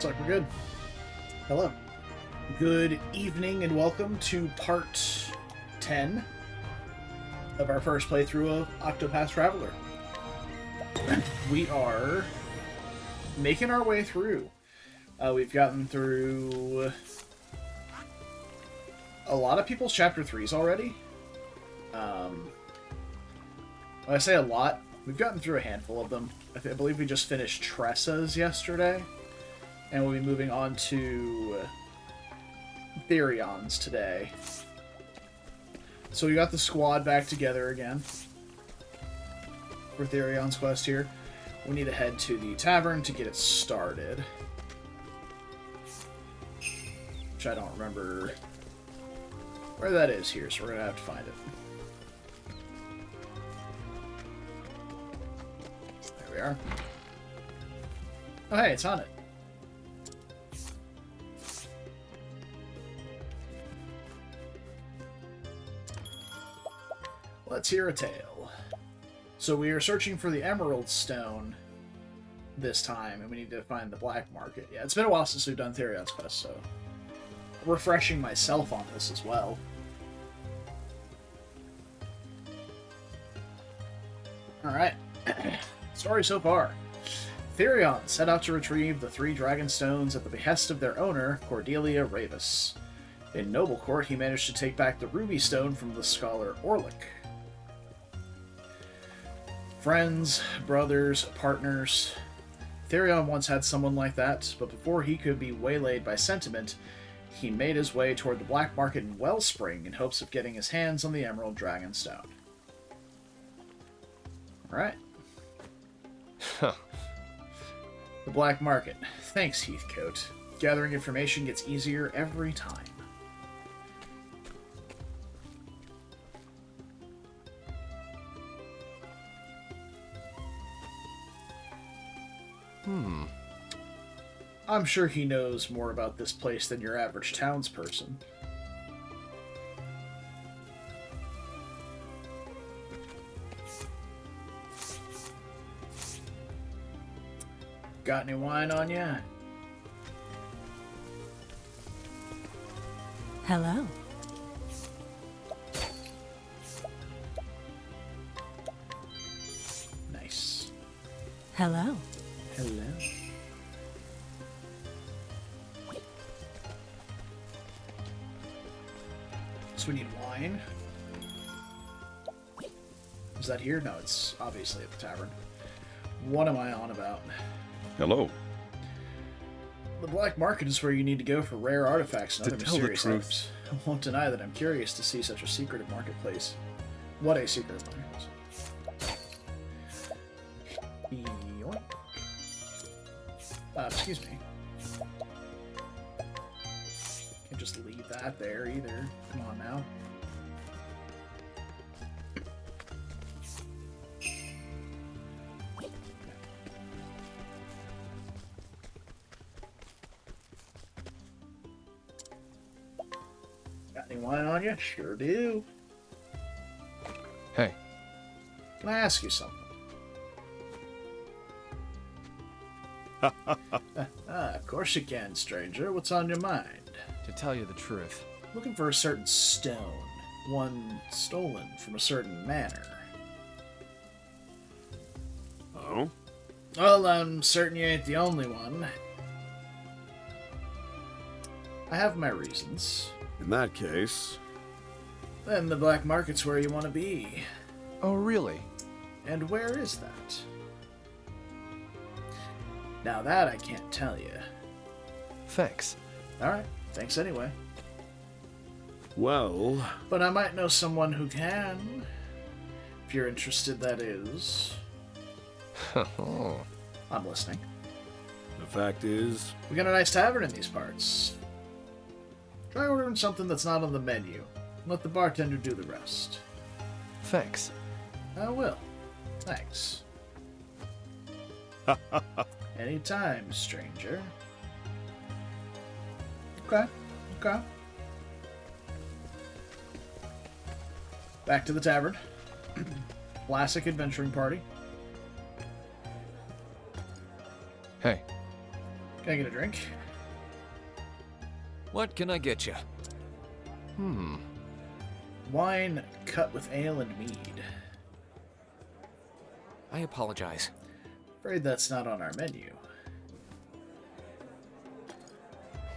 Looks like we're good. Hello. Good evening and welcome to part 10 of our first playthrough of Octopath Traveler. We are making our way through. We've gotten through a lot of people's chapter 3s already. When I say a lot, we've gotten through a handful of them. I believe we just finished Tressa's yesterday. And we'll be moving on to Therion's today. So we got the squad back together again for Therion's quest here. We need to head to the tavern to get it started. Which I don't remember where that is here, so we're going to have to find it. There we are. Oh hey, it's on it. Let's hear a tale. So we are searching for the Emerald Stone this time, and we need to find the Black Market. Yeah, it's been a while since we've done Therion's quest, so refreshing myself on this as well. Alright. Story so far. Therion set out to retrieve the 3 dragon stones at the behest of their owner, Cordelia Ravis. In Noble Court, he managed to take back the ruby stone from the scholar Orlick. Friends, brothers, partners. Therion once had someone like that, but before he could be waylaid by sentiment, he made his way toward the Black Market in Wellspring in hopes of getting his hands on the Emerald Dragon Stone. Alright. Huh. The Black Market. Thanks, Heathcote. Gathering information gets easier every time. I'm sure he knows more about this place than your average townsperson. Got any wine on ya? Hello. Nice. Hello. Hello. So we need wine. Is that here? No, it's obviously at the tavern. What am I on about? Hello. The Black Market is where you need to go for rare artifacts and To other tell the mysterious truth. items. I won't deny that I'm curious to see such a secretive marketplace. What a secretive marketplace. Yoink. Excuse me. Can't just leave that there either. Come on now. Got any wine on you? Sure do. Hey, Can I ask you something? Of course you can, stranger. What's on your mind? to tell you the truth, Looking for a certain stone. One stolen from a certain manor. Oh? Well, I'm certain you ain't the only one. I have my reasons. In that case, Then the Black Market's where you want to be. oh really? And where is that? Now that I can't tell you. Thanks. Alright, thanks anyway. well, But I might know someone who can. If you're interested, that is. Oh, I'm listening. the fact is, We got a nice tavern in these parts. Try ordering something that's not on the menu. Let the bartender do the rest. thanks. I will. Thanks. Anytime, stranger. Okay. Okay. Back to the tavern. Classic adventuring party. Hey, Can I get a drink? What can I get you? Wine cut with ale and mead. I apologize. Afraid that's not on our menu.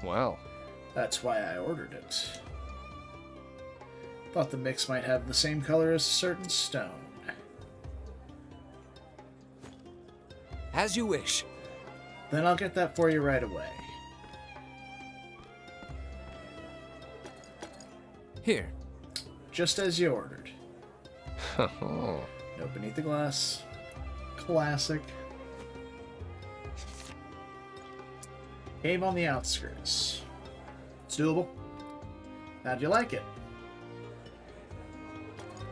Well, That's why I ordered it. Thought the mix might have the same color as a certain stone. As you wish. Then I'll get that for you right away. Here. Just as you ordered. oh, No beneath the glass. Classic. Cave on the outskirts. It's doable. How'd you like it?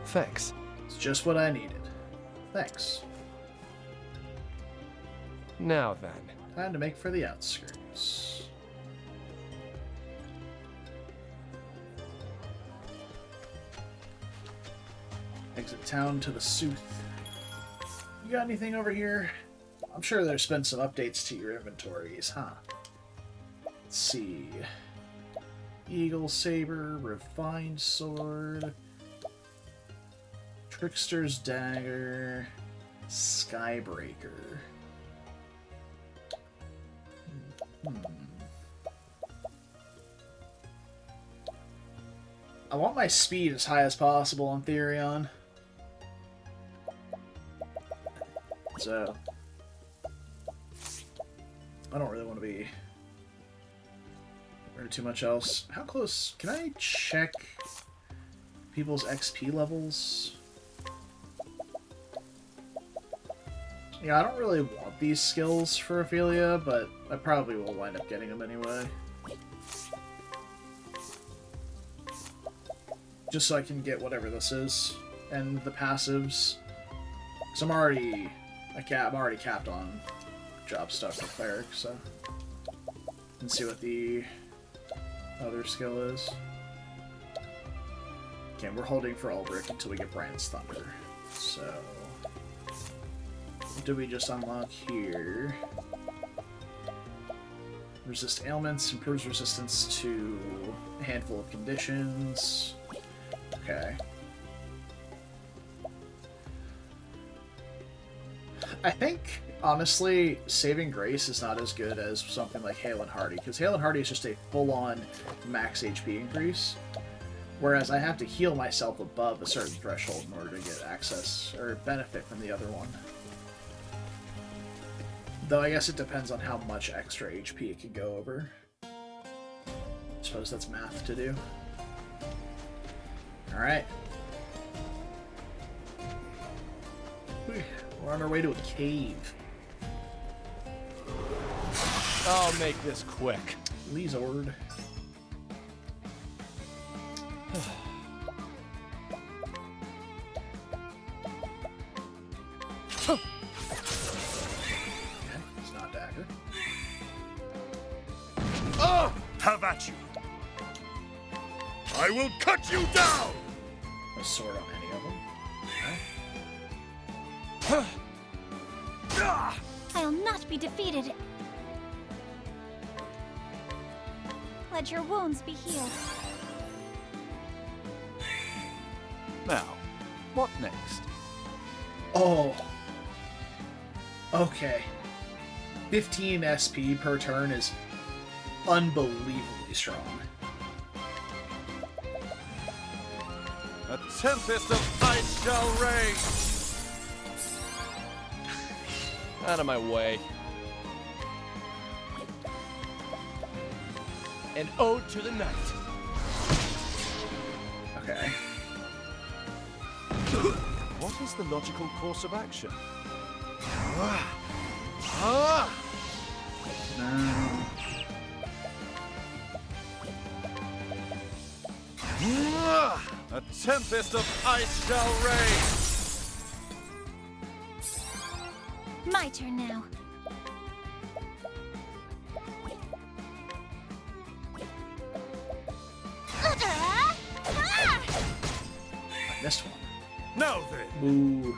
thanks. It's just what I needed. Thanks. Now then. Time to make for the outskirts. Exit town to the Sooth. You got anything over here? I'm sure there's been some updates to your inventories, huh? Let's see. Eagle Saber, Refined Sword, Trickster's Dagger, Skybreaker. I want my speed as high as possible on Therion. So I don't really want to be or too much else. How close? Can I check people's XP levels? Yeah, I don't really want these skills for Ophelia, but I probably will wind up getting them anyway. Just so I can get whatever this is. And the passives. Because I'm already capped on job stuff for Cleric, so... And see what the other skill is. Okay, we're holding for Ulbrich until we get Brand's Thunder. So... What did we just unlock here? Resist ailments, improves resistance to a handful of conditions. Okay. I think, honestly, Saving Grace is not as good as something like Hale and Hardy, because Hale and Hardy is just a full-on max HP increase, whereas I have to heal myself above a certain threshold in order to get access, or benefit from the other one. Though I guess it depends on how much extra HP it can go over. I suppose that's math to do. Alright. We're on our way to a cave. I'll make this quick. Lizord. Okay, it's not dagger. Oh! Have at you! I will cut you down! A sword on any of them. Okay. I'll not be defeated. Let your wounds be healed. Now, what next? Oh. Okay. 15 SP per turn is unbelievably strong. A tempest of ice shall reign! Out of my way. An ode to the night. Okay. What is the logical course of action? No. A tempest of ice shall reign! My turn now. I missed one. Now then! Ooh.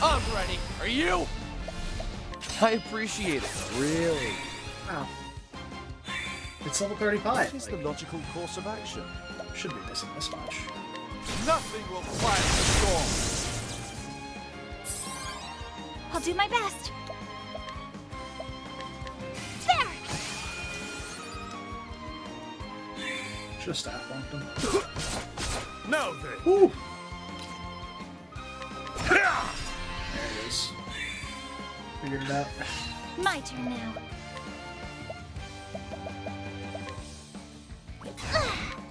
I'm ready. Are you? I appreciate it. Really? Wow. It's level 35. What is the Like, logical course of action? should be missing this much. Nothing will quiet the storm. I'll do my best. There! Should have staff bumped him. Now then. Woo! Ha! There it is. Figured it out. My turn now.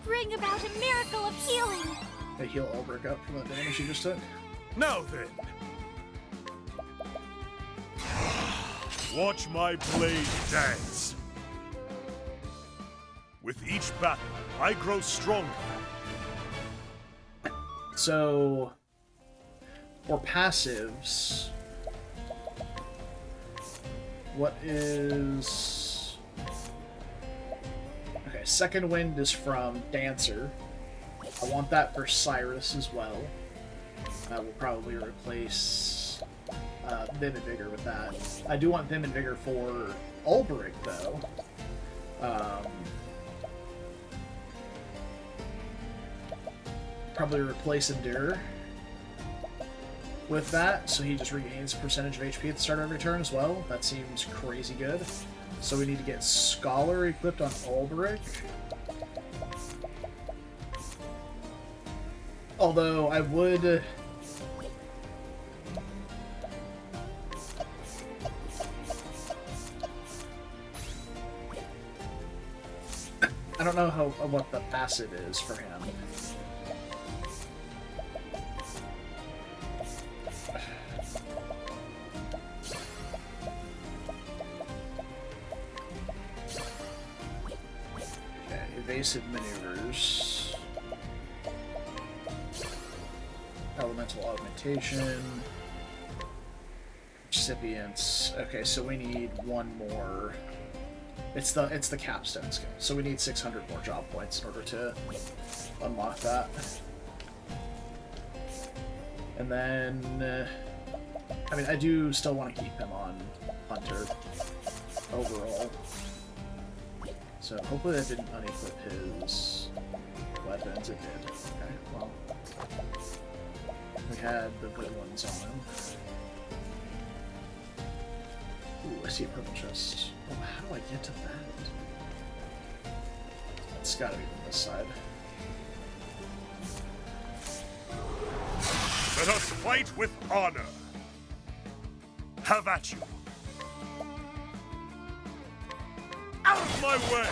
Bring about a miracle of healing. I heal Ulbrich up from the damage you just took. Now then. Watch my blade dance. With each battle, I grow stronger. So, for passives, what is... Okay, Second Wind is from Dancer. I want that for Cyrus as well. I will probably replace Vim and Vigor with that. I do want Vim and Vigor for Ulbrich, though. Probably replace Endure with that, so he just regains percentage of HP at the start of every turn as well. That seems crazy good. So we need to get Scholar equipped on Ulbrich. Although I would... I don't know what the passive is for him. Okay, evasive maneuvers. Elemental augmentation. Recipients. Okay, so we need one more. It's the capstone skill. So we need 600 more job points in order to unlock that. And then, I mean, I do still want to keep him on Hunter overall. So hopefully that didn't unequip his weapons. It did. Okay, well, we had the good ones on him. Ooh, I see a purple chest. Oh, how do I get to that? It's gotta be from this side. Let us fight with honor. Have at you. Out of my way!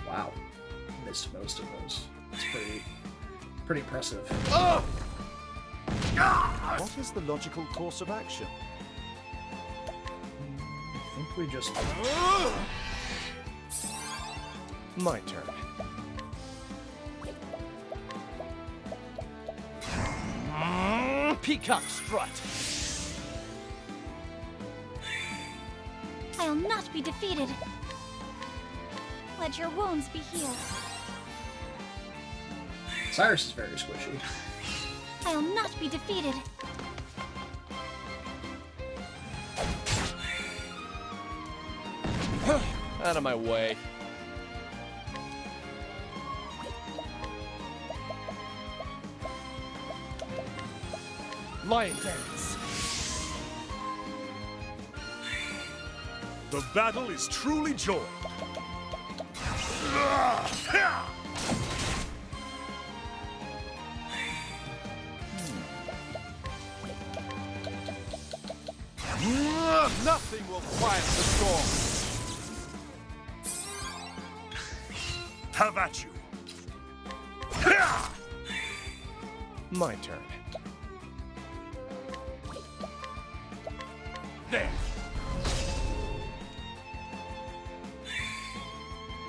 Wow. Missed most of those. It's pretty impressive. What is the logical course of action? I think we just... My turn. Peacock strut. I'll not be defeated. Let your wounds be healed. Cyrus is very squishy. I'll not be defeated. Out of my way. Lion dance. The battle is truly joined. Nothing will quiet the storm. Have at you. My turn. There.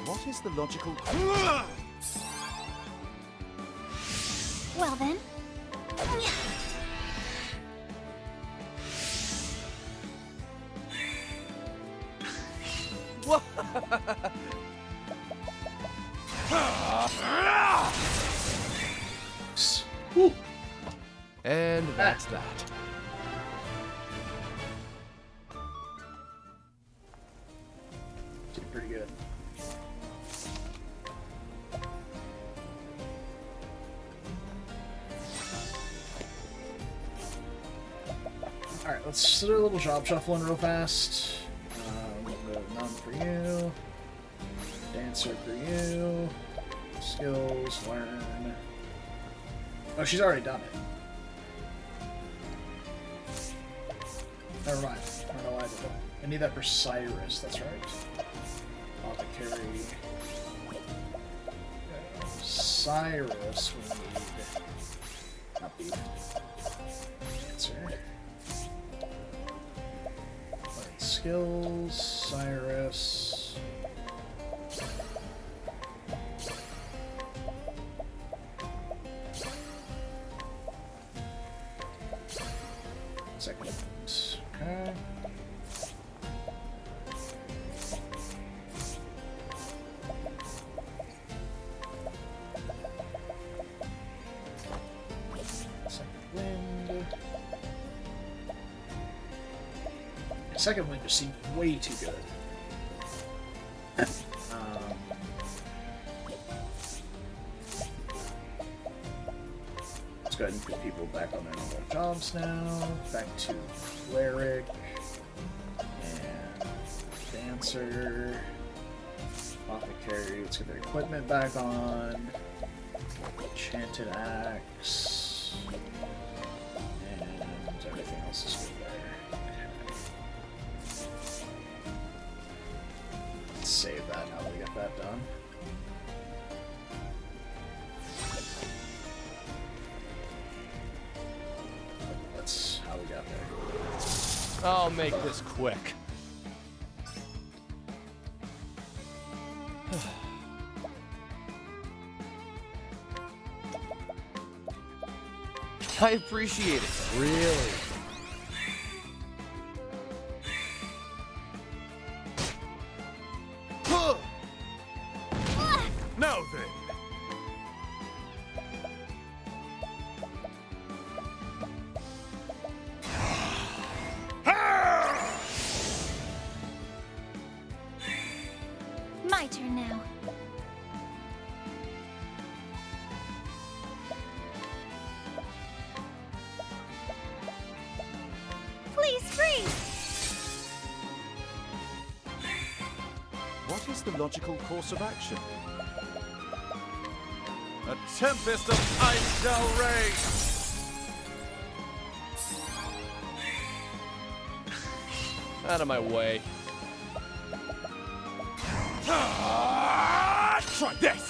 What is the logical... Well then. Woo. that's that. Did pretty good. Alright, let's do a little job shuffling real fast. We'll go none for you. Dancer for you. Skills, learn. Oh, she's already done it. Never mind. I don't know why I did that. I need that for Cyrus, that's right. Apothecary. Cyrus we need. Not the answer. Learn skills, Cyrus. Second. Okay. Second wind just seems way too good. Let's go ahead and put people back on their normal jobs now. Back to cleric and dancer, apothecary. Let's get their equipment back on. Enchanted axe, and everything else is good there. Let's save that now that we got that done. That's how we got there. I'll make this quick. I appreciate it, really. Now then. My turn now. Please freeze! What is the logical course of action? A tempest of ice shall reign! Out of my way. Try this!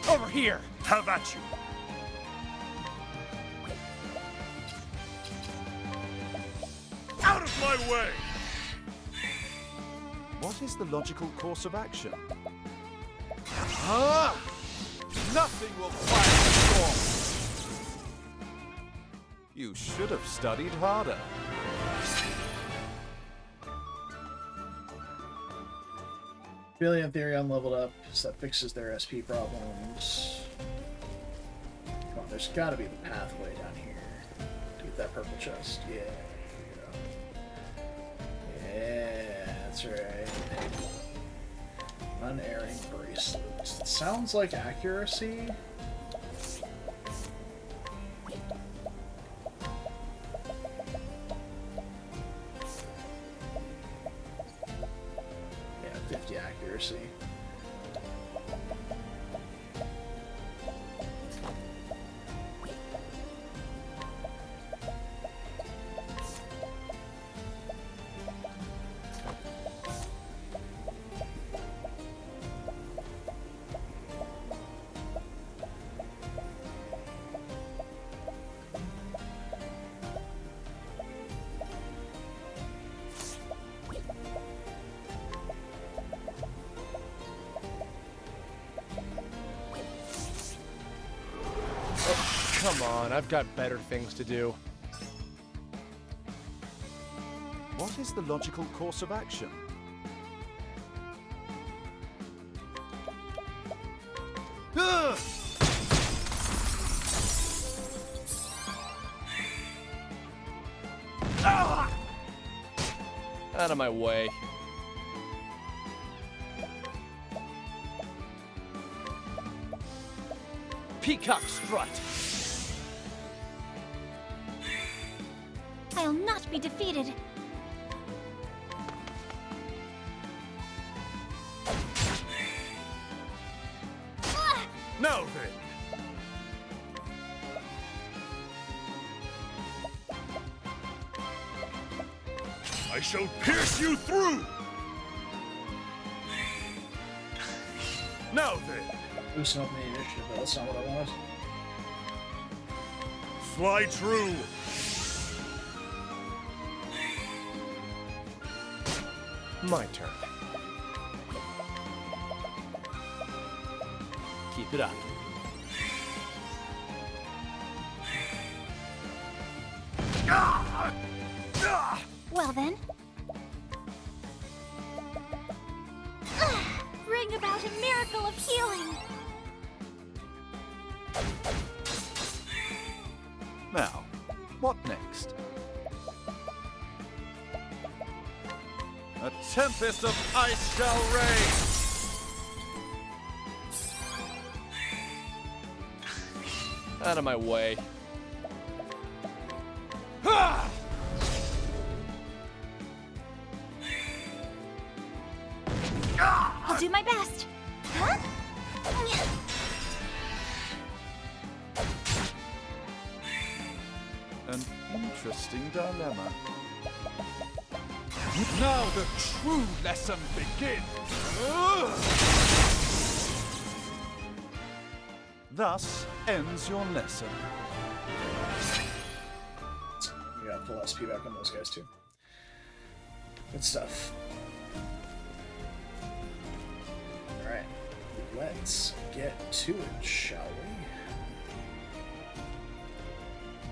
Over here! Have at you. Out of my way! What is the logical course of action? Nothing will quiet the storm! You should have studied harder. Brilliant Theory unleveled up, so that fixes their SP problems. Come on, there's gotta be the pathway down here to get that purple chest. Yeah, there we go. Yeah, that's right. Unerring bracelet. It sounds like accuracy. Yeah, 50 accuracy. Come on, I've got better things to do. What is the logical course of action? Out of my way. Peacock strut. I'll not be defeated. Now then. I shall pierce you through! Now then. Boosting up the initiative, but that's not what I want. Fly true! My turn. Keep it up. Well then. Bring about a miracle of healing. Now, what next? A tempest of ice shall reign! Out of my way. I'll do my best. Huh? An interesting dilemma. Now the true lesson begins. Thus ends your lesson. We got full SP back on those guys too. Good stuff. Alright, let's get to it, shall we?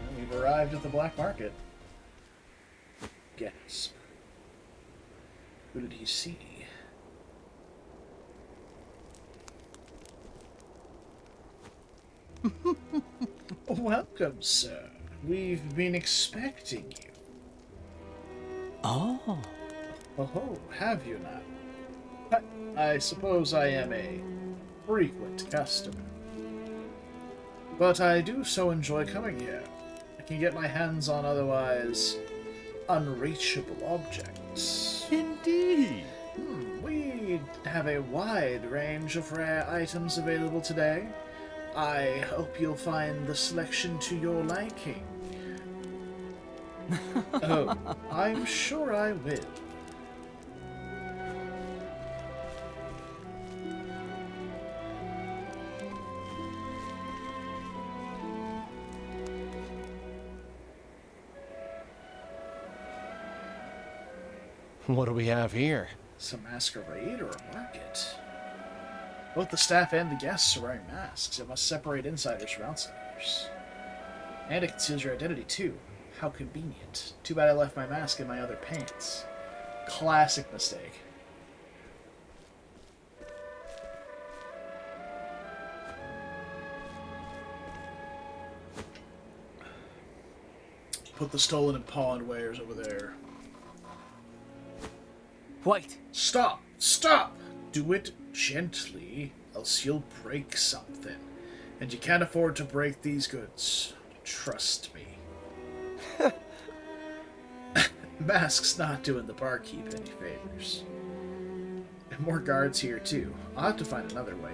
And we've arrived at the black market. Gasp. Who did he see? Welcome, sir. We've been expecting you. Oh. Oh, have you now? I suppose I am a frequent customer. But I do so enjoy coming here. I can get my hands on otherwise unreachable objects. Indeed. We have a wide range of rare items available today. I hope you'll find the selection to your liking. Oh, I'm sure I will. What do we have here? Some masquerade or a market? Both the staff and the guests are wearing masks. It must separate insiders from outsiders. And it conceals your identity, too. How convenient. Too bad I left my mask in my other pants. Classic mistake. Put the stolen and pawned wares over there. Wait. Stop! Stop! Do it gently, else you'll break something. And you can't afford to break these goods. Trust me. Mask's not doing the barkeep any favors. And more guards here, too. I'll have to find another way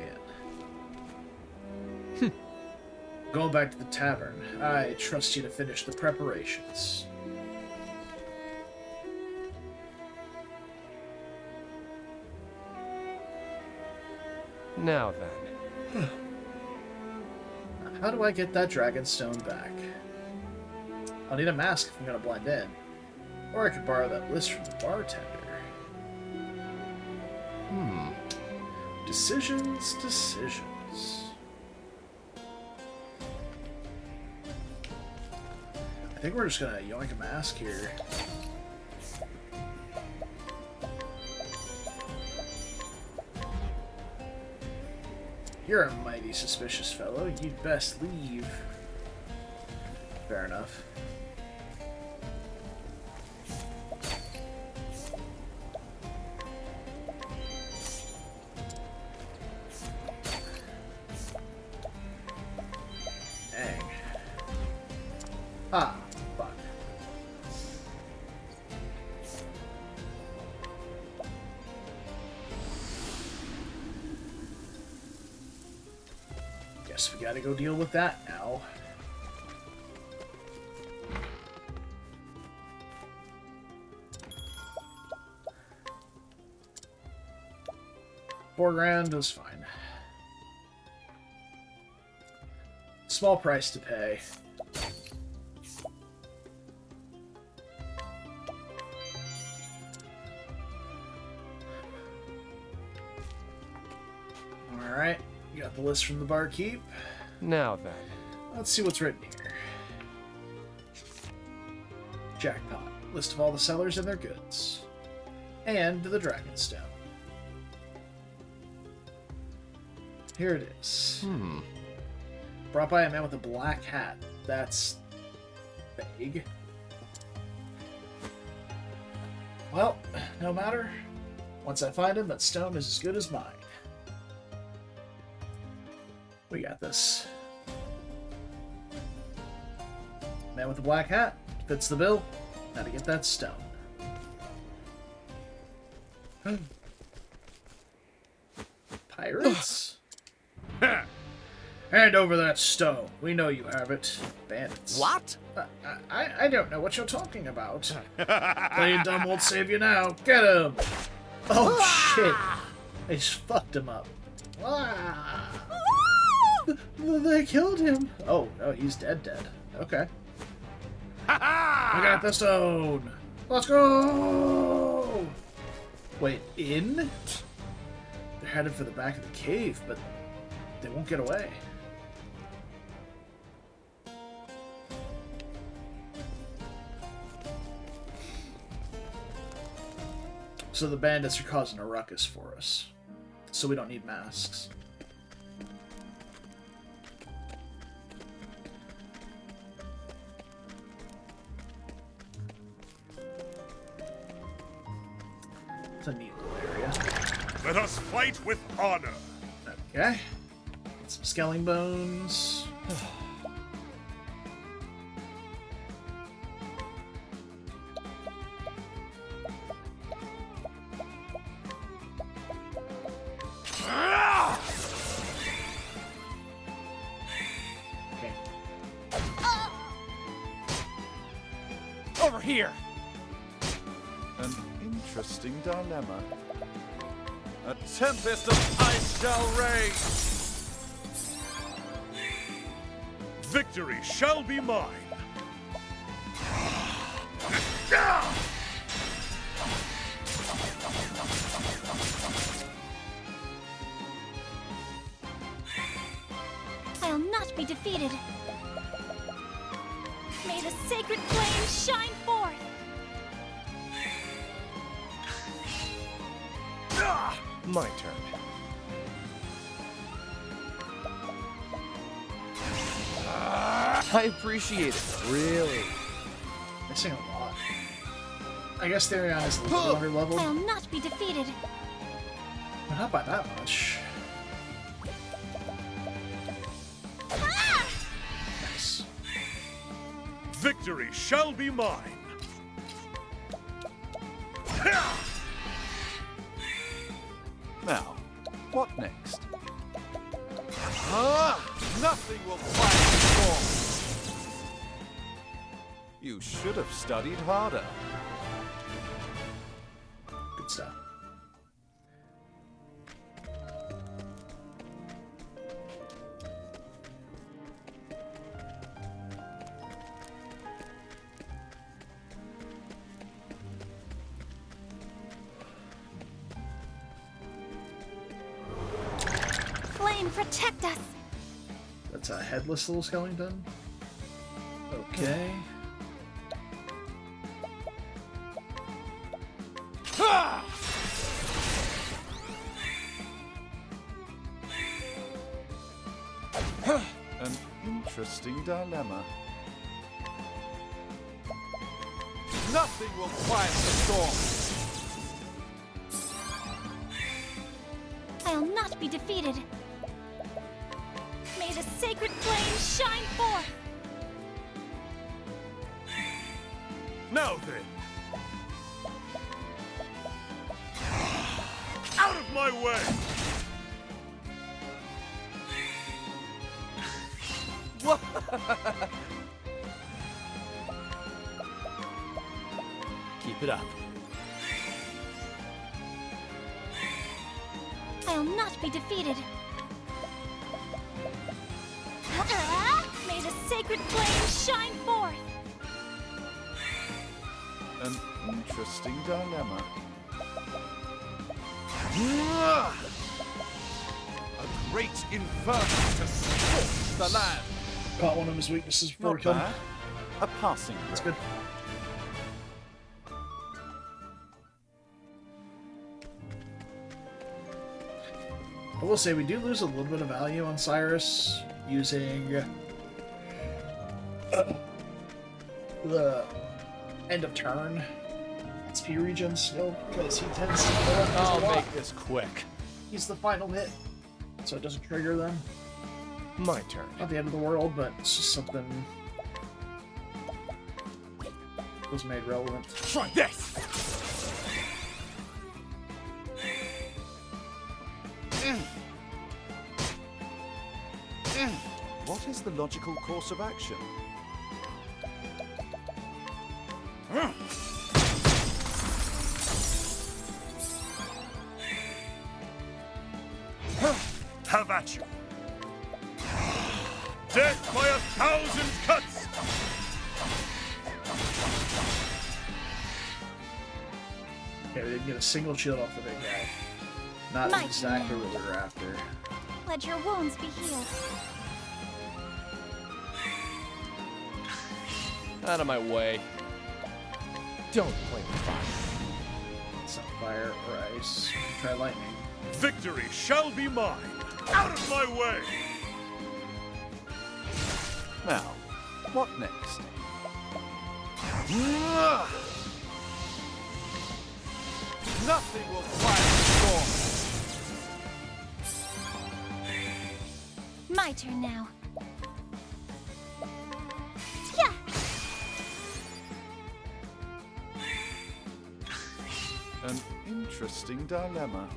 in. Going back to the tavern, I trust you to finish the preparations. Now then. How do I get that dragonstone back? I'll need a mask if I'm gonna blend in. Or I could borrow that list from the bartender. Decisions, decisions. I think we're just gonna yoink a mask here. You're a mighty suspicious fellow. You'd best leave. Fair enough. Dang. Ah, fuck. Guess we gotta go deal with that now. $4,000 was fine. Small price to pay. Alright, you got the list from the barkeep. Now then. Let's see what's written here. Jackpot. List of all the sellers and their goods. And the Dragonstone. Here it is. Brought by a man with a black hat. That's vague. Well, no matter. Once I find him, that stone is as good as mine. We got this. Man with the black hat. Fits the bill. Now to get that stone. Pirates? Hand over that stone. We know you have it. Bandits. What? I don't know what you're talking about. Playing dumb won't save you now. Get him! Oh, shit. They just fucked him up. They killed him. Oh, no, he's dead. Okay. We got the stone. Let's go! Wait, in? They're headed for the back of the cave, but they won't get away. So the bandits are causing a ruckus for us. So we don't need masks. It's a neat little area. Let us fight with honor. Okay. Some skelling bones. Okay. Over here! An interesting dilemma. A tempest of ice shall rage. Victory shall be mine. I'll not be defeated. May the sacred flame shine forth. My turn. I appreciate it. Really. Missing a lot. I guess Therion is a little under leveled, I'll not be defeated. but not by that much. Ah! Nice. Victory shall be mine. Now, what next? Nothing will fight before. You should have studied harder. Good stuff. Flame, protect us. That's a headless little skeleton. Okay. interesting dilemma. Nothing will quiet the storm. I'll not be defeated. May the sacred flame shine forth. Now then. Out of my way! Keep it up. I'll not be defeated. May the sacred flame shine forth. An interesting dilemma. A great inferno to scorch the land. Caught one of his weaknesses before we Not killed him. bad. A passing That's grade. good. I will say we do lose a little bit of value on Cyrus using the end of turn XP regen still, because he tends to fill up I'll a lot. make this quick. He's the final hit, so it doesn't trigger them. My turn. Not the end of the world, but it's just something that was made relevant. Try this! What is the logical course of action? Have at you! Death by 1,000 cuts! Okay, we didn't get a single shield off the big guy. Not My exactly turn. what we were after. Let your wounds be healed. Out of my way. Don't play with fire. It's not fire or ice. Try lightning. Victory shall be mine! Out of my way! Now, what next? Nothing will quiet the storm. My turn now. Yeah! An interesting dilemma.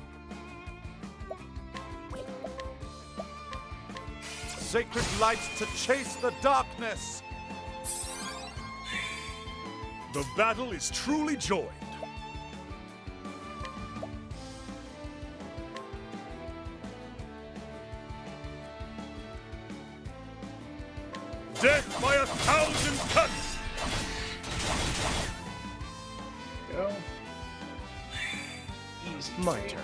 Sacred light to chase the darkness. The battle is truly joined. Death by 1,000 cuts! Go. Easy. My take. turn.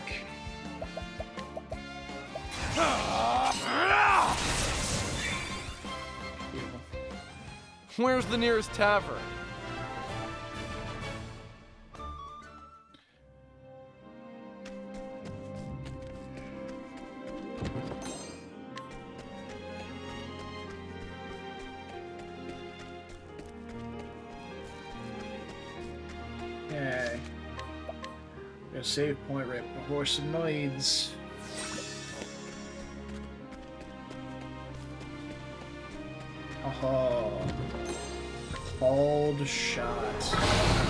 Beautiful. Where's the nearest tavern? Okay. Got a save point right before some noids. Oh, called shot.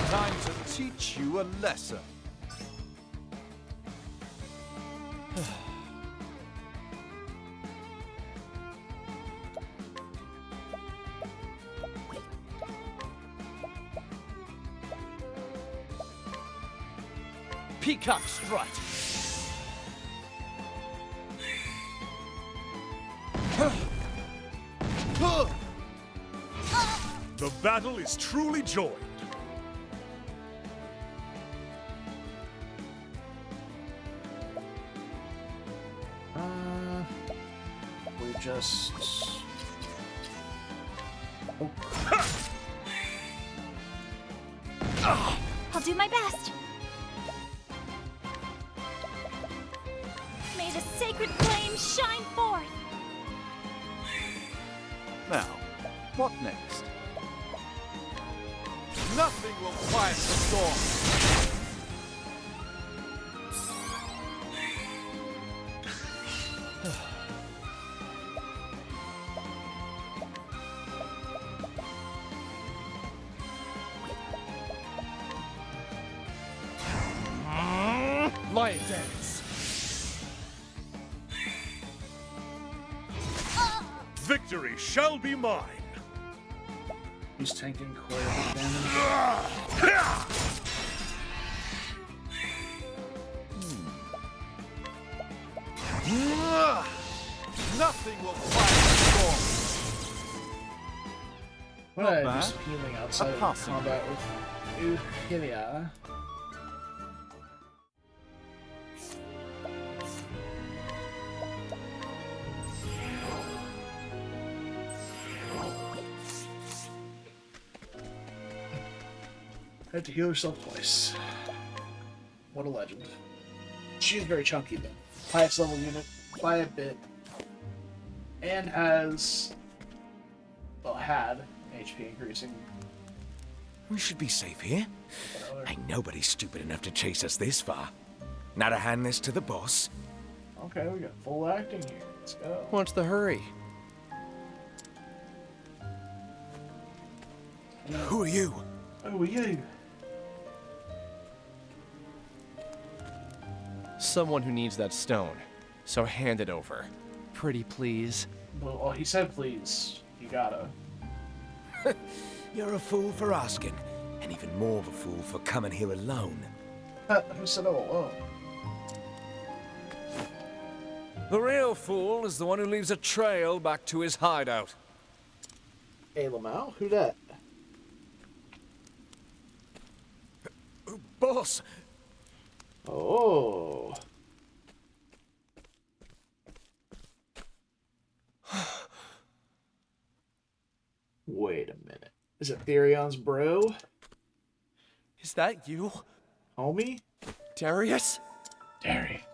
Time to teach you a lesson. Peacock strut. The battle is truly joined. We just. Oh, I'll do my best. May the sacred flame shine forth. Now, what next? Nothing will quiet the storm. Lion dance. Victory shall be mine. He's tanking quite a bit of damage. Nothing will quiet the storm. What Not I bad. just healing outside A of passing combat with Euhilia. Had to heal herself twice. What a legend. She's very chunky though. Highest level unit by a bit. And has, well, had HP increasing. We should be safe here. Ain't nobody stupid enough to chase us this far. Now to hand this to the boss. Okay, we got full acting here. Let's go. What's the hurry? Who are you? Oh, you. Someone who needs that stone. So hand it over. Pretty please. Well, he said please. You gotta. You're a fool for asking, and even more of a fool for coming here alone. Who said all alone? The real fool is the one who leaves a trail back to his hideout. Hey, Lamau? Who that? Boss! Oh. Wait a minute. Is it Therion's bro? Is that you? Homie? Darius? Derry.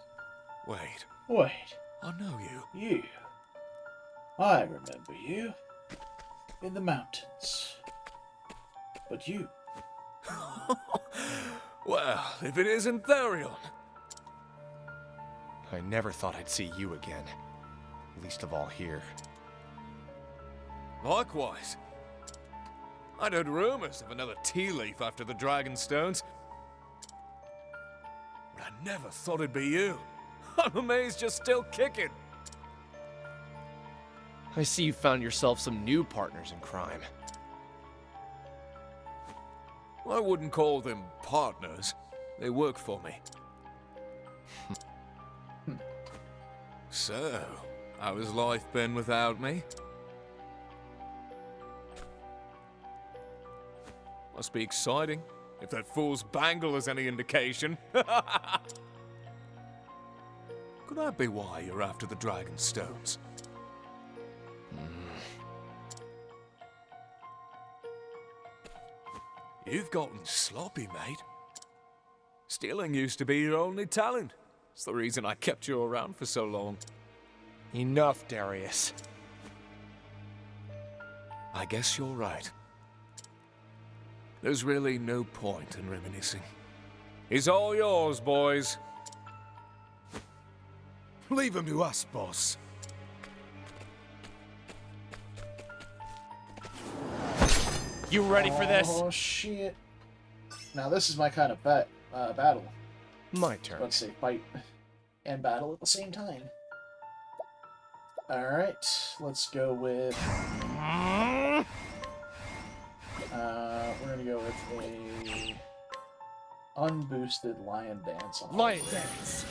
Wait, Wait. I know you. You. I remember you. In the mountains. But you. Well, if it isn't Therion. I never thought I'd see you again. Least of all here. Likewise. I'd heard rumors of another tea leaf after the Dragon Stones. But I never thought it'd be you. I'm amazed you're still kicking. I see you found yourself some new partners in crime. I wouldn't call them partners. They work for me. So, how has life been without me? Must be exciting, if that fool's bangle is any indication. Could that be why you're after the Dragon Stones? You've gotten sloppy, mate. Stealing used to be your only talent. It's the reason I kept you around for so long. Enough, Darius. I guess you're right. There's really no point in reminiscing. He's all yours, boys. Leave him to us, boss. You ready for this? Oh, shit. Now, this is my kind of battle. My turn. Let's say fight and battle at the same time. Alright, let's go with... we're gonna go with a... unboosted Lion Dance. On Lion dance.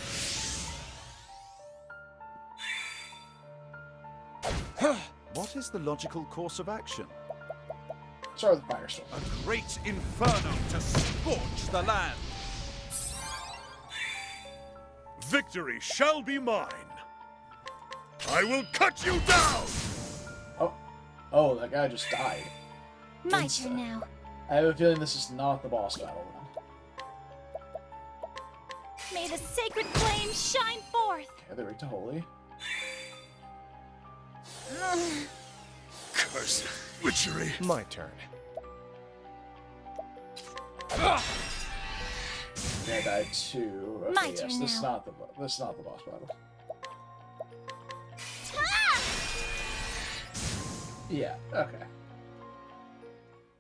What is the logical course of action? Start with Firestorm. A great inferno to scorch the land. Victory shall be mine. I will cut you down! Oh, that guy just died. My Insta. turn now. I have a feeling this is not the boss battle then. May the sacred flame shine forth. Okay, there we go, holy. Cursed witchery. My turn. I died too. Okay, My yes, turn this is now. not the boss battle. Ah! Yeah. Okay.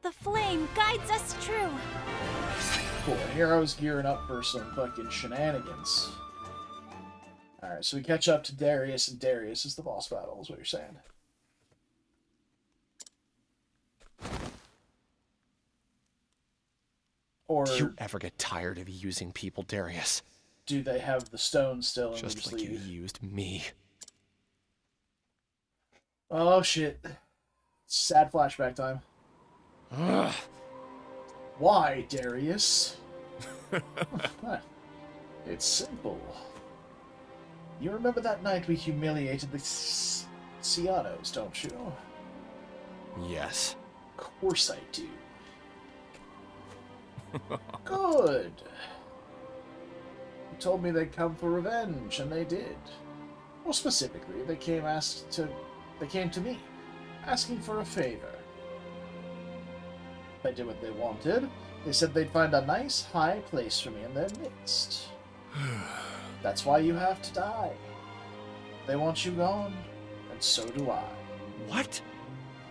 The flame guides us true. Cool. Heroes gearing up for some fucking shenanigans. All right, so we catch up to Darius, and Darius is the boss battle. Is what you're saying? Or Do you ever get tired of using people, Darius? do they have the stone still and we Just just like you leave? used me. Oh shit! Sad flashback time. Ugh. Why, Darius? It's simple. You remember that night we humiliated the Cianos, don't you? Yes. Of course I do. Good. You told me they'd come for revenge, and they did. More specifically, they came to me, asking for a favor. They did what they wanted. They said they'd find a nice, high place for me in their midst. That's why you have to die. They want you gone, and so do I. What?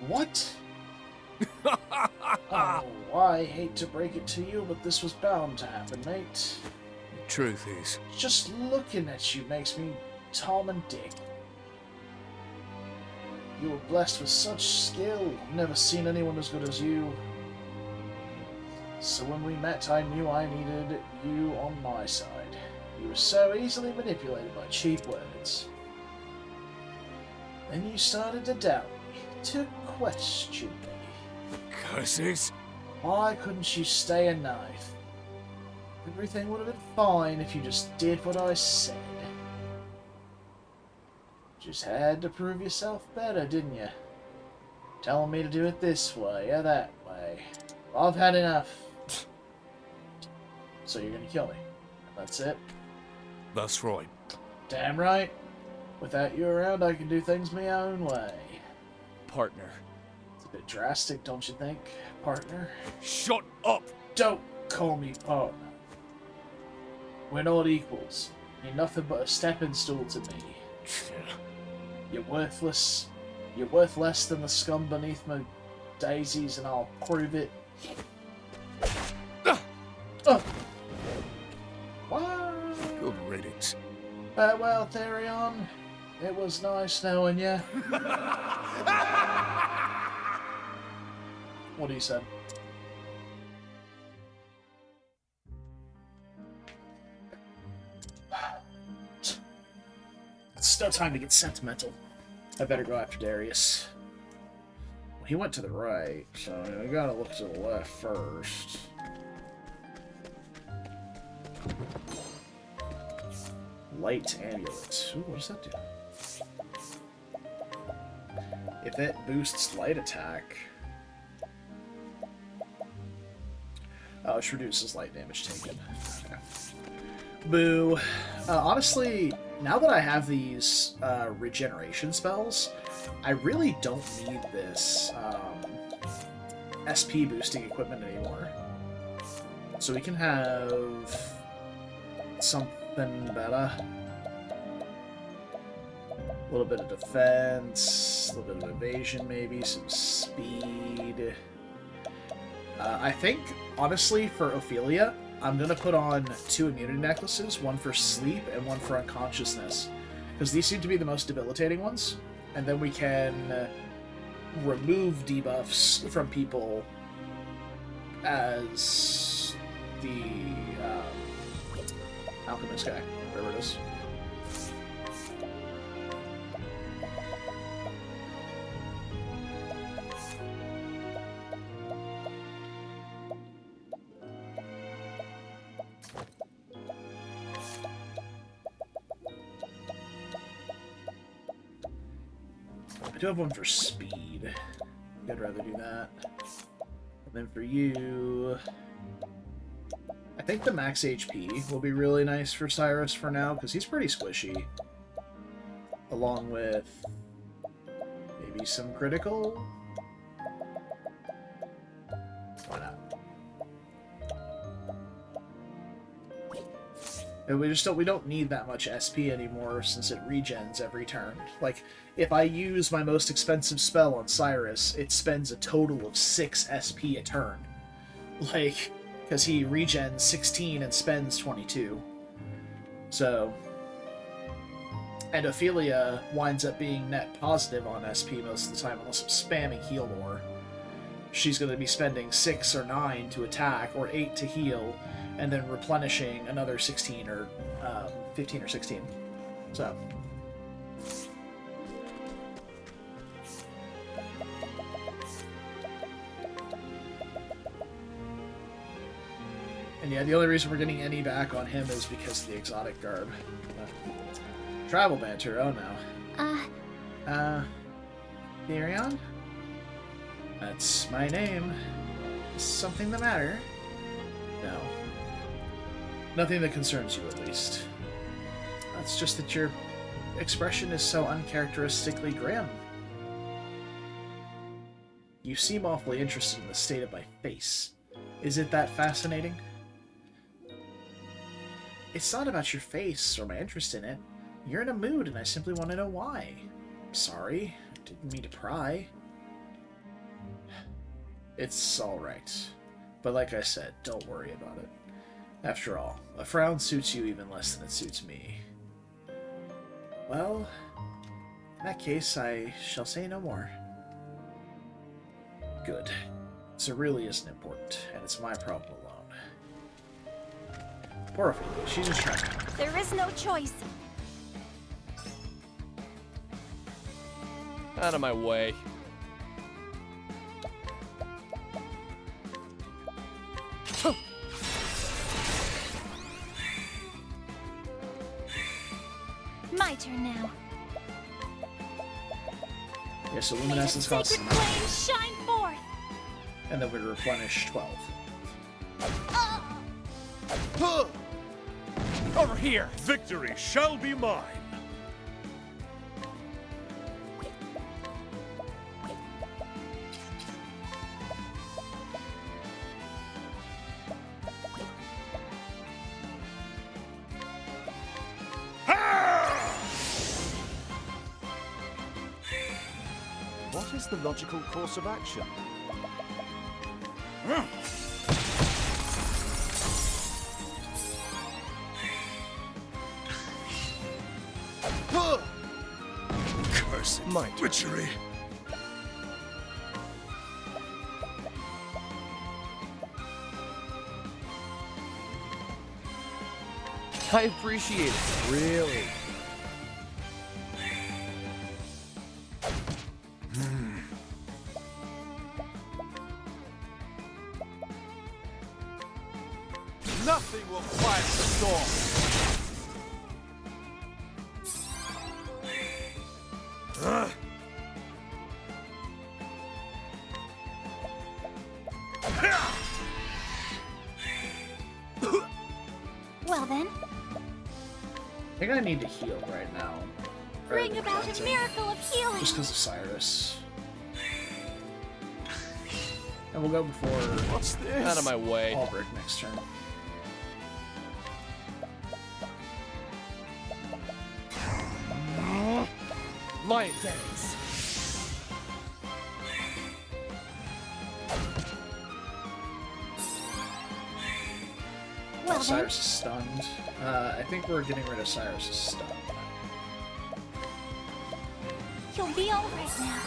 What? Oh, I hate to break it to you, but this was bound to happen, mate. The truth is, Just looking at you makes me Tom and Dick. You were blessed with such skill. Never seen anyone as good as you. So when we met, I knew I needed you on my side. You were so easily manipulated by cheap words. Then you started to doubt me, to question me. curses? Why couldn't you stay a knife? Everything would have been fine if you just did what I said. Just had to prove yourself better, didn't you? Telling me to do it this way or that way. I've had enough. So you're gonna kill me. That's it? That's right. Damn right. Without you around, I can do things my own way. Partner. It's a bit drastic, don't you think, partner? Shut up! Don't call me partner. We're not equals. You're nothing but a stepping stool to me. You're worthless. You're worth less than the scum beneath my daisies, and I'll prove it. What? Good riddance. Well, Therion, it was nice knowing you. What he said. It's no time to get sentimental. I better go after Darius. Well, he went to the right, so I gotta look to the left first. Light amulet. Ooh, what does that do? If it boosts light attack. Oh, it reduces light damage taken. Okay. Boo. Honestly, now that I have these regeneration spells, I really don't need this SP boosting equipment anymore. So we can have something better. A little bit of defense, a little bit of evasion maybe, some speed. I think, honestly, for Ophelia, I'm going to put on 2 immunity necklaces, one for sleep and one for unconsciousness. Because these seem to be the most debilitating ones. And then we can remove debuffs from people as the alchemist guy, whatever it is. I do have one for speed. I'd rather do that. And then for you, I think the max HP will be really nice for Cyrus for now, because he's pretty squishy. Along with maybe some critical Why not? And we don't need that much SP anymore since it regens every turn. Like, if I use my most expensive spell on Cyrus, it spends a total of 6 SP a turn. Like, because he regens 16 and spends 22. So, and Ophelia winds up being net positive on SP most of the time unless I'm spamming heal lore. She's going to be spending 6 or 9 to attack, or 8 to heal, and then replenishing another 16 or 15 or 16. So. And yeah, the only reason we're getting any back on him is because of the exotic garb. Travel banter, oh no. Therion? That's my name. Is something the matter? No. Nothing that concerns you, at least. It's just that your expression is so uncharacteristically grim. You seem awfully interested in the state of my face. Is it that fascinating? It's not about your face or my interest in it. You're in a mood, and I simply want to know why. I'm sorry. I didn't mean to pry. It's alright. But like I said, don't worry about it. After all, a frown suits you even less than it suits me. Well, in that case, I shall say no more. Good. So it really isn't important, and it's my problem alone. Poor Ophelia, she's just trying. There is no choice. Out of my way. My turn now. Yeah, so luminescence costs Sacred flame shine forth. and then we replenish 12. Over here! Victory shall be mine. What is the logical course of action? Cursed witchery. I appreciate it, really. Nothing will quiet the storm. Well then, I think I need to heal right now. bring about a miracle of healing. Just because of Cyrus. And we'll go before What's this? Out of my way. Albrecht next turn. Lion dance. Well then, Cyrus is stunned. I think we're getting rid of Cyrus's stun. you'll be all right now.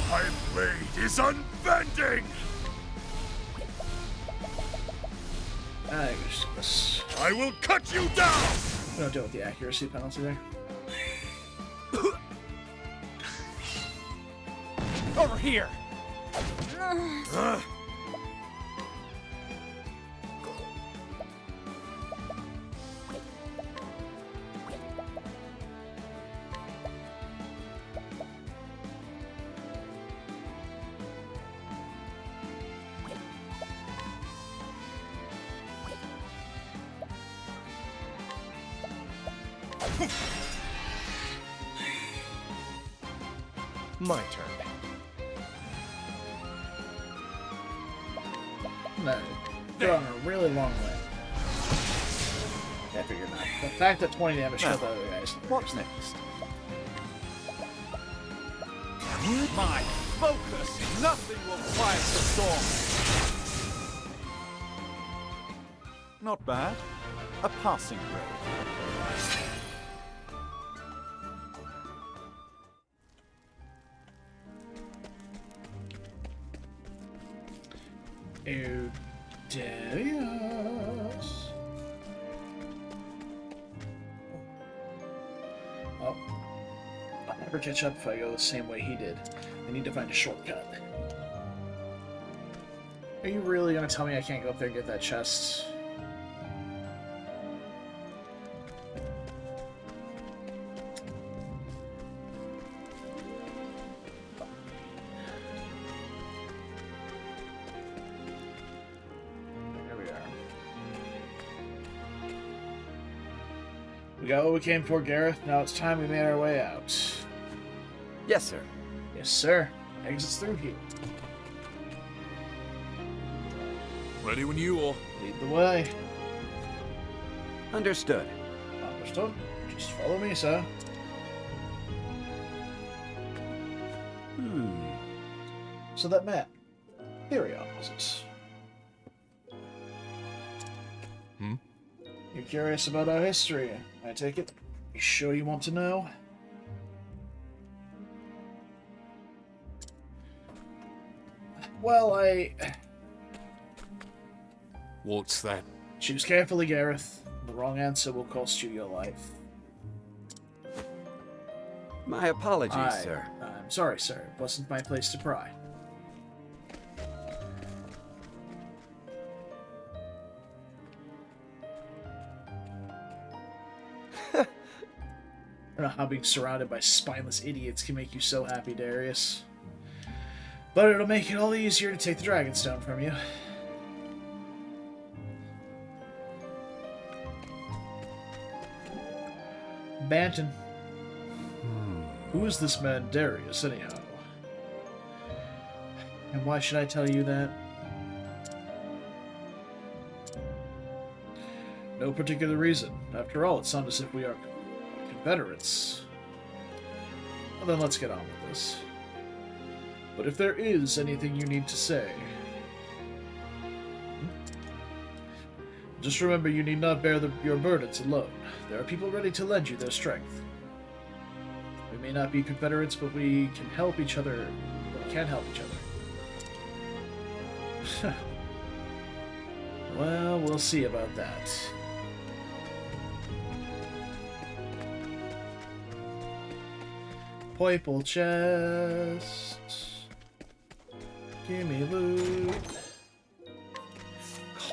My blade is unbending. I think this. I will cut you down. We don't deal with the accuracy penalty there. Over here! My turn. No, they're on a really long way. I figured not. The fact that 20 damage killed the other guys. What's next? My focus! Nothing will quiet the storm! Not bad. A passing grade. Darius. Oh. I'll never catch up if I go the same way he did. I need to find a shortcut. Are you really gonna tell me I can't go up there and get that chest? There we are. We got what we came for, Gareth. Now it's time we made our way out. Yes, sir. Yes, sir. Exits through here. Ready when you are. Lead the way. Understood. Understood. Just follow me, sir. So that man, theory opposites. You're curious about our history, I take it? You sure you want to know? Well, What's that? choose carefully, Gareth. The wrong answer will cost you your life. My apologies, sir. I'm sorry, sir. It wasn't my place to pry. I don't know how being surrounded by spineless idiots can make you so happy, Darius. But it'll make it all easier to take the Dragonstone from you. Banton. Who is this man Darius, anyhow? And why should I tell you that? No particular reason. After all, it sounds as if we are Confederates. Well, then let's get on with this. But if there is anything you need to say, just remember you need not bear your burdens alone. There are people ready to lend you their strength. We may not be Confederates, but we can help each other. We can help each other. Well, we'll see about that. Purple chest. Give me loot.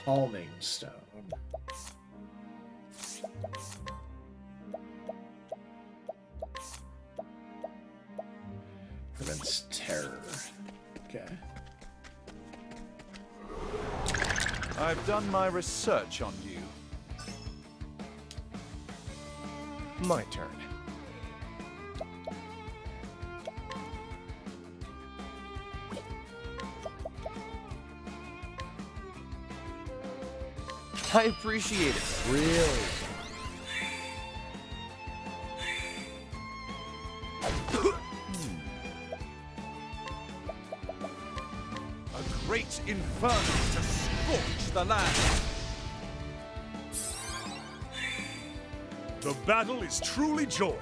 Calming stone. Prevents terror. Okay. I've done my research on you. My turn. I appreciate it. Really. A great inferno to scorch the land. The battle is truly joined.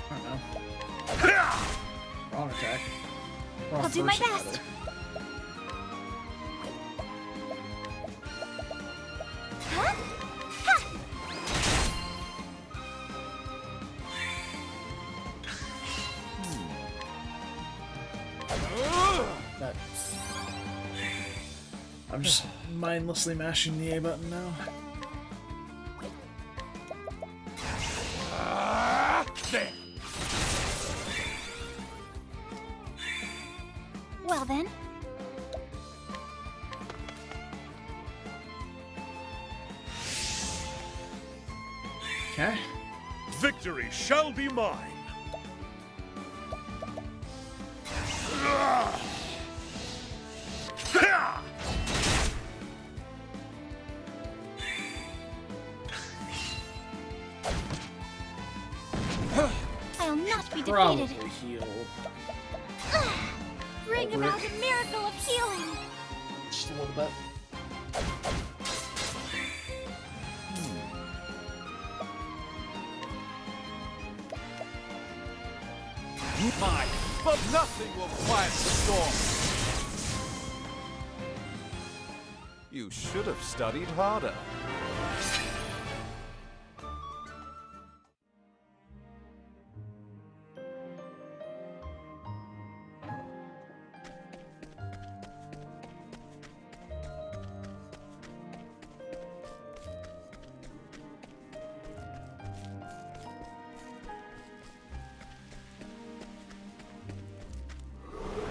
I don't know. Wrong attack. Wrong I'll do my person, best. rather. Huh? That... I'm just mindlessly mashing the A button now. There. Well then, Okay. Victory shall be mine. I'll not be Probably defeated. heal. Bring Over about it. a miracle of healing. Just a little bit. Mine, but nothing will quiet the storm. You should have studied harder.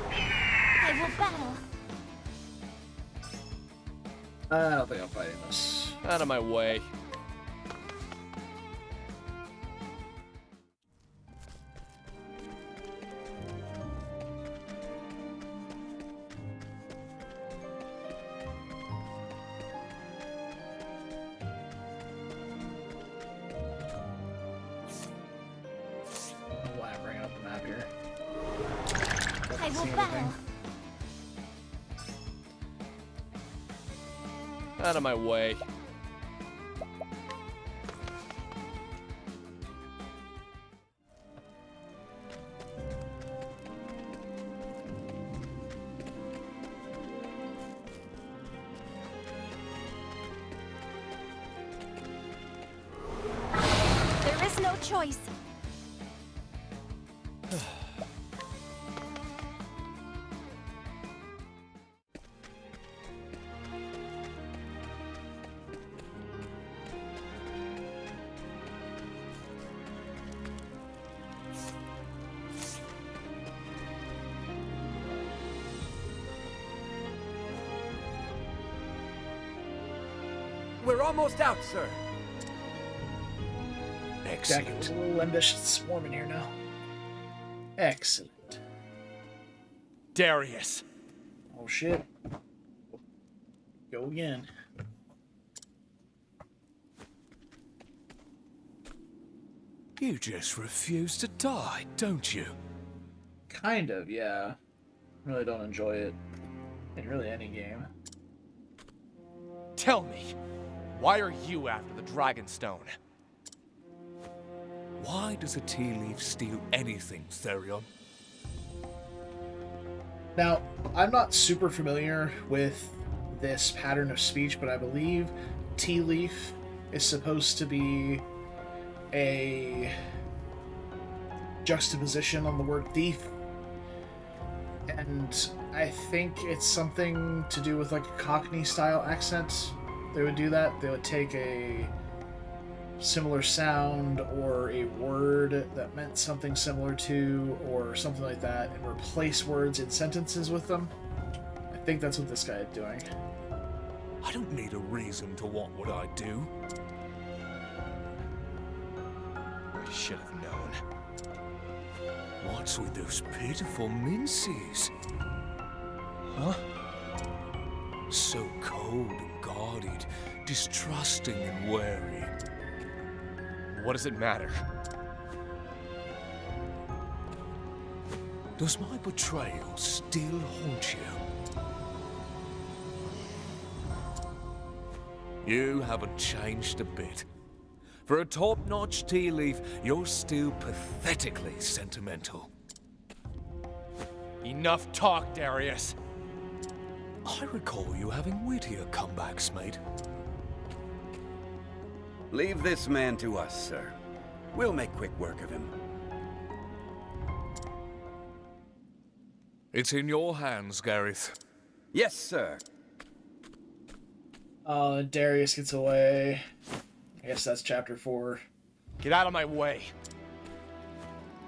I will battle. I don't think I'm fighting this. Out of my way. I don't know why I'm bringing up the map here. I will See anything? battle. Out of my way. There is no choice. We're almost out, sir. Jack, it's a little ambitious swarming here now. Excellent. Darius. Oh shit. Go again. You just refuse to die, don't you? Kind of, yeah. Really don't enjoy it in really any game. Tell me, why are you after the Dragonstone? Why does a tea leaf steal anything, Therion? Now, I'm not super familiar with this pattern of speech, but I believe tea leaf is supposed to be a juxtaposition on the word thief. And I think it's something to do with like a Cockney style accent. They would do that. They would take a similar sound or a word that meant something similar to or something like that and replace words in sentences with them. I think that's what this guy is doing. I don't need a reason to want what I do. I should have known. What's with those pitiful minces? Huh? So cold and guarded, distrusting and wary. What does it matter? Does my betrayal still haunt you? You haven't changed a bit. For a top-notch tea leaf, you're still pathetically sentimental. Enough talk, Darius. I recall you having wittier comebacks, mate. Leave this man to us, sir. We'll make quick work of him. It's in your hands, Gareth. Yes, sir. Darius gets away. I guess that's chapter 4. Get out of my way.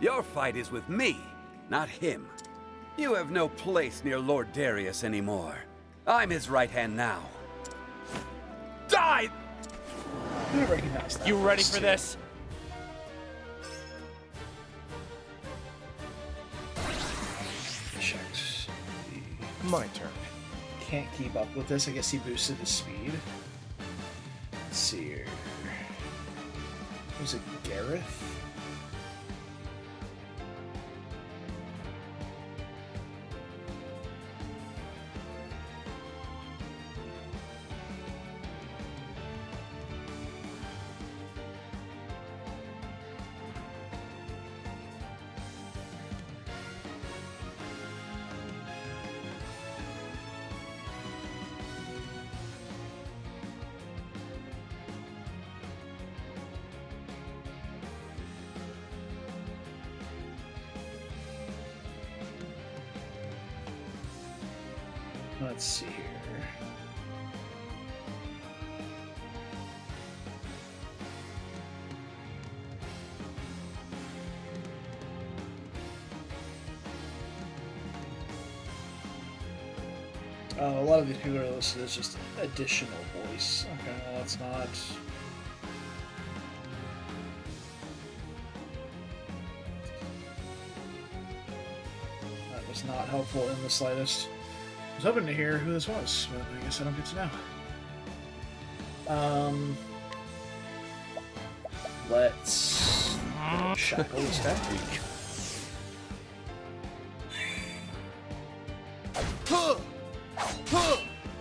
Your fight is with me, not him. You have no place near Lord Darius anymore. I'm his right hand now. Die! I recognize that. You ready voice, for too. this? Checks. My turn. Can't keep up with this. I guess he boosted his speed. Let's see here. Was it Gareth? Let's see here. A lot of these people are listed as just additional voice. Okay, well, that's not. That was not helpful in the slightest. I was hoping to hear who this was, but I guess I don't get to know. Let's shackle this guy.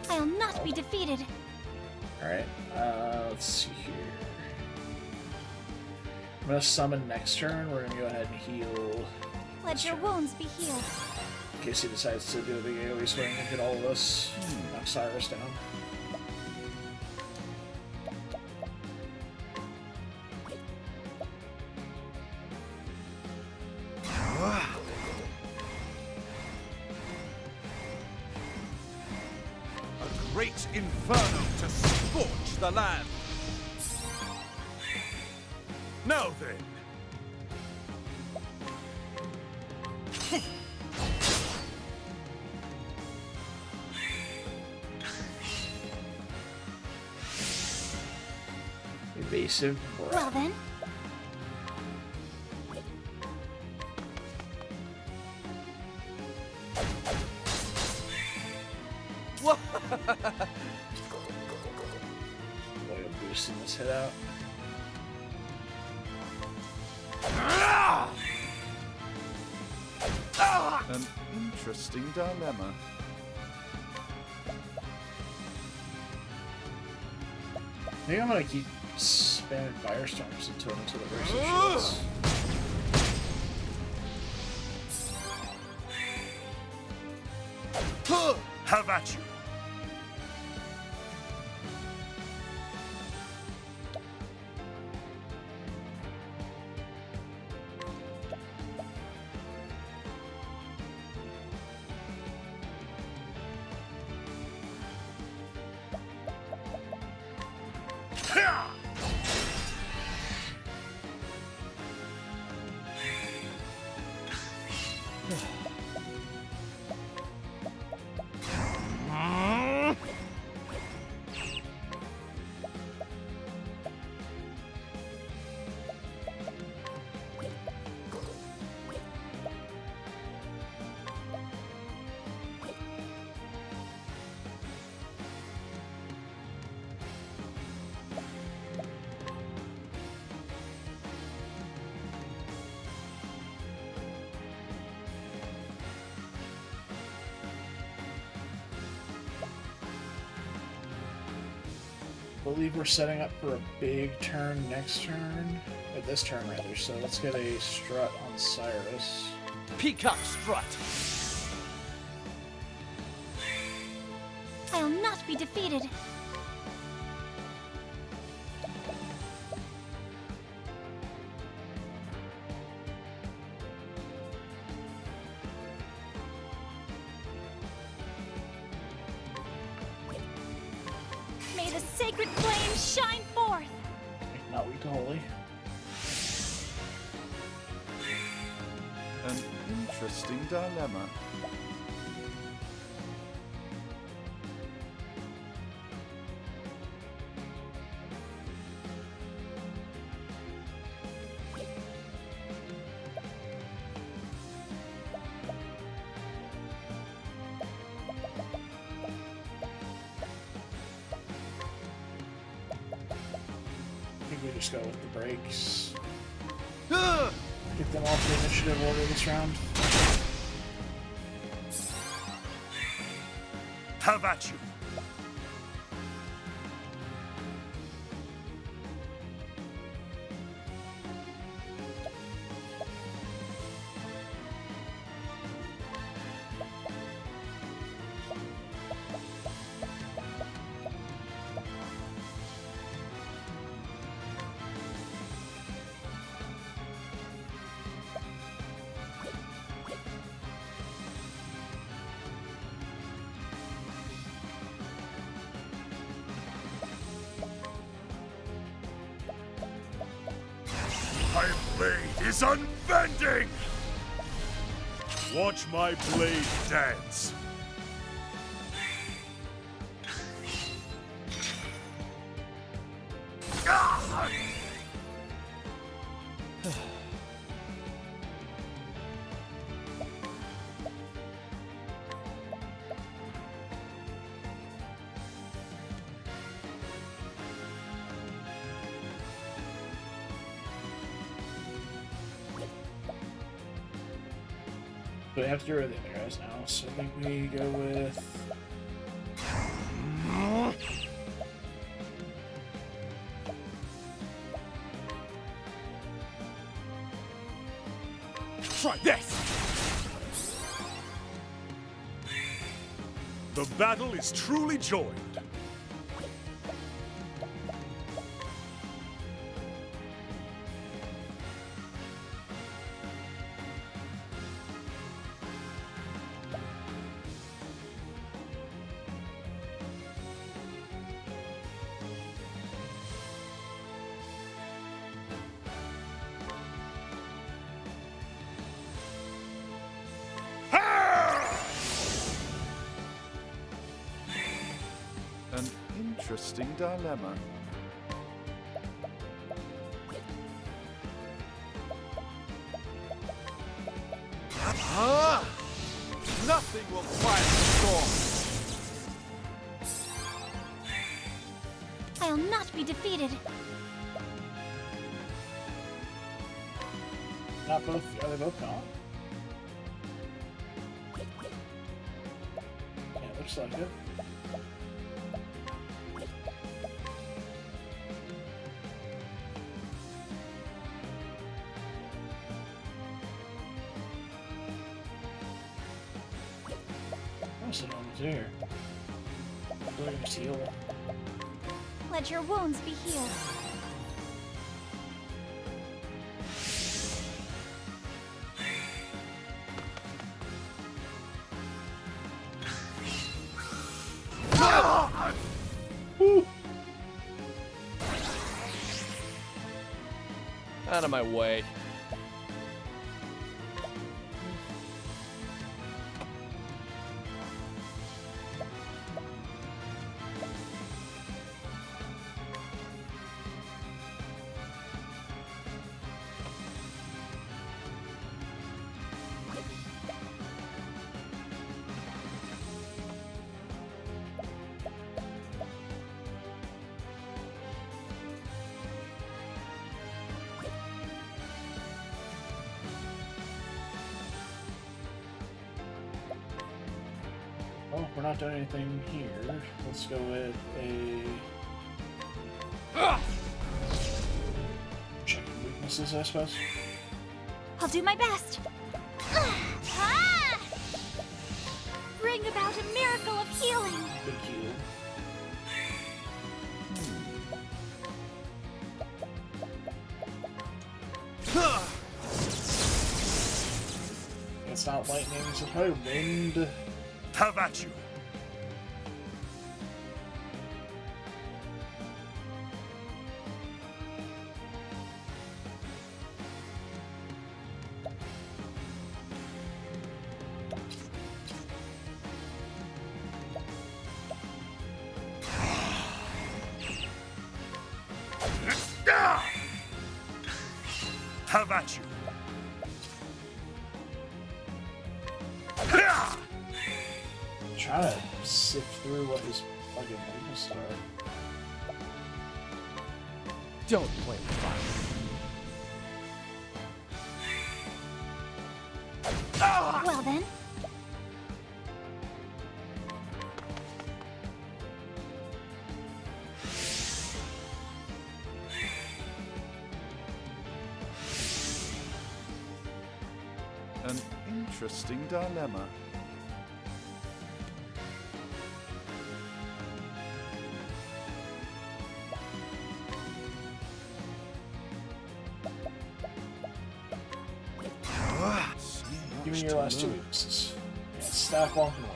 I'll not be defeated. Alright, let's see here. I'm gonna summon next turn. We're gonna go ahead and heal Let your wounds be healed. in case he decides to do a big AoE swing and hit all of us. Knock Cyrus down. A great inferno to scorch the land. Now then. Evasive breath. Well then, Way of boosting this hit out. An interesting dilemma. Maybe I'm gonna keep spamming Firestorms until the versus shields. Have at you. I believe we're setting up for a big turn next turn. This turn, rather. So let's get a strut on Cyrus. Peacock strut. I'll not be defeated. May the sacred flame shine forth! Not weak to holy. An interesting dilemma. I think we just go with the breaks. Get them off the initiative order this round. Have at you. My blade is unbending! Watch my blade dance. Ah! So we have to do it with the other guys now, so I think we go with... Try this! The battle is truly joined. An interesting dilemma. Nothing will quiet the storm! I'll not be defeated. Not both, are they both gone? Yeah, looks like it. What's it on here? Blue seal. Let your wounds be healed. Out of my way. Well, we're not doing anything here. Let's go with a... Checking weaknesses, I suppose. I'll do my best. Ah! Bring about a miracle of healing. Big heal. It's not lightning, so probably wind. Have at you. Have at you. Trying to sift through what his fucking weaknesses are. Don't play with fire. Well then. An interesting dilemma. Give me your last two weaknesses. Yeah, staff walking away.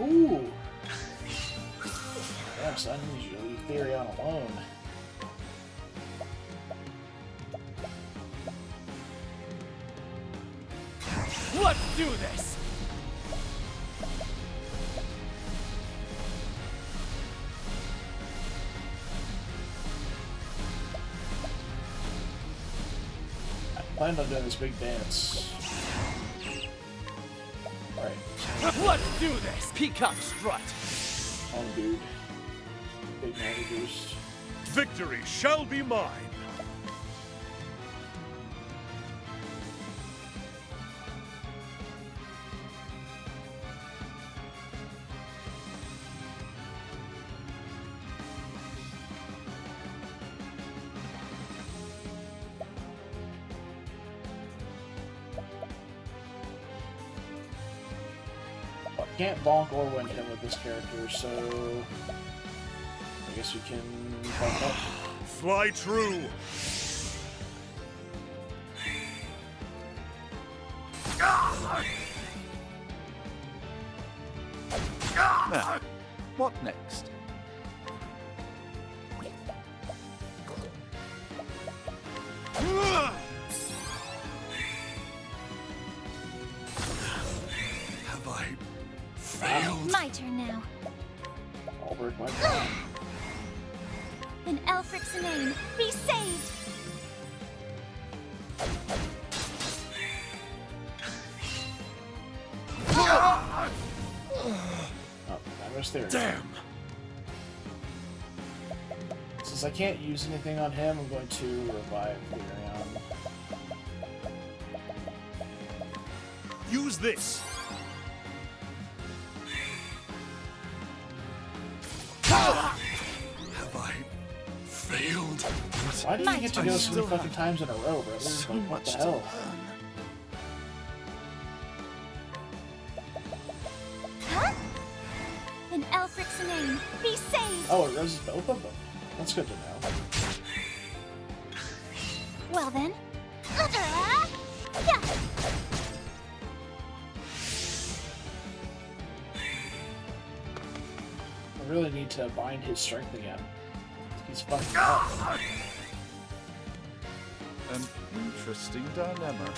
Ooh! Damn, son, you should leave Therion alone. Let's do this! I planned on doing this big dance. Right. Let's do this! Peacock strut! On dude. Big magic boost. Victory shall be mine. Can't bonk or win him with this character, so I guess we can bonk up. Fly true. Now, what next? Have I failed? My turn now. I'll break my back. In Elfric's name, be saved! Oh, I missed there. Damn! Since I can't use anything on him, I'm going to revive Therion. Use this! Have I failed? Why do you get to go so still many fucking have times in a row, brother? So Like, what much the to hell? learn. Huh? In Elfric's name, be saved! Oh, it roses both of them. That's good to know. Well then. Yeah. I really need to bind his strength again. He's fucking up. An interesting dilemma.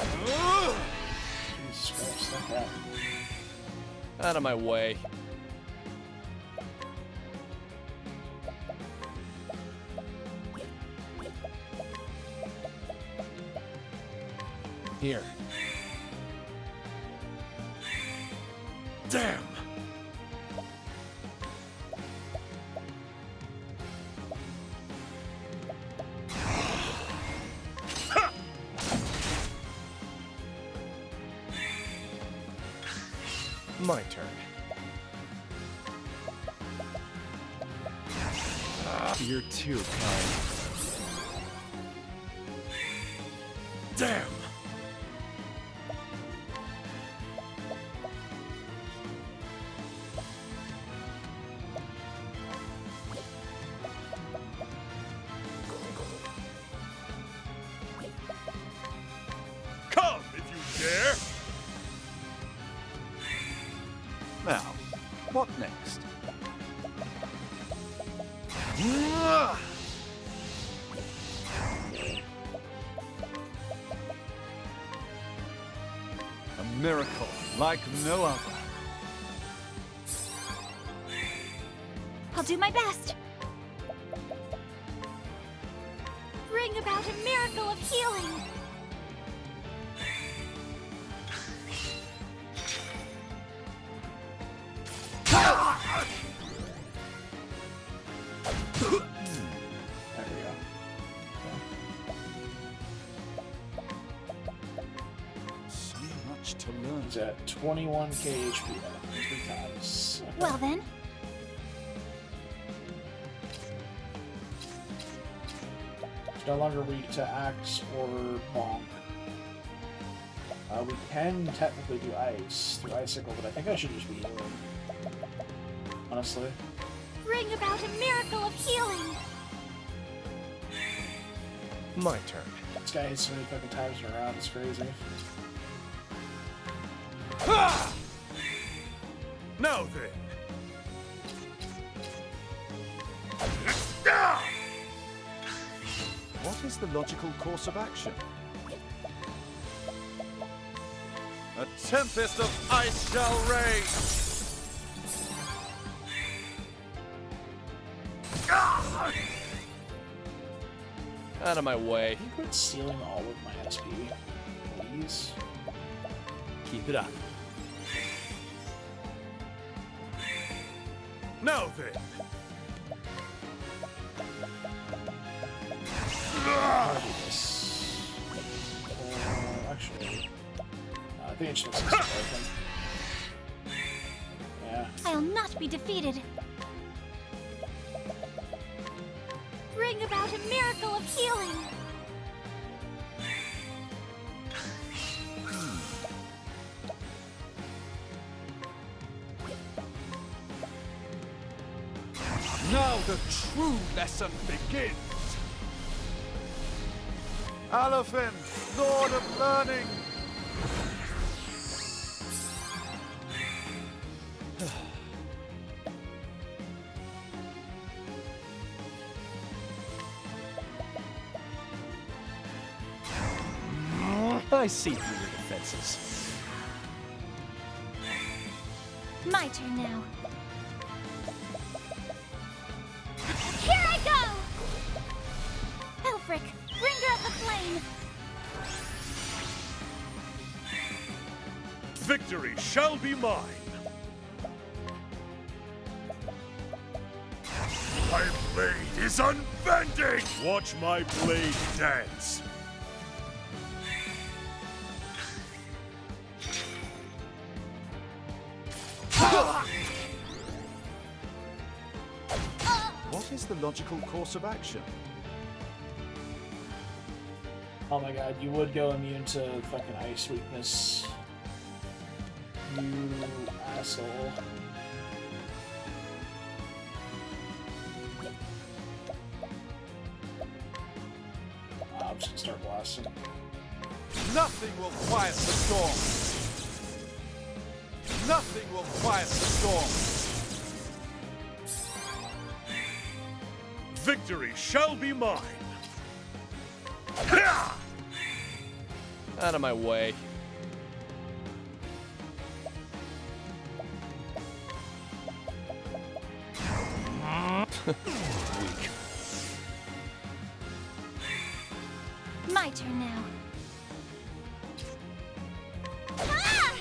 Jesus Christ, like that. Out of my way. Here. Damn! My turn. You're too kind. Damn! Come if you dare! Now, what next? A miracle like no other. I'll do my best. Bring about a miracle of healing. There we go. So much to learn. He's at 21k HP now. 3 times. Well then, He's no longer weak to axe or bonk. We can technically do ice through icicle, but I think I should just be healing. Honestly. bring about a miracle of healing. My turn. This guy hits so many fucking times in a round, it's crazy. Now then. What is the logical course of action? A tempest of ice shall rage. Out of my way. Can you quit stealing all of my SP, please? Keep it up. Now then. How do I do this? Actually, I think it just makes this broken. Yeah. I'll not be defeated. Bring about a miracle of healing. Now the true lesson begins. Alophin, Lord of Learning. I see through your defenses. My turn now. Here I go! Elfric, bringer of the flame! Victory shall be mine. My blade is unbending. Watch my blade dance. What is the logical course of action? Oh my god, you would go immune to fucking ice weakness. You asshole. I'm just gonna start blasting. Nothing will quiet the storm. Nothing will quiet the storm. Victory shall be mine. Out of my way. Weak. My turn now. Ah!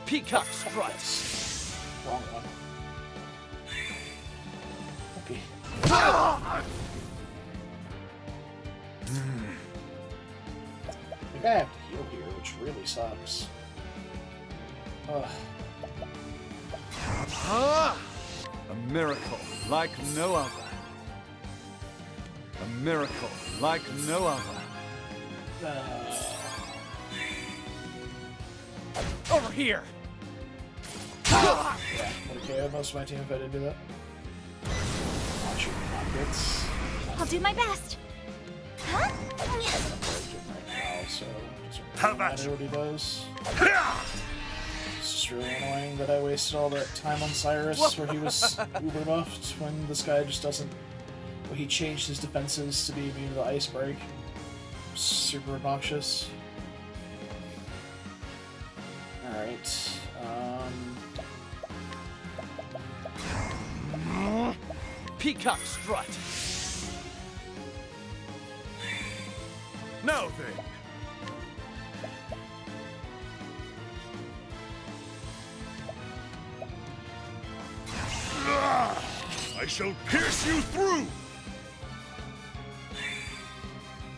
Peacock strikes. Wrong one. Okay. I think I have to heal here, which really sucks. Ugh. A miracle like no other. A miracle like no other. Over here. Yeah, would have KO'd most of my team if I didn't do that. Not shooting pockets. I'll do my best. Huh? Right now, so it doesn't How really about matter you? what he does. It's just really annoying that I wasted all that time on Cyrus where he was uber buffed when this guy just doesn't. Well, he changed his defenses to be immune to the ice break. Super obnoxious. Alright. peacock strut. Now then. I shall pierce you through!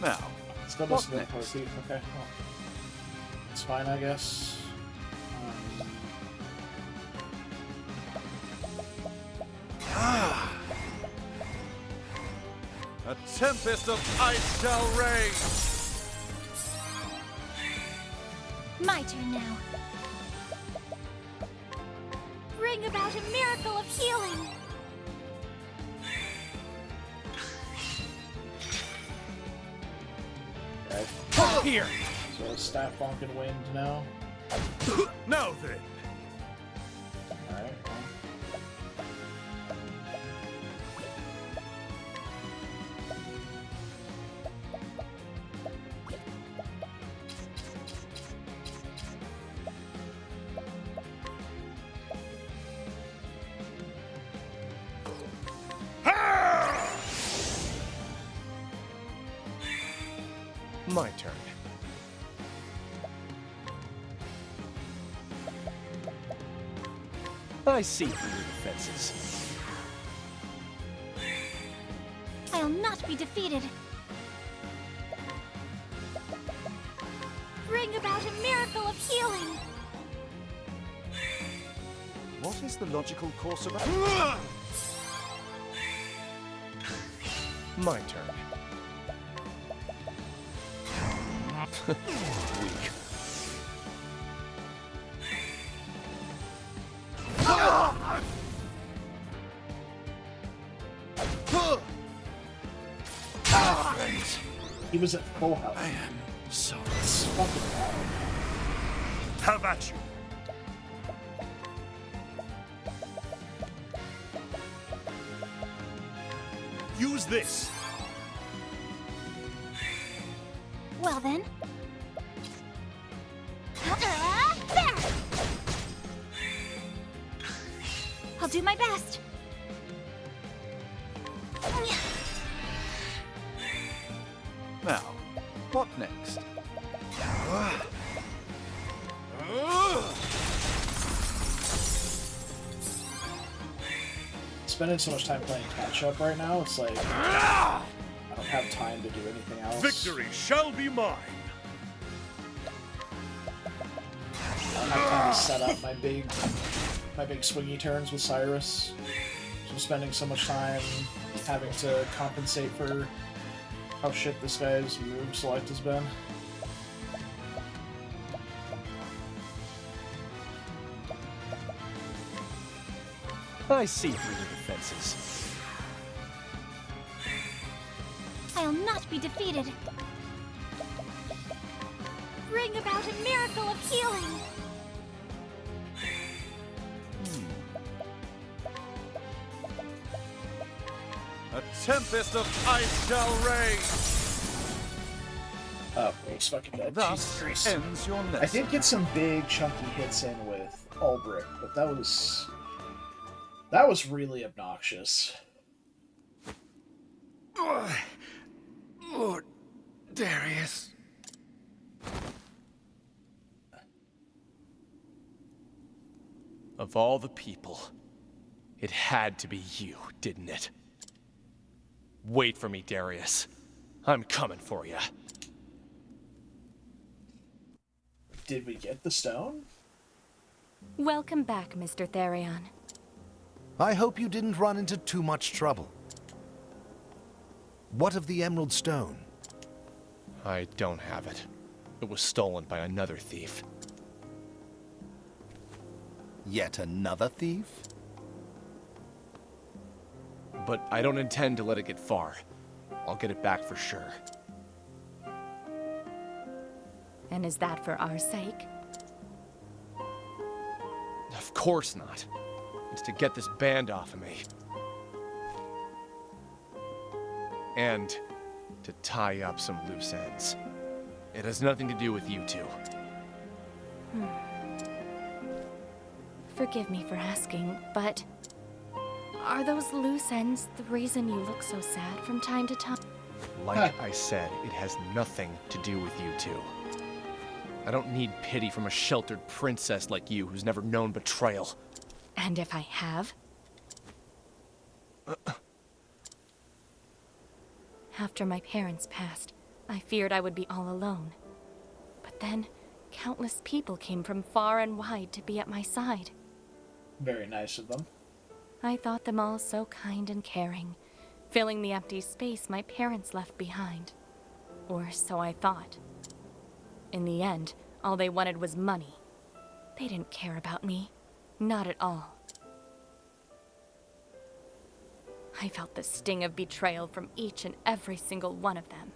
Now, Still what doesn't go for a thief. Okay, well, it's fine, I guess. a tempest of ice shall reign. My turn now. Bring about a miracle of healing. Okay, Here. so staff bonk and wind now. Now then. Alright, well. My turn. I see through your defenses. I'll not be defeated. Bring about a miracle of healing. What is the logical course of action? My turn. Weak. He was at full health. I am sorry. It's fucking bad. Have at you. Use this. Well then. There! I'll do my best. Now, what next? Spending so much time playing catch up right now, it's like I don't have time to do anything else. Victory shall be mine. I don't have time to set up my big swingy turns with Cyrus. So I'm spending so much time having to compensate for how shit this guy's move select has been. I see through your defenses. I'll not be defeated. Bring about a miracle of healing. A tempest of ice shall reign. Oh, he's fucking dead. Thus Jesus Christ. ends your I nest. did get some big chunky hits in with Ulbrich, but that was really obnoxious. Lord Darius. Of all the people, it had to be you, didn't it? Wait for me, Darius. I'm coming for you. Did we get the stone? Welcome back, Mr. Therion. I hope you didn't run into too much trouble. What of the Emerald Stone? I don't have it. It was stolen by another thief. Yet another thief? But I don't intend to let it get far. I'll get it back for sure. And is that for our sake? Of course not. It's to get this band off of me. And to tie up some loose ends. It has nothing to do with you two. Forgive me for asking, but Are those loose ends the reason you look so sad from time to time? Like I said, it has nothing to do with you two. I don't need pity from a sheltered princess like you who's never known betrayal. And if I have? After my parents passed, I feared I would be all alone. But then, countless people came from far and wide to be at my side. Very nice of them. I thought them all so kind and caring, filling the empty space my parents left behind. Or so I thought. In the end, all they wanted was money. They didn't care about me. Not at all. I felt the sting of betrayal from each and every single one of them.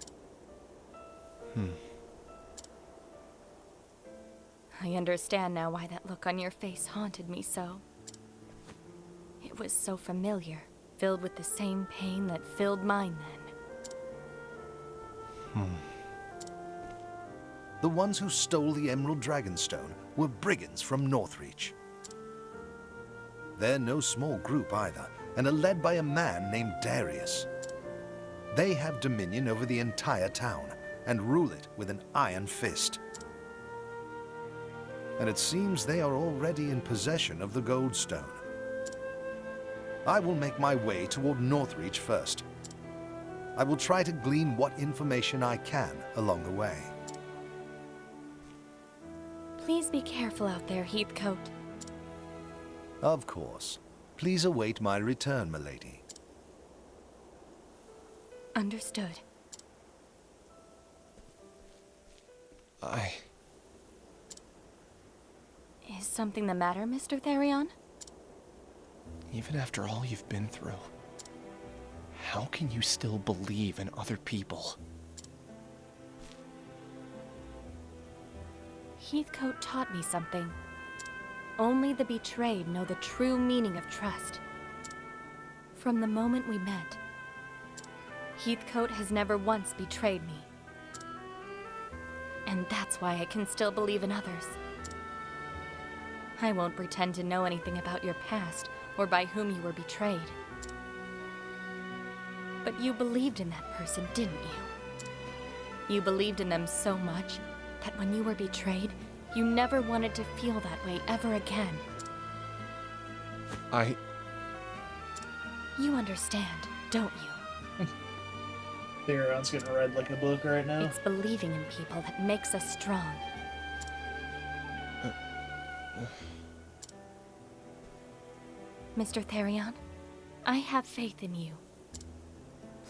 I understand now why that look on your face haunted me so. It was so familiar, filled with the same pain that filled mine then. The ones who stole the Emerald Dragonstone were brigands from Northreach. They're no small group either, and are led by a man named Darius. They have dominion over the entire town, and rule it with an iron fist. And it seems they are already in possession of the Goldstone. I will make my way toward Northreach first. I will try to glean what information I can along the way. Please be careful out there, Heathcote. Of course. Please await my return, milady. Understood. Is something the matter, Mr. Therion? Even after all you've been through, how can you still believe in other people? Heathcote taught me something. Only the betrayed know the true meaning of trust. From the moment we met, Heathcote has never once betrayed me. And that's why I can still believe in others. I won't pretend to know anything about your past or by whom you were betrayed. But you believed in that person, didn't you? You believed in them so much that when you were betrayed, you never wanted to feel that way ever again. You understand, don't you? Therion's getting red like a book right now. It's believing in people that makes us strong. Mr. Therion, I have faith in you.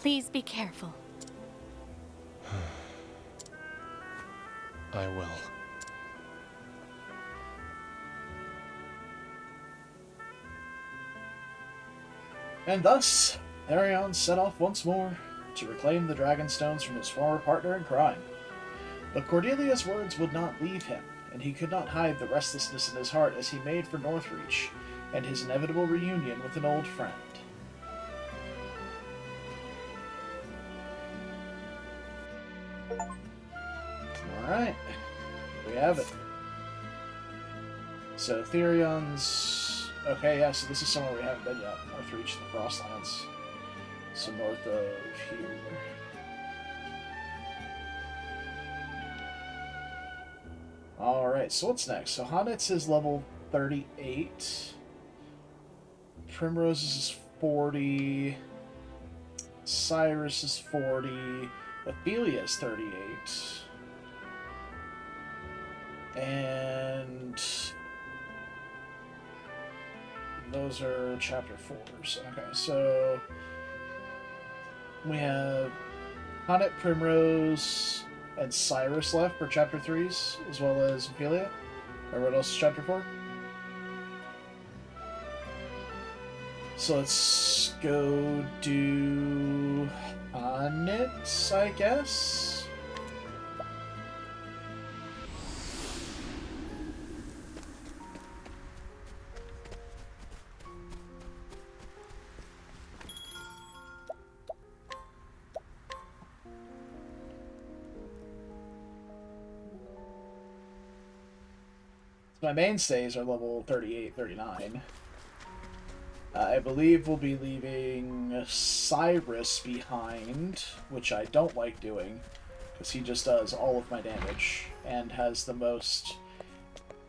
Please be careful. I will. And thus, Therion set off once more to reclaim the Dragonstones from his former partner in crime. But Cordelia's words would not leave him, and he could not hide the restlessness in his heart as he made for Northreach and his inevitable reunion with an old friend. Alright, we have it. So Therion's... Okay, yeah, so this is somewhere we haven't been yet. Northreach, the Frostlands. So north of here. Alright, so what's next? So Honitz is level 38. Primrose is 40. Cyrus is 40. Ophelia is 38. And those are chapter 4s. Okay, so we have Honit, Primrose, and Cyrus left for chapter 3s, as well as Ophelia. Or what else is chapter 4? So let's go do Honit, I guess. My mainstays are level 38, 39. I believe we'll be leaving Cyrus behind, which I don't like doing, because he just does all of my damage and has the most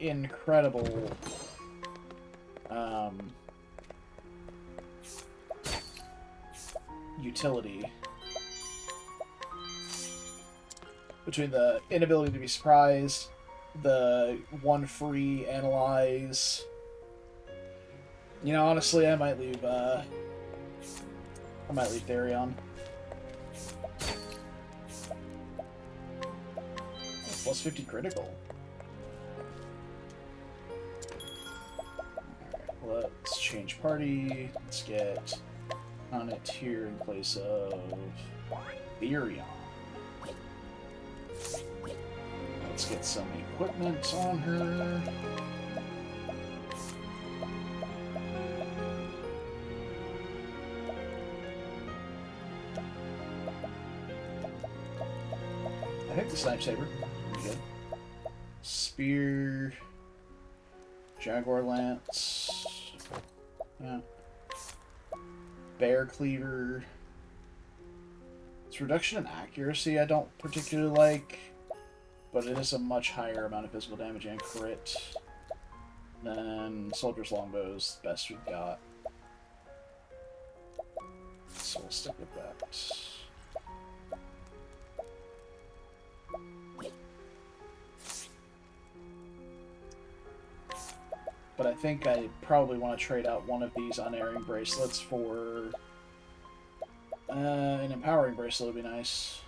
incredible utility. Between the inability to be surprised, the one free analyze. You know, honestly, I might leave Therion. Plus 50 critical. Alright, let's change party. Let's get Honnet here in place of Therion. Let's get some equipment on her. I think the Snipe Saber. Pretty good. Spear. Jaguar Lance. Yeah. Bear Cleaver. Its reduction in accuracy I don't particularly like, but it is a much higher amount of physical damage and crit than Soldier's Longbow's best we've got. So we'll stick with that. But I think I probably want to trade out one of these unerring bracelets for an empowering bracelet would be nice.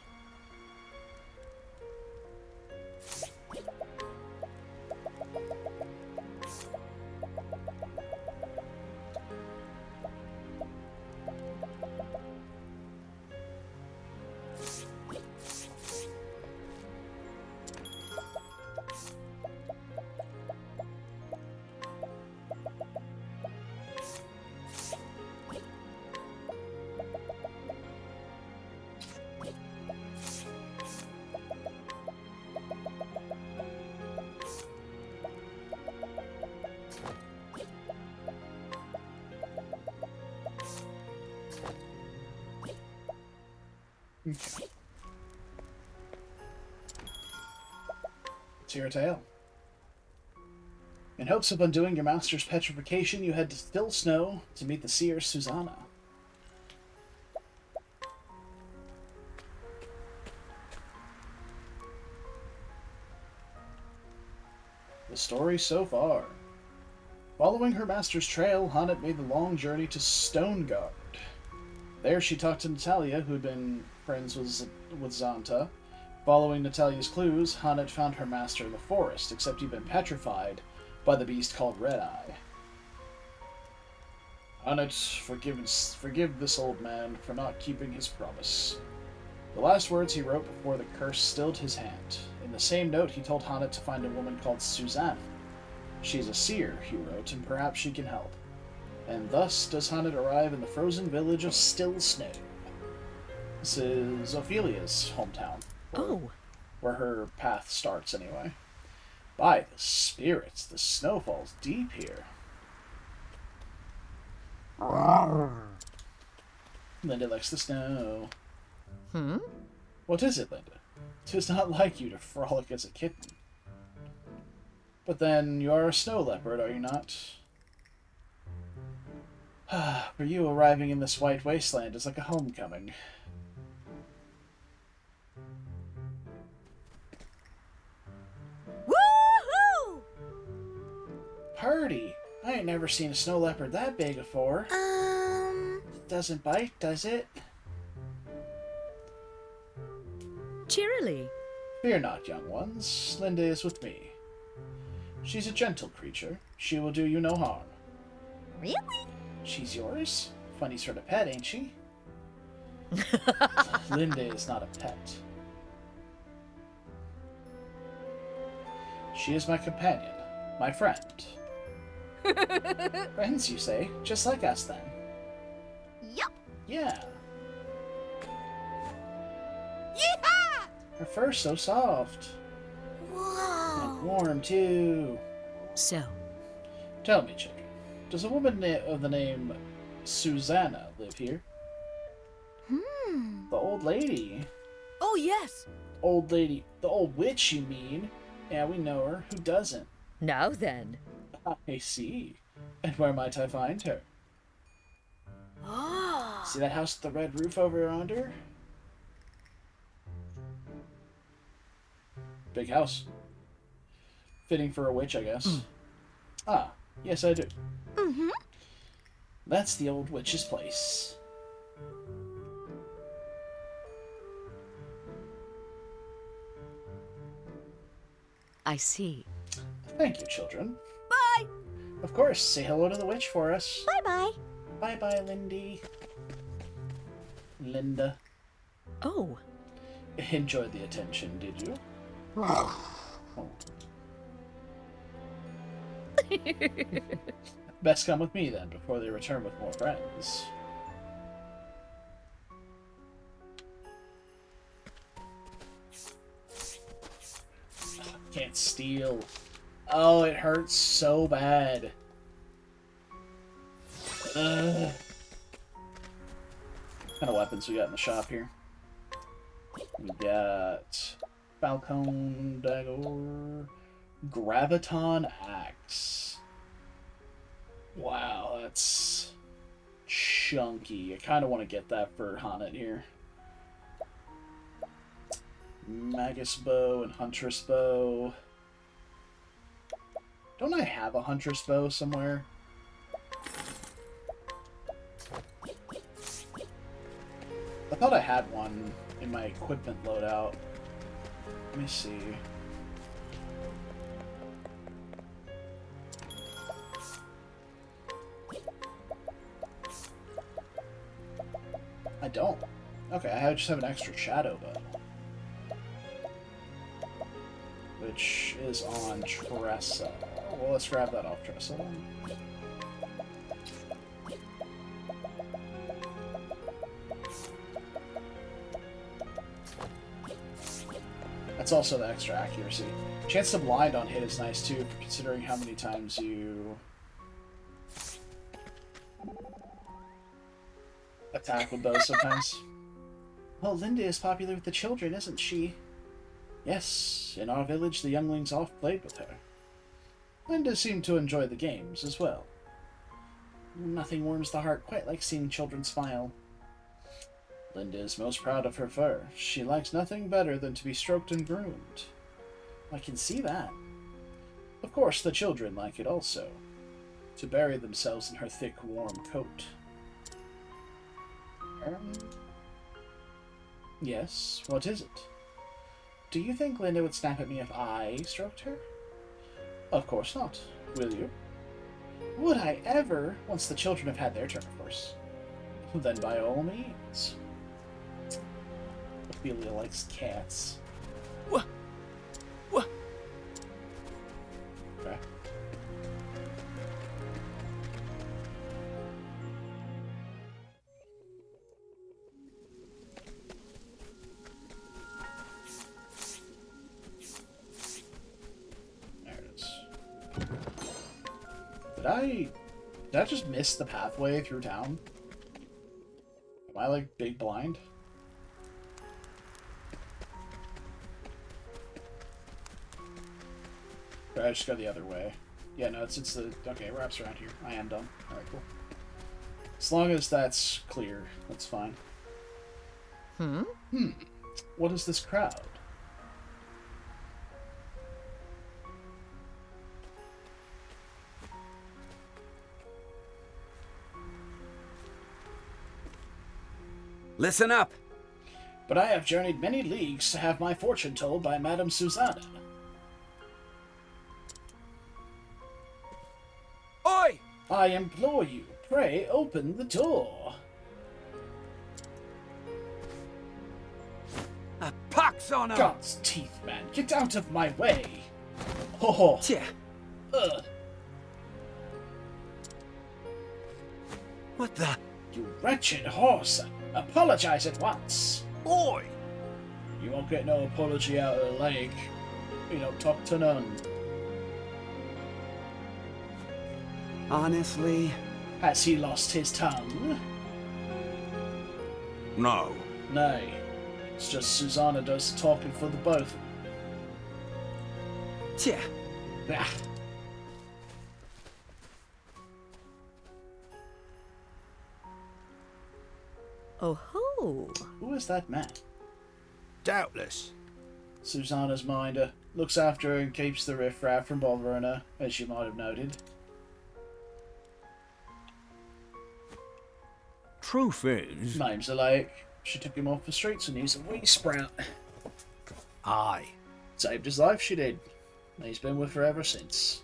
It's your tale. In hopes of undoing your master's petrification, you head to Still Snow to meet the seer Susanna. The story so far. Following her master's trail, Honnet made the long journey to Stoneguard. There she talked to Natalia, who had been friends with Zanta. Following Natalia's clues, Honnet found her master in the forest, except he'd been petrified by the beast called Red Eye. Honnet, forgive this old man for not keeping his promise. The last words he wrote before the curse stilled his hand. In the same note, he told Honnet to find a woman called Susanna. She is a seer, he wrote, and perhaps she can help. And thus does Honnet arrive in the frozen village of Still Snow. This is Ophelia's hometown. Where her path starts, anyway. By the spirits, the snow falls deep here. Linda likes the snow. What is it, Linda? 'Tis not like you to frolic as a kitten. But then, you are a snow leopard, are you not? For you, arriving in this white wasteland is like a homecoming. Woohoo! Party! I ain't never seen a snow leopard that big before. It doesn't bite, does it? Cheerily. Fear not, young ones. Linda is with me. She's a gentle creature. She will do you no harm. Really? She's yours? Funny sort of pet, ain't she? Linda is not a pet. She is my companion, my friend. Friends, you say? Just like us, then. Yup. Yeah. Yeehaw! Her fur's so soft. Whoa. And warm, too. So, Tell me, children, does a woman of the name Susanna live here? The old lady. Oh, yes. Old lady. The old witch, you mean? Yeah, we know her. Who doesn't? Now then. I see. And where might I find her? Ah. See that house with the red roof over yonder? Big house. Fitting for a witch, I guess. Ah, yes I do. That's the old witch's place. I see. Thank you, children. Bye! Of course, say hello to the witch for us. Bye-bye. Bye-bye, Lindy. Linda. Oh. Enjoyed the attention, did you? Best come with me, then, before they return with more friends. Can't steal. Oh, it hurts so bad. What kind of weapons we got in the shop here? We got Falcon Dagger, Graviton Axe. Wow, that's chunky. I kind of want to get that for Haunted here. Magus Bow and Huntress Bow. Don't I have a Huntress Bow somewhere? I thought I had one in my equipment loadout. Let me see. I don't. Okay, I just have an extra shadow bow. Which is on Tressa. Well, let's grab that off Tressa. That's also the extra accuracy. Chance to blind on hit is nice too, considering how many times you attack with those sometimes. Well, Linda is popular with the children, isn't she? Yes, in our village the younglings oft played with her. Linda seemed to enjoy the games as well. Nothing warms the heart quite like seeing children smile. Linda is most proud of her fur. She likes nothing better than to be stroked and groomed. I can see that. Of course, the children like it also, to bury themselves in her thick, warm coat. Yes, what is it? Do you think Linda would snap at me if I stroked her? Of course not. Will you? Would I ever? Once the children have had their turn, of course. Then by all means. Ophelia likes cats. What? What? Okay. There it is. Did I just miss the pathway through town? Am I like big blind? Or I just go the other way. Yeah, no, it's the... Okay, it wraps around here. I am done. Alright, cool. As long as that's clear, that's fine. What is this crowd? Listen up! But I have journeyed many leagues to have my fortune told by Madame Susanna. Oi! I implore you, pray open the door. A pox on him! God's teeth, man, get out of my way. Oh, Tja, what the? you wretched horse. Apologize at once. Oi! You won't get no apology out of the lake. You don't talk to none. Honestly, Has he lost his tongue? No. Nay. It's just Susanna does the talking for the both. Tja. Ah. Oh ho! Who is that man? Doubtless. Susanna's minder. Looks after her and keeps the riffraff from bothering her, as you might have noted. Truth is... Name's the lake. She took him off the streets and he's a wee sprout. Aye. Saved his life, she did. And he's been with her ever since.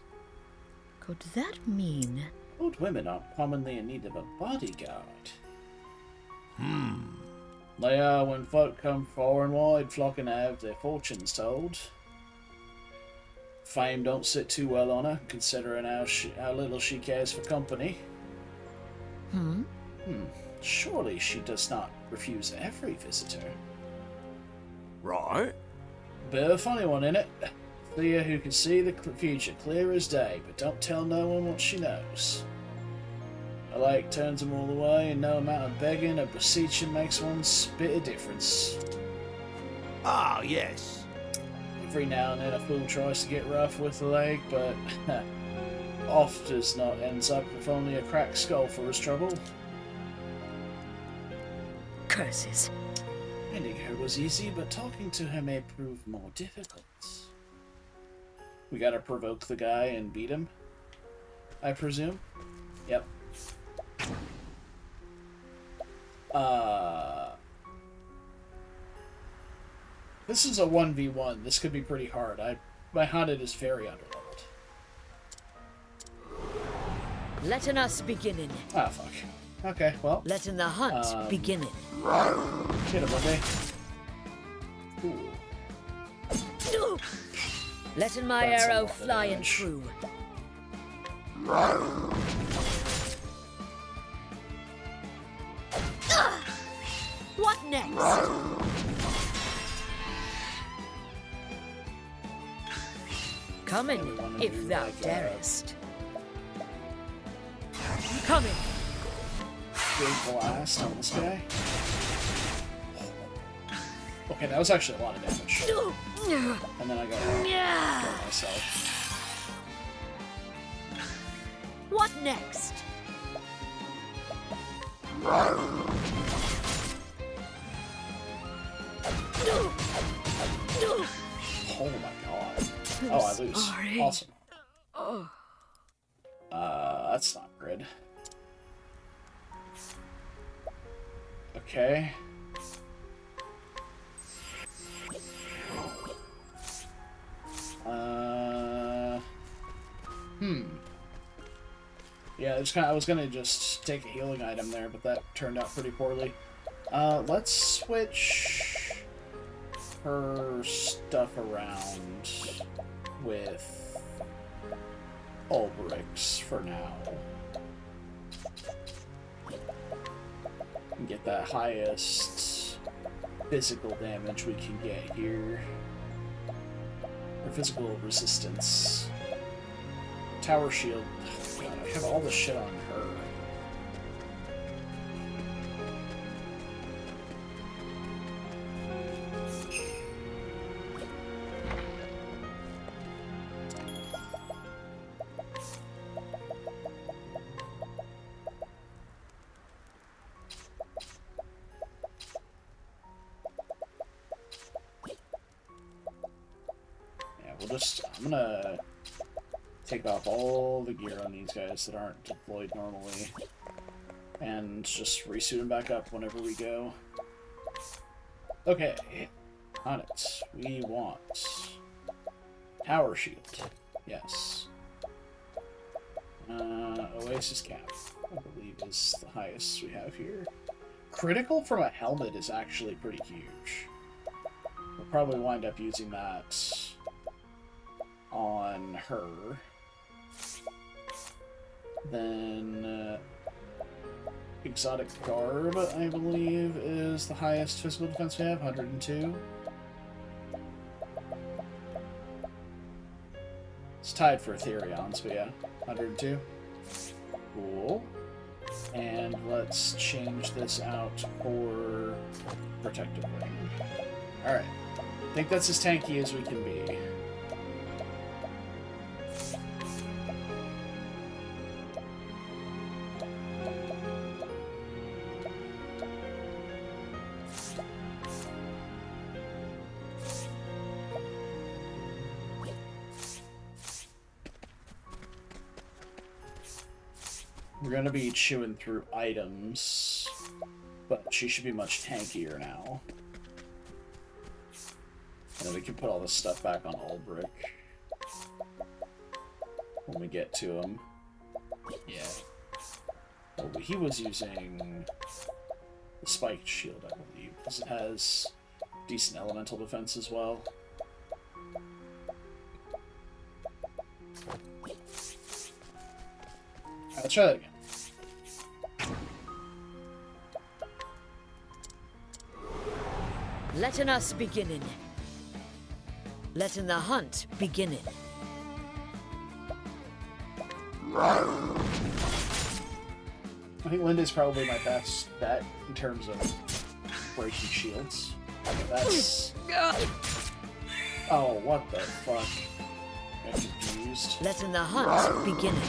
Could that mean... Old women aren't commonly in need of a bodyguard. They are when folk come far and wide, flocking to have their fortunes told. Fame don't sit too well on her, considering how little she cares for company. Surely she does not refuse every visitor. Right. Bit of a funny one, innit? Thea who can see the future clear as day, but don't tell no one what she knows. A lake turns them all away, and no amount of begging or beseeching makes one spit a difference. Ah, yes. Every now and then a fool tries to get rough with the lake, but oft as not ends up with only a cracked skull for his trouble. Curses. Finding her was easy, but talking to her may prove more difficult. We gotta provoke the guy and beat him, I presume? Yep. This is a 1v1. This could be pretty hard. My hunted is very underleveled. Letting us beginning. Ah, fuck. Okay, well. Letting the hunt beginning. Hit him, okay? Ooh. Letting my That's a arrow lot of flying damage. true. What next? Coming, if thou darest. Coming. Big blast on this guy. Okay, that was actually a lot of damage. And then I got kill myself. What next? Oh my god. Oh, I lose. Sorry. Awesome. That's not good. Okay. Yeah, I was gonna just take a healing item there, but that turned out pretty poorly. Let's switch her stuff around with Ulbrich's for now. And get that highest physical damage we can get here. Or physical resistance. Tower shield. God, I have all this shit on her. I'm gonna take off all the gear on these guys that aren't deployed normally and just resuit them back up whenever we go. Okay, on it. We want Tower Shield. Yes. Oasis Cap, I believe, is the highest we have here. Critical from a helmet is actually pretty huge. We'll probably wind up using that on her. Then Exotic Garb, I believe, is the highest physical defense we have, 102. It's tied for Ethereons, but yeah, 102. Cool. And let's change this out for protective ring. Alright. I think that's as tanky as we can be. We're gonna be chewing through items, but she should be much tankier now. And then we can put all this stuff back on Ulbrich when we get to him. Yeah. Well, he was using the spiked shield, I believe, because it has decent elemental defense as well. Alright, let's try that again. Letting us beginning. Letting the hunt beginning. I think Linda's probably my best bet in terms of breaking shields. That's... Oh, what the fuck? I'm confused. Letting the hunt beginning.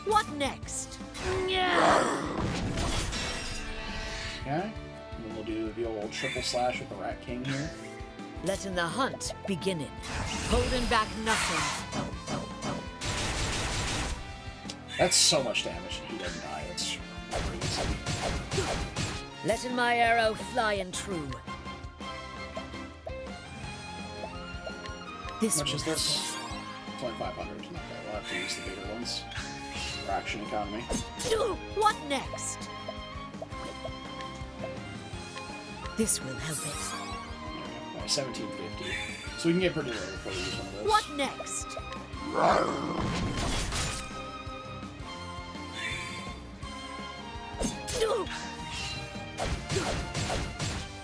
What next? Okay. And then we'll do the old triple slash with the Rat King here. Letting the hunt beginning. Holding back nothing. That's so much damage and he doesn't die. That's crazy. Letting my arrow flying true. This How much is this? It's only 500. Okay, we'll have to use the bigger ones. Fraction economy. What next? This will help it. There we go. 1750. So we can get pretty low before we use one of those. What next?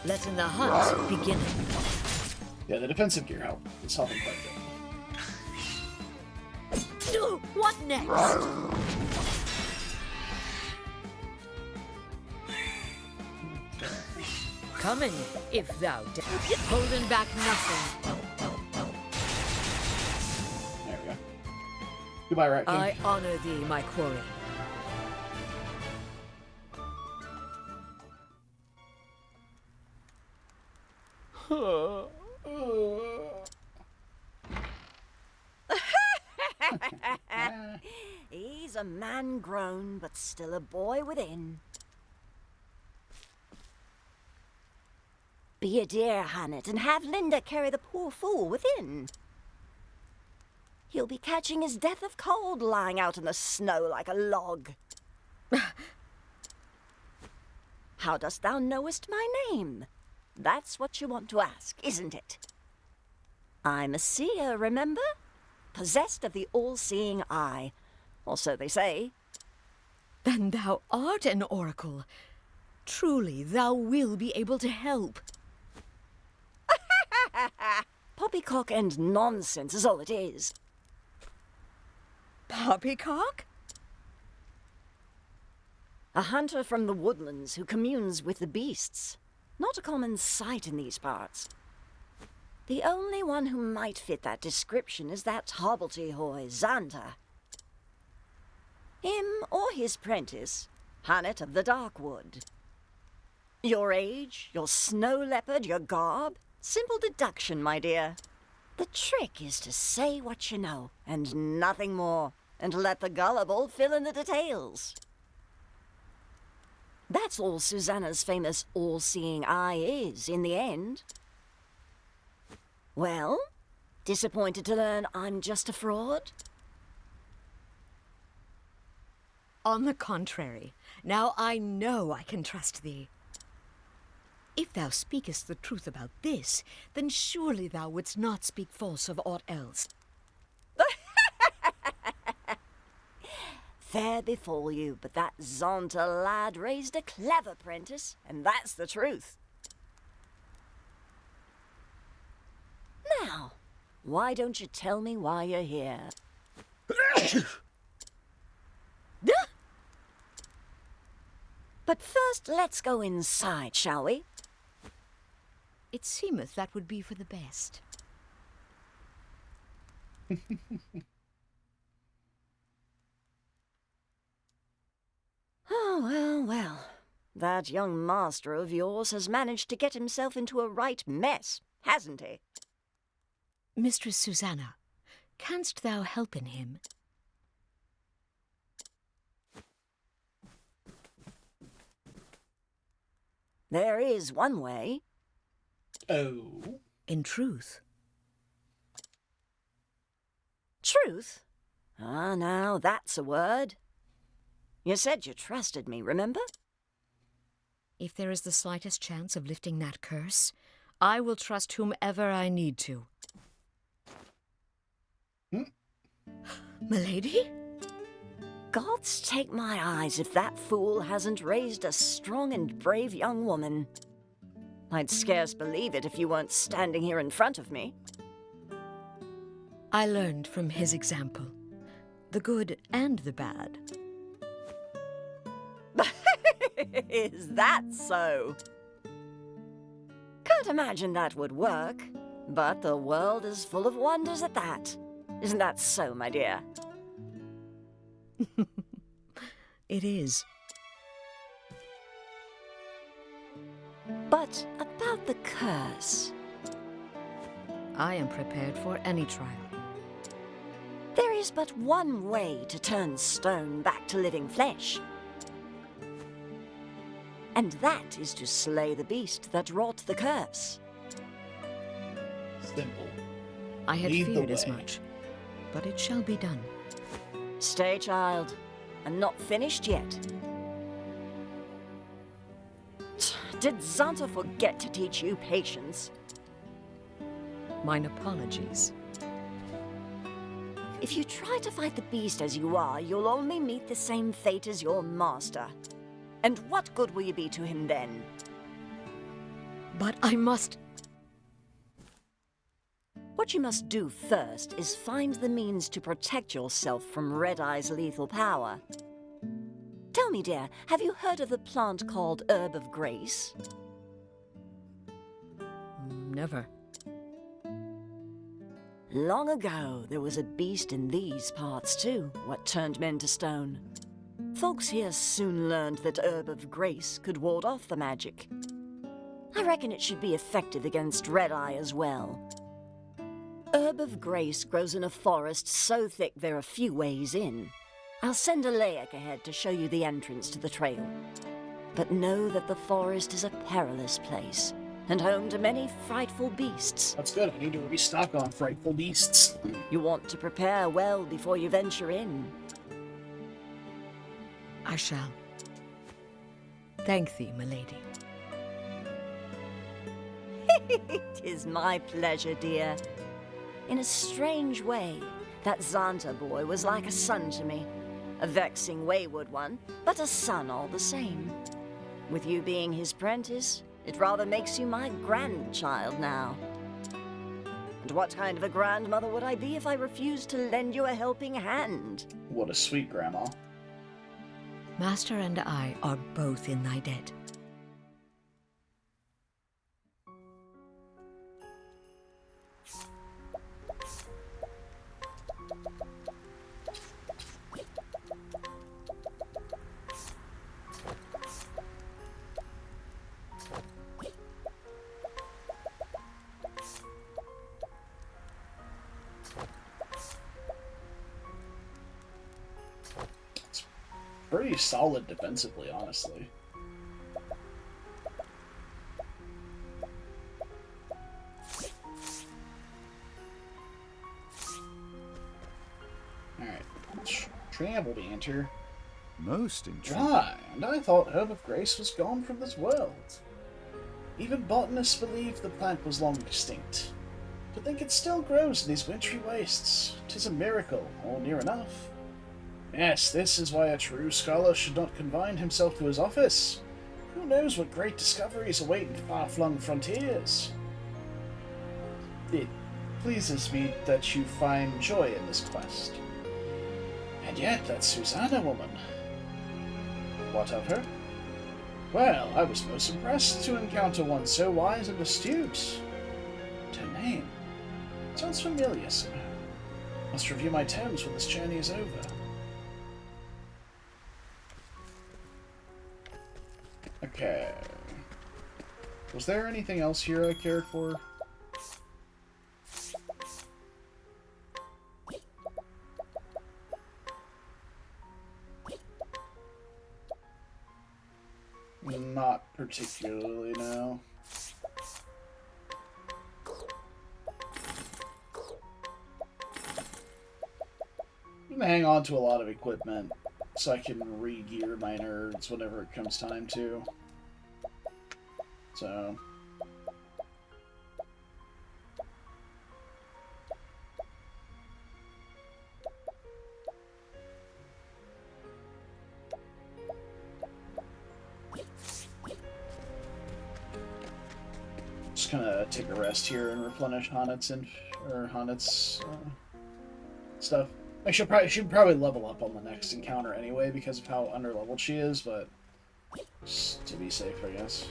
Letting the hunt begin. Yeah, the defensive gear help. It's helping quite a bit. What next? Coming, if thou dare. Holding back nothing. There we go. Goodbye, Rat King. I honor thee, my quarry. He's a man grown, but still a boy within. Be a dear, Hannet, and have Linda carry the poor fool within. He'll be catching his death of cold lying out in the snow like a log. How dost thou knowest my name? That's what you want to ask, isn't it? I'm a seer, remember? Possessed of the all-seeing eye. Or so they say. Then thou art an oracle. Truly, thou will be able to help. Poppycock and nonsense is all it is. Poppycock? A hunter from the woodlands who communes with the beasts. Not a common sight in these parts. The only one who might fit that description is that hobbledehoy, Xanta. Him or his prentice, Hannet of the Darkwood. Your age, your snow leopard, your garb, simple deduction, my dear. The trick is to say what you know, and nothing more, and let the gullible fill in the details. That's all Susanna's famous all-seeing eye is, in the end. Well, disappointed to learn I'm just a fraud? On the contrary, now I know I can trust thee. If thou speakest the truth about this, then surely thou wouldst not speak false of aught else. Fair befall you, but that Zonta lad raised a clever prentice, and that's the truth. Now, why don't you tell me why you're here? But first, let's go inside, shall we? It seemeth that would be for the best. Oh, well, well. That young master of yours has managed to get himself into a right mess, hasn't he? Mistress Susanna, canst thou help in him? There is one way. Oh. In truth. Truth? Ah, now that's a word. You said you trusted me, remember? If there is the slightest chance of lifting that curse, I will trust whomever I need to. Milady? Gods take my eyes if that fool hasn't raised a strong and brave young woman. I'd scarce believe it if you weren't standing here in front of me. I learned from his example, the good and the bad. Is that so? Can't imagine that would work, but the world is full of wonders at that. Isn't that so, my dear? It is. But about the curse. I am prepared for any trial. There is but one way to turn stone back to living flesh. And that is to slay the beast that wrought the curse. Simple. I had Lead the feared as way. much, but it shall be done. Stay, child. I'm not finished yet. Did Xanta forget to teach you patience? Mine apologies. If you try to fight the beast as you are, you'll only meet the same fate as your master. And what good will you be to him then? But I must... What you must do first is find the means to protect yourself from Red Eye's lethal power. Tell me, dear, have you heard of the plant called Herb of Grace? Never. Long ago, there was a beast in these parts too, what turned men to stone. Folks here soon learned that Herb of Grace could ward off the magic. I reckon it should be effective against Red Eye as well. Herb of Grace grows in a forest so thick there are few ways in. I'll send a Layak ahead to show you the entrance to the trail. But know that the forest is a perilous place, and home to many frightful beasts. That's good. I need to restock on frightful beasts. You want to prepare well before you venture in. I shall. Thank thee, milady. It is my pleasure, dear. In a strange way, that Xanta boy was like a son to me. A vexing, wayward one, but a son all the same. With you being his prentice, it rather makes you my grandchild now. And what kind of a grandmother would I be if I refused to lend you a helping hand? What a sweet grandma. Master and I are both in thy debt. Pretty solid defensively, honestly. Alright, travel banter. Most intriguing. Why? And I thought Herb of Grace was gone from this world. Even botanists believe the plant was long extinct. To think it still grows in these wintry wastes, 'tis a miracle, or near enough. Yes, this is why a true scholar should not confine himself to his office. Who knows what great discoveries await in far-flung frontiers? It pleases me that you find joy in this quest. And yet, that Susanna woman. What of her? Well, I was most impressed to encounter one so wise and astute. And her name sounds familiar, sir. Must review my terms when this journey is over. Okay. Was there anything else here I cared for? Not particularly, no. I'm gonna hang on to a lot of equipment so I can re-gear my nerds whenever it comes time to. So... just gonna take a rest here and replenish Hanet's stuff. I should probably level up on the next encounter anyway because of how underleveled she is, but just to be safe, I guess.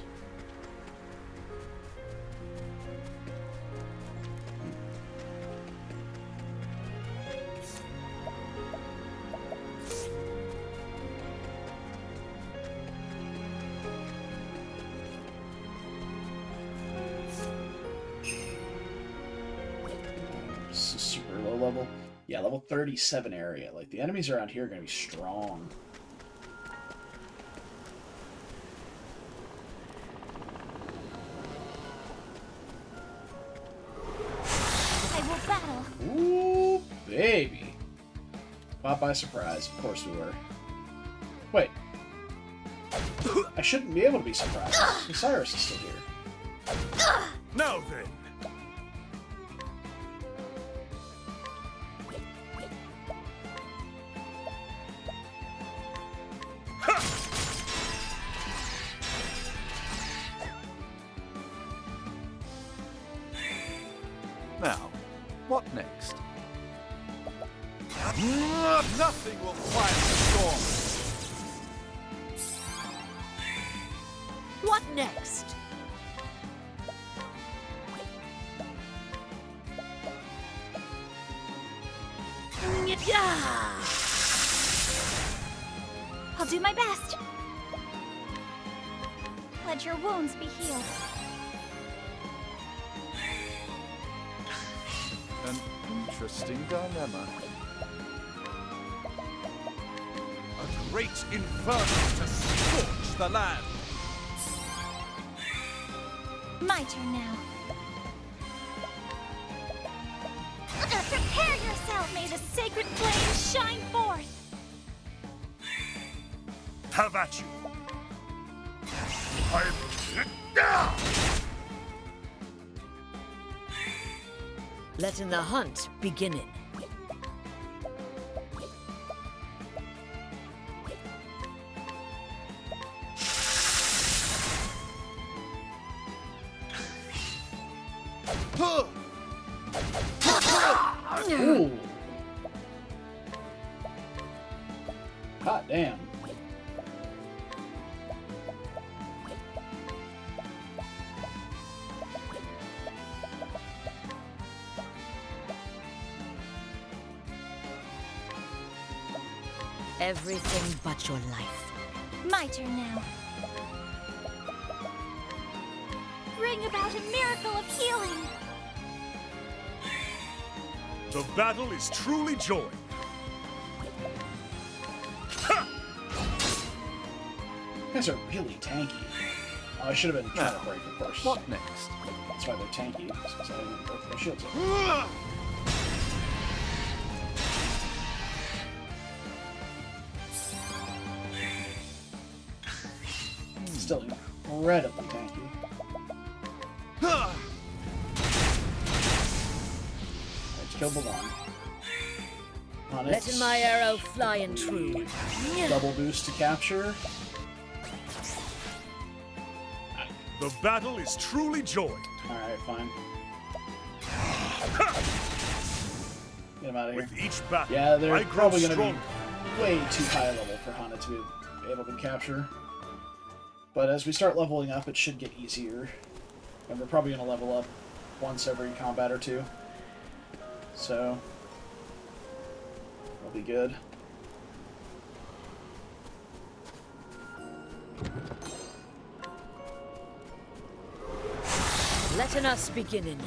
This is super low level. Yeah, level 37 area. Like, the enemies around here are going to be strong. I will battle. Ooh, baby. Caught by surprise. Of course we were. Wait. I shouldn't be able to be surprised. Cyrus is still here. Now then. Now, what next? Nothing will quiet the storm. What next? I'll do my best. Let your wounds be healed. An interesting dilemma. A great inferno to scorch the land. My turn now. Prepare yourself. May the sacred flame shine forth. Have at you. Letting the hunt beginning. Ooh. Hot damn. Everything but your life. My turn now. Bring about a miracle of healing. The battle is truly joined. You guys are really tanky. Oh, I should have been trying to break, of course. What next? That's why they're tanky. Because I didn't break their shields up. Still incredibly tanky. Let's kill the one. Letting my arrow fly and true. Double boost to capture. The battle is truly joined. Alright, fine. Get him out of here. With each battle, Yeah, they're I grow probably gonna stronger. be way too high a level for Hana to be able to capture. But as we start leveling up, it should get easier. And we're probably going to level up once every combat or two. So, it'll be good. Letting us beginning.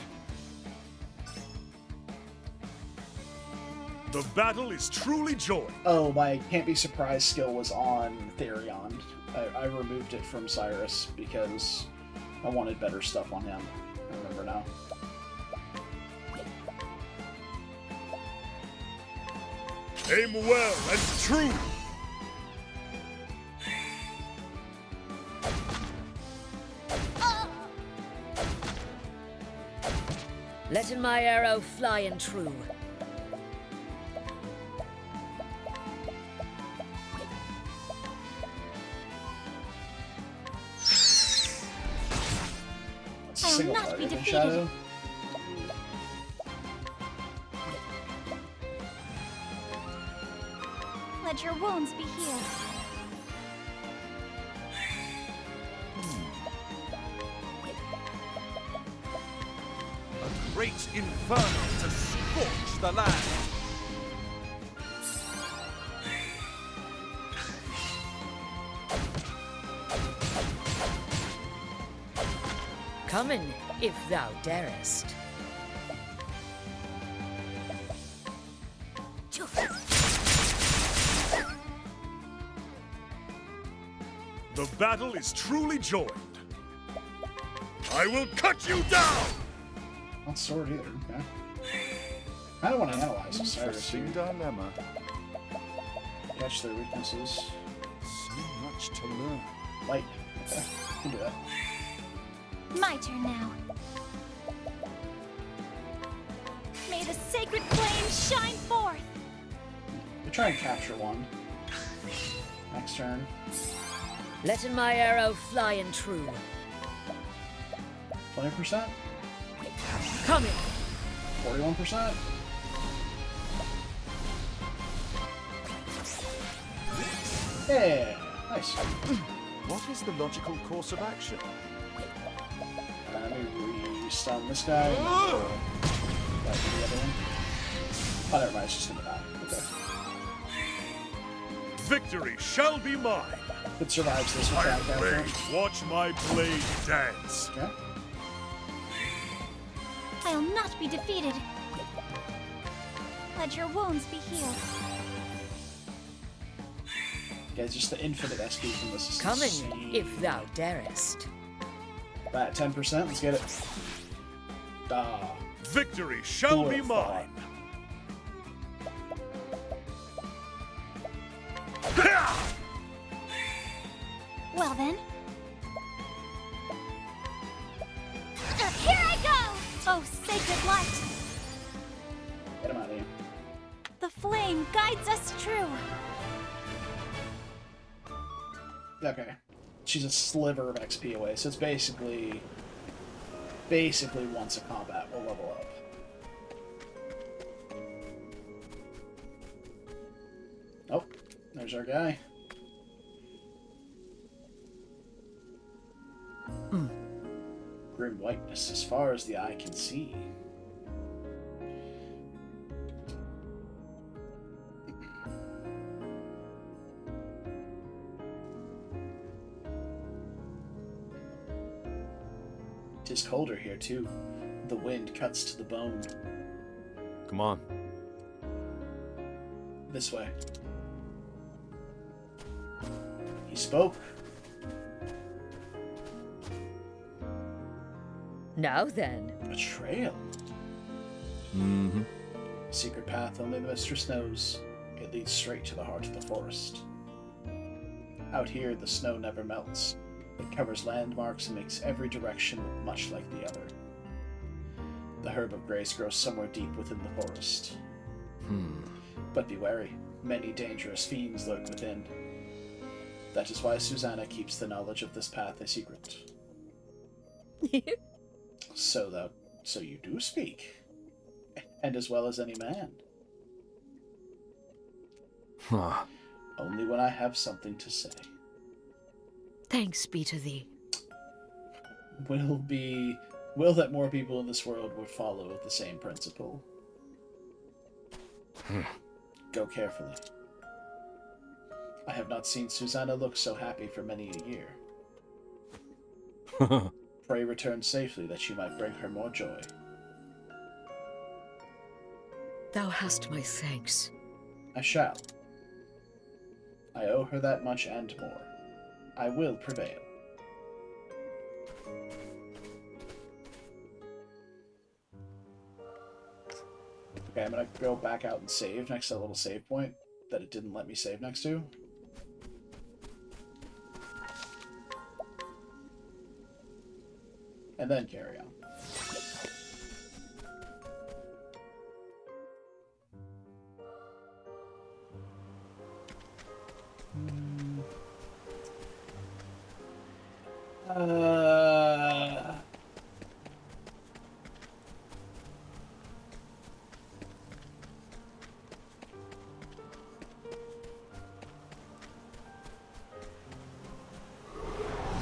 The battle is truly joy. Oh, my Can't Be Surprised skill was on Therion. I removed it from Cyrus because I wanted better stuff on him. I remember now. Aim well and true. Letting my arrow fly and true. I will not be defeated. Shadow. Let your wounds be healed. A great inferno to scorch the land. Coming, if thou darest. The battle is truly joined. I will cut you down! Not sword either, okay. I don't want to analyze Osiris here. Dilemma. Catch their weaknesses. So much to learn. Light. Okay, can do that. My turn now. May the sacred flame shine forth! We try and capture one. Next turn. Letting my arrow fly and true. 20%? Coming. 41%? Yeah, nice. What is the logical course of action? Let me re-stun this guy. And back to the other one. Oh, never mind, it's just gonna die. Okay. Victory shall be mine. If it survives this, we try and capture it. Watch my blade dance. Okay. I'll not be defeated. Let your wounds be healed. Guys, just the infinite SP from this is Coming, insane. if thou darest. That 10%, let's get it. Victory shall be Good mine. Well then. Here I go! Oh, sacred light! Get him out of here. The flame guides us true. Okay. She's a sliver of XP away, so it's basically once a combat we'll level up. Oh, there's our guy. Grim whiteness as far as the eye can see. Tis colder here too. The wind cuts to the bone. Come on. This way. He spoke. Now then. A trail. Mm-hmm. Secret path only the mistress knows. It leads straight to the heart of the forest. Out here, the snow never melts. It covers landmarks and makes every direction look much like the other. The herb of grace grows somewhere deep within the forest. But be wary, many dangerous fiends lurk within. That is why Susanna keeps the knowledge of this path a secret. So you do speak, and as well as any man. Huh. Only when I have something to say. Thanks be to thee. Will that more people in this world would follow the same principle. Go carefully. I have not seen Susanna look so happy for many a year. Pray return safely that she might bring her more joy. Thou hast my thanks. I shall. I owe her that much and more. I will prevail. Okay, I'm gonna go back out and save next to the little save point that it didn't let me save next to. And then carry on.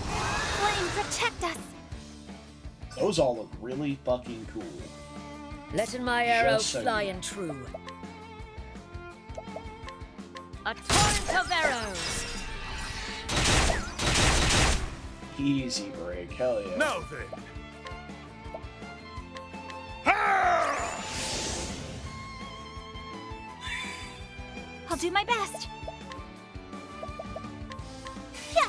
Flame, protect us! Those all look really fucking cool. Letting my arrow Just so fly you- and true. A torrent of arrows! Easy break, hell yeah. Now then. I'll do my best. Yeah.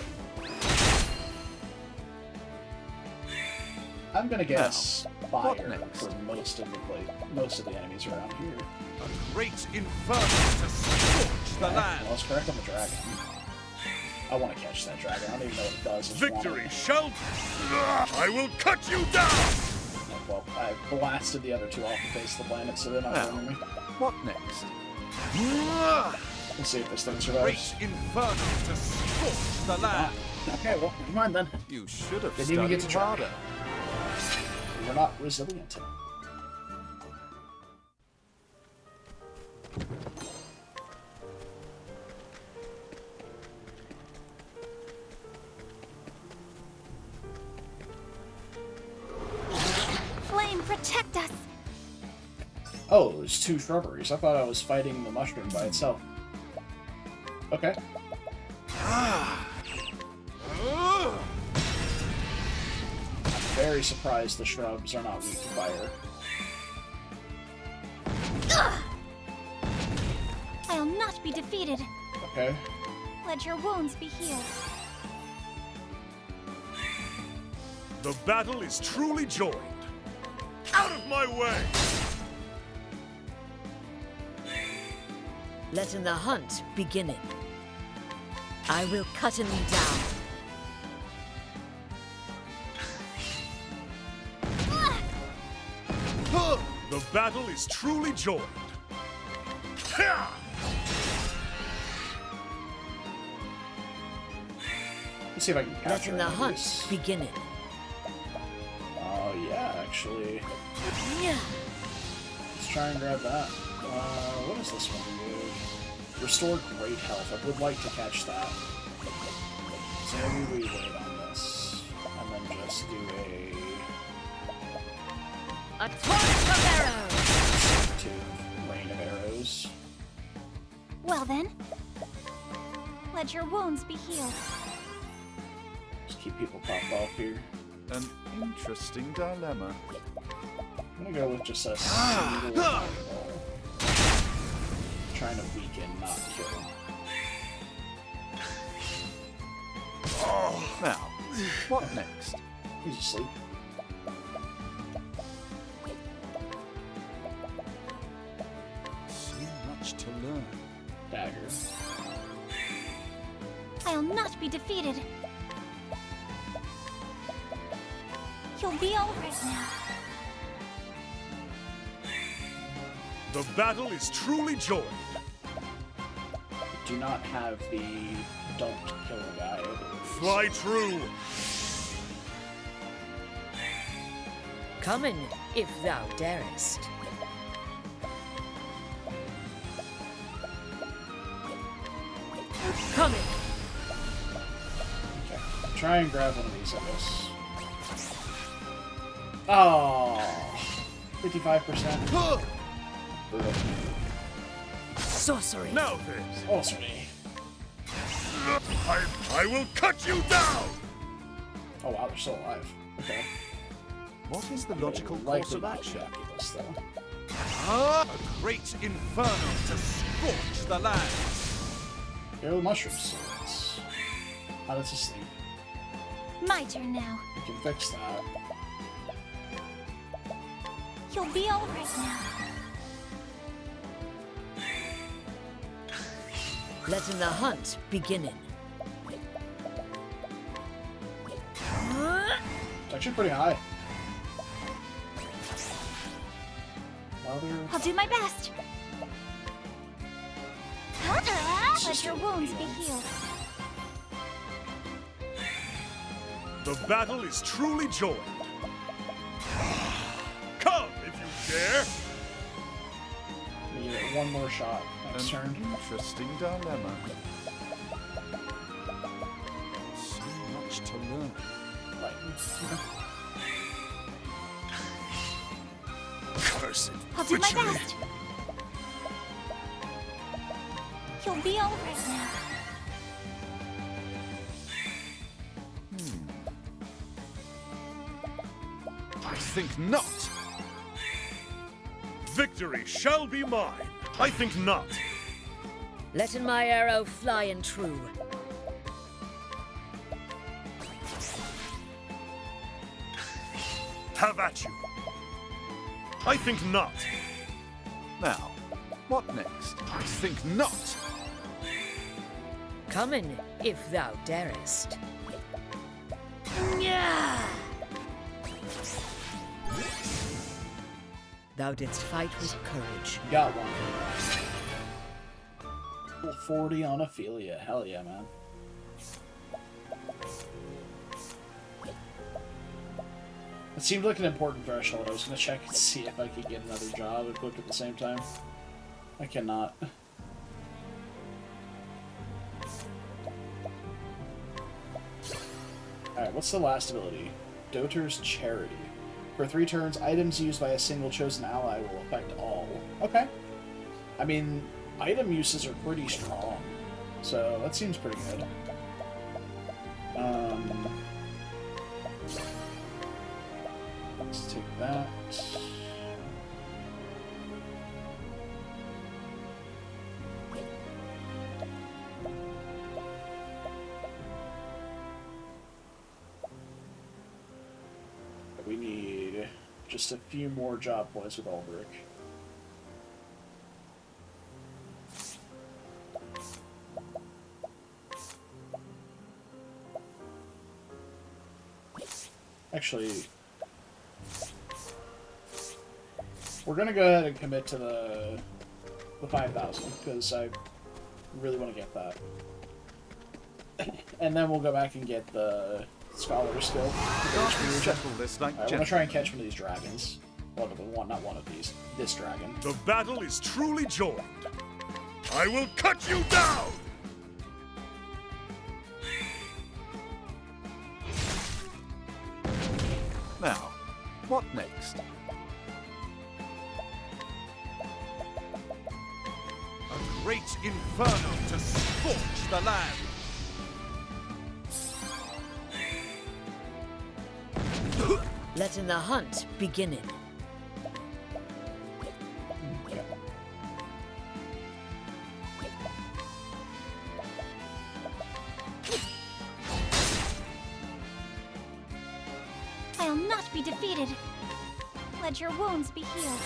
I'm gonna guess fire next? for most of the enemies around here. A great inferno to scorch the Okay, land. well, let's correct on the dragon. I want to catch that dragon. I don't even know what it does. It's Victory one. shall... I will cut you down! Well, I blasted the other two off the face of the planet, so they're not Now, harming me. what next? Let's see if this thing Great survives. inferno to scorch the land. Okay, well, never mind then. You should have Didn't even get to studied try. harder. We're not resilient. Flame, protect us! Oh, there's two shrubberies. I thought I was fighting the mushroom by itself. Okay. Very surprised the shrubs are not weak to fire. I'll not be defeated. Okay. Let your wounds be healed. The battle is truly joined. Out of my way! Letting the hunt beginning. I will cut him down. The battle is truly joined. Let's see if I can capture Letting the any of hunt these. beginning. Oh, yeah, actually. Yeah. Let's try and grab that. What does this one do? Restore great health. I would like to catch that. So maybe we wait on this. And then just do A torrent of arrows! to rain of arrows. Well then, let your wounds be healed. Just keep people popped off here. An interesting dilemma. I'm gonna go with just a single roll. Trying to weaken, not kill. Now, what next? He's asleep. So much to learn. Dagger. I'll not be defeated. You'll be all right now. The battle is truly joined. Do not have the don't kill a guy. Fly true. Come in, if thou darest. Coming. Okay. Try and grab one of these, I guess. Oh, 55%. Brutal. Sorcery. Now then, Sorcery. I will cut you down! Oh wow, they're still alive. Okay. What is the logical Likely course of not action? after this, though. A great inferno to scorch the land. Here are the mushroom seeds. Oh, that's asleep. My turn now. We can fix that. You'll be all right now. Letting the hunt beginning. It's actually pretty high. I'll do my best. Let your wounds be healed. The battle is truly joined. Come, if you dare! We get one more shot next turn. Interesting dilemma. So much to learn. Cursed I'll do my witchery. best. You'll be all right now. I think not. Victory shall be mine. I think not. Letting my arrow fly and true. Have at you. I think not. Now, what next? I think not. Coming, if thou darest. Yeah. Thou didst fight with courage. Got one. Full 40 on Ophelia. Hell yeah, man. It seemed like an important threshold. I was going to check and see if I could get another job equipped at the same time. I cannot. Alright, what's the last ability? Doter's Charity. For 3 turns, items used by a single chosen ally will affect all. Okay. I mean, item uses are pretty strong, so that seems pretty good. Let's take that. We need just a few more job points with Ulrich. Actually, we're gonna go ahead and commit to the 5,000 because I really want to get that, and then we'll go back and get the scholar skill. Settle this like I'm gonna try and catch one of these dragons. Well, not one of these. This dragon. The battle is truly joined. I will cut you down! Now, what next? A great inferno to scorch the land. Letting the hunt beginning. I'll not be defeated. Let your wounds be healed.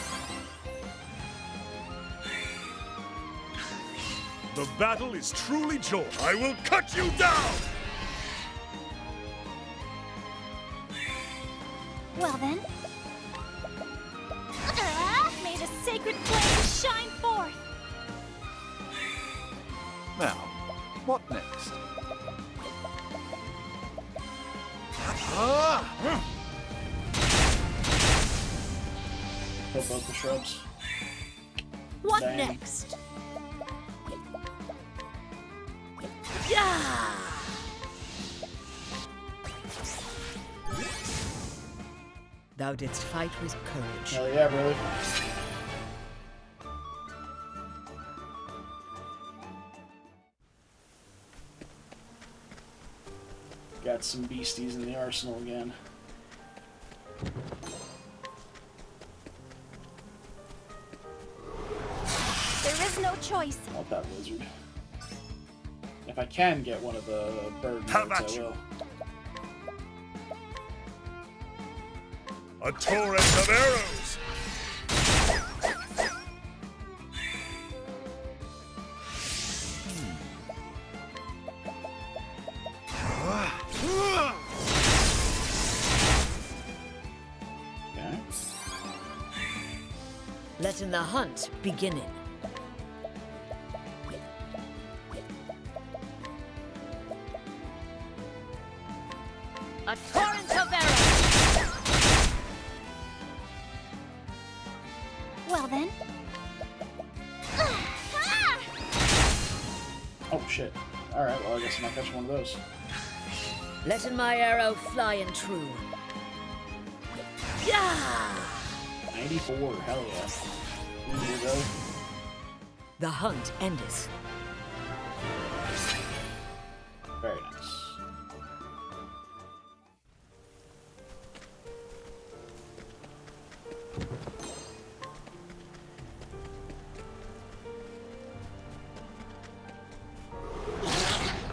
The battle is truly joined. I will cut you down! Well then. May the sacred flame shine forth. Now, what next? Kill both the shrubs. What Dang. next? Thou didst fight with courage. Hell yeah, brother. Got some beasties in the arsenal again. There is no choice. I want that lizard. If I can get one of the bird How notes, about I you? will. A torrent of arrows! Okay. Letting the hunt beginning. A torrent of arrows! Well then. Oh shit. Alright, well I guess I'm not catching one of those. Letting my arrow fly and true. Yeah! 94, hell yeah. Here we go. The hunt endeth. Very nice.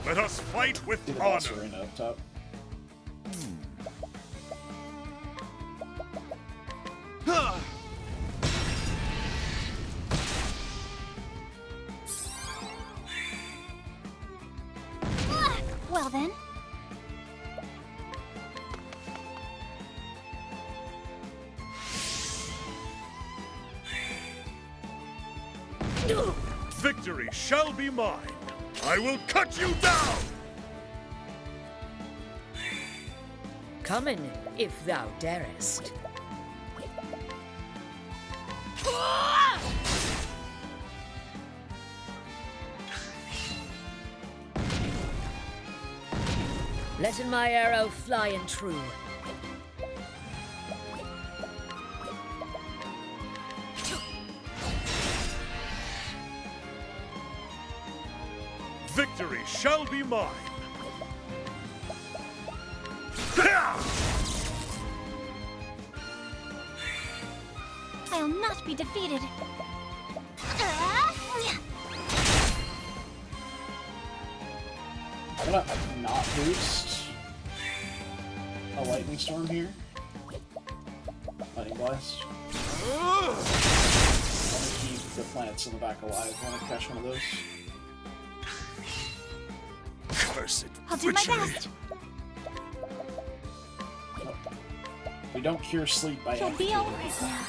Let us fight with See the boss honor. arena up top. Well then. Victory shall be mine. I will cut you down! Coming, if thou darest. Letting my arrow fly and true. Victory shall be mine. I'll not be defeated. I'm gonna not boost a lightning storm here. Lightning blast. I'm gonna keep the plants in the back alive when I catch one of those. Cursed I'll do my witchery. best. Nope. We don't cure sleep by He'll be activating alright it. now.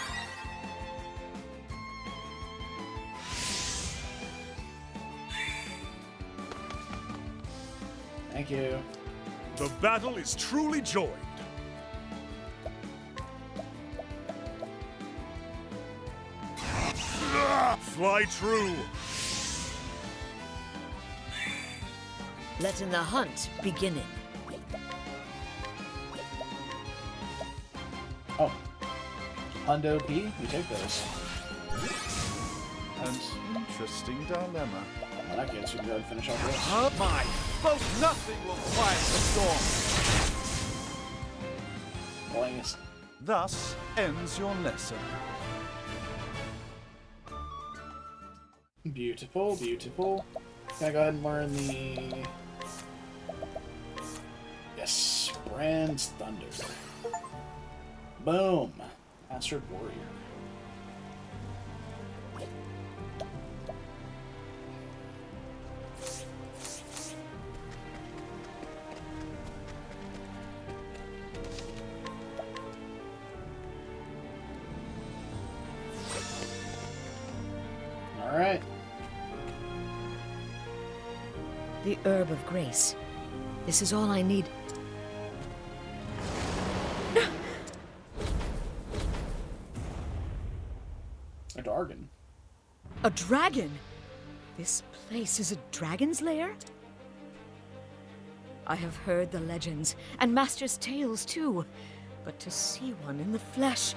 Thank you. The battle is truly joined. Fly true. Letting the hunt beginning. Oh. Hundo P? We take those. An interesting dilemma. In that case, we can go and finish off this. Oh my! Both nothing will quiet the storm. Well, I guess Thus ends your lesson. beautiful, beautiful. Can I go ahead and learn the... Yes, Brand's Thunder. Boom. Mastered Warrior. All right. The herb of grace. This is all I need. A Dargon. A dragon? This place is a dragon's lair? I have heard the legends, and Master's tales too. But to see one in the flesh...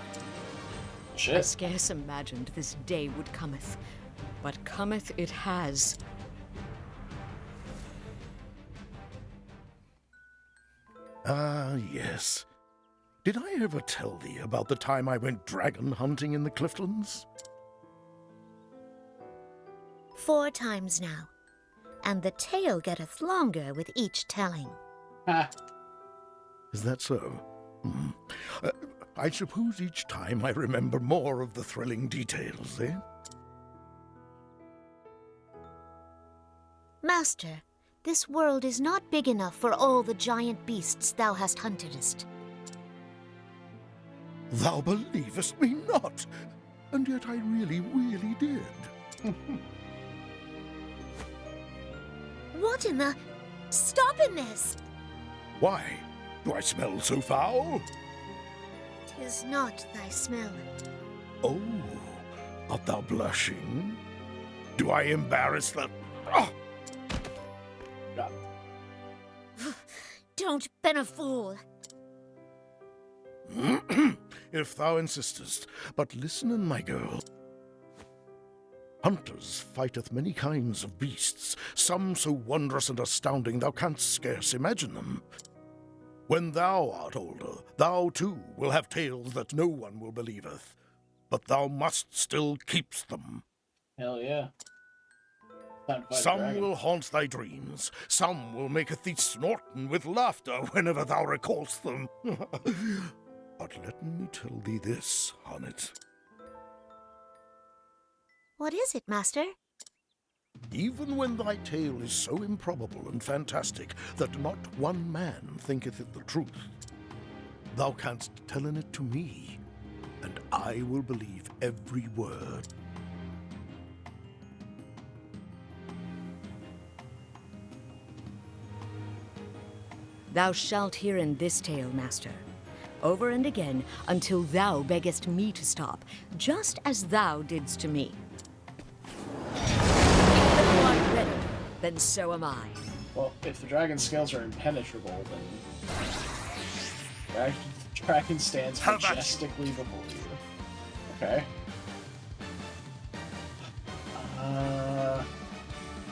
I scarce imagined this day would cometh. But cometh it has. Ah, yes. Did I ever tell thee about the time I went dragon hunting in the Cliftlands? 4 times now, and the tale getteth longer with each telling. Is that so? I suppose each time I remember more of the thrilling details, eh? Master, this world is not big enough for all the giant beasts thou hast huntedest. Thou believest me not, and yet I really, really did. What in the... Stopping this! Why? Do I smell so foul? 'Tis not thy smell. Oh, art thou blushing? Do I embarrass the... Ah! Don't ben a fool. If thou insistest, but listen, in, my girl. Hunters fighteth many kinds of beasts, some so wondrous and astounding thou canst scarce imagine them. When thou art older, thou too will have tales that no one will believeth, but thou must still keep them. Hell yeah. Some will haunt thy dreams, some will maketh thee snorten with laughter whenever thou recallst them. But let me tell thee this, Honnet. What is it, Master? Even when thy tale is so improbable and fantastic that not one man thinketh it the truth, thou canst tell it to me, and I will believe every word. Thou shalt hear in this tale, Master, over and again, until thou beggest me to stop, just as thou didst to me. If thou art ready, then so am I. Well, if the dragon's scales are impenetrable, then... Dragon stands majestically before you. Okay.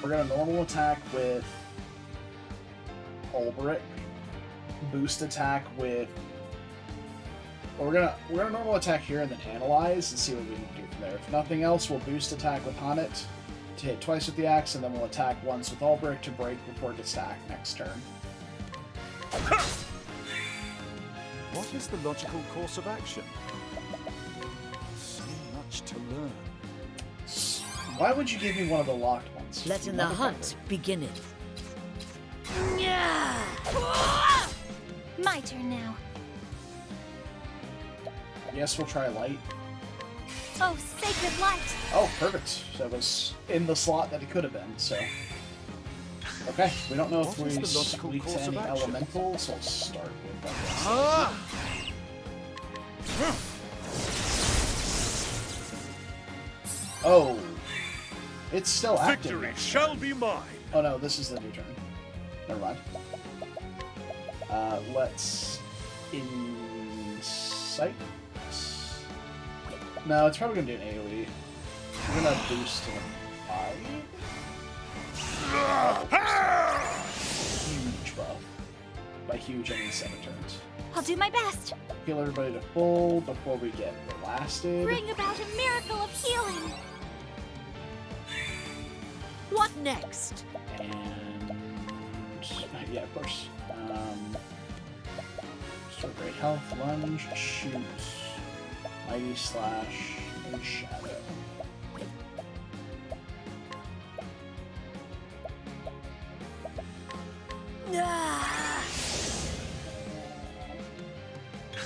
We're gonna normal attack with... Ulbrich. Boost attack with... Well, we're gonna normal attack here and then analyze and see what we can do from there. If nothing else, we'll boost attack with Honnet to hit twice with the axe, and then we'll attack once with Ulbrich to break before it gets stacked next turn. What is the logical course of action? So much to learn. Why would you give me one of the locked ones? Letting the hunt begin it. My turn now. Yes, we'll try light. Oh, sacred light! Oh, perfect. So it was in the slot that it could have been, so... Okay, we don't know if we squeak to any elementals, so we'll start with that. Oh! It's still active. Victory shall be mine! Oh no, this is the new turn. Never mind. Let's... Insight? No, it's probably gonna do an AoE. We're gonna boost to 5. Huge buff. By huge, I mean 7 turns. I'll do my best. Heal everybody to full before we get blasted. Bring about a miracle of healing. What next? And... yeah, of course. So great health, lunge, shoot, mighty slash, and shadow.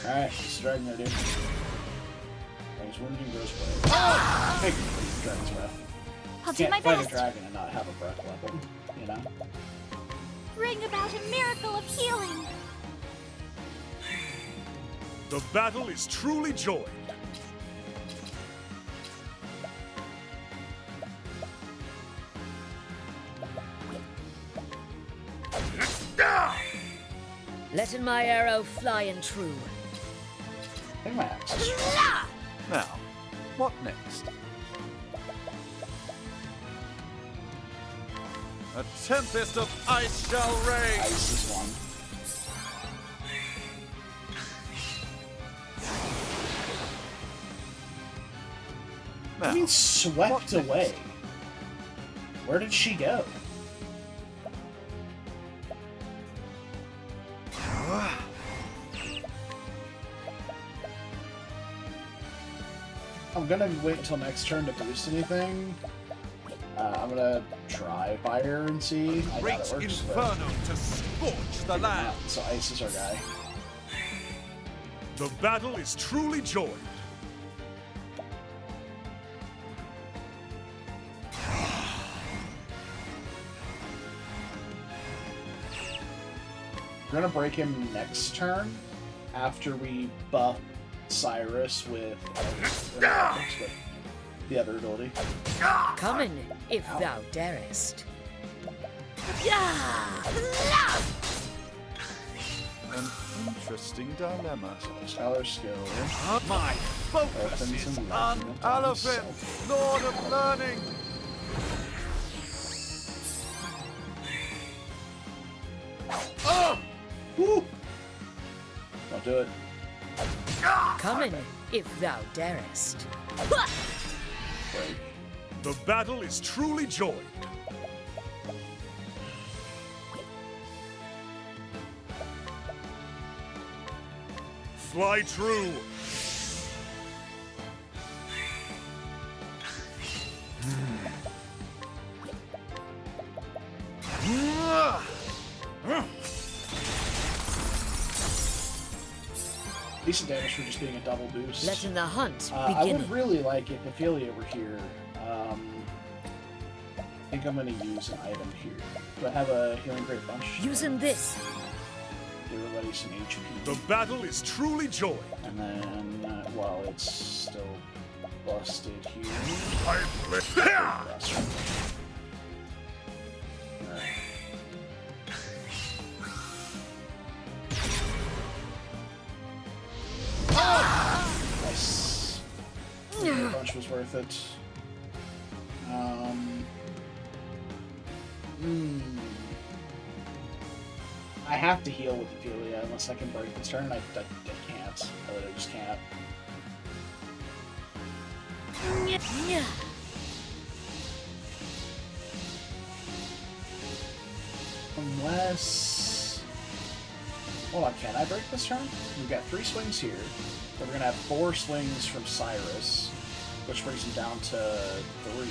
Alright, what's the dragon gonna do? Dragon's wounding, grows blade. Oh! Big dragon's breath. I'll do my Can't fight best. a dragon and not have a breath weapon, you know? Bring about a miracle of healing. The battle is truly joined. Letting my arrow flying true. I think my axe is Now, what next? A tempest of ice shall rage! Ice is one. Now, I mean, swept away. Where did she go? I'm gonna wait until next turn to boost anything. I'm gonna try fire and see. I Great doubt it works, inferno to scorch the land. So ice is our guy. The battle is truly joined. We're gonna break him next turn after we buff Cyrus with the other ability. Coming, if thou darest. an interesting dilemma. Scholar skill. My focus is on Elephant, Lord of Learning! Oh! Woo! Don't do it. Coming, if thou darest. Break. The battle is truly joined. Fly true. Decent damage for just being a double boost. Letting the hunt I begin. would really like if Ophelia were here. I think I'm going to use an item here. Do I have a healing great bunch? Using this. Give everybody some HP. The battle is truly joined. And then, well, it's still busted here. Nice. The bunch was worth it. I have to heal with Ophelia unless I can break this turn. I can't. I literally just can't. Unless... Hold on, can I break this turn? We've got 3 swings here. Then we're going to have 4 swings from Cyrus, which brings him down to 3.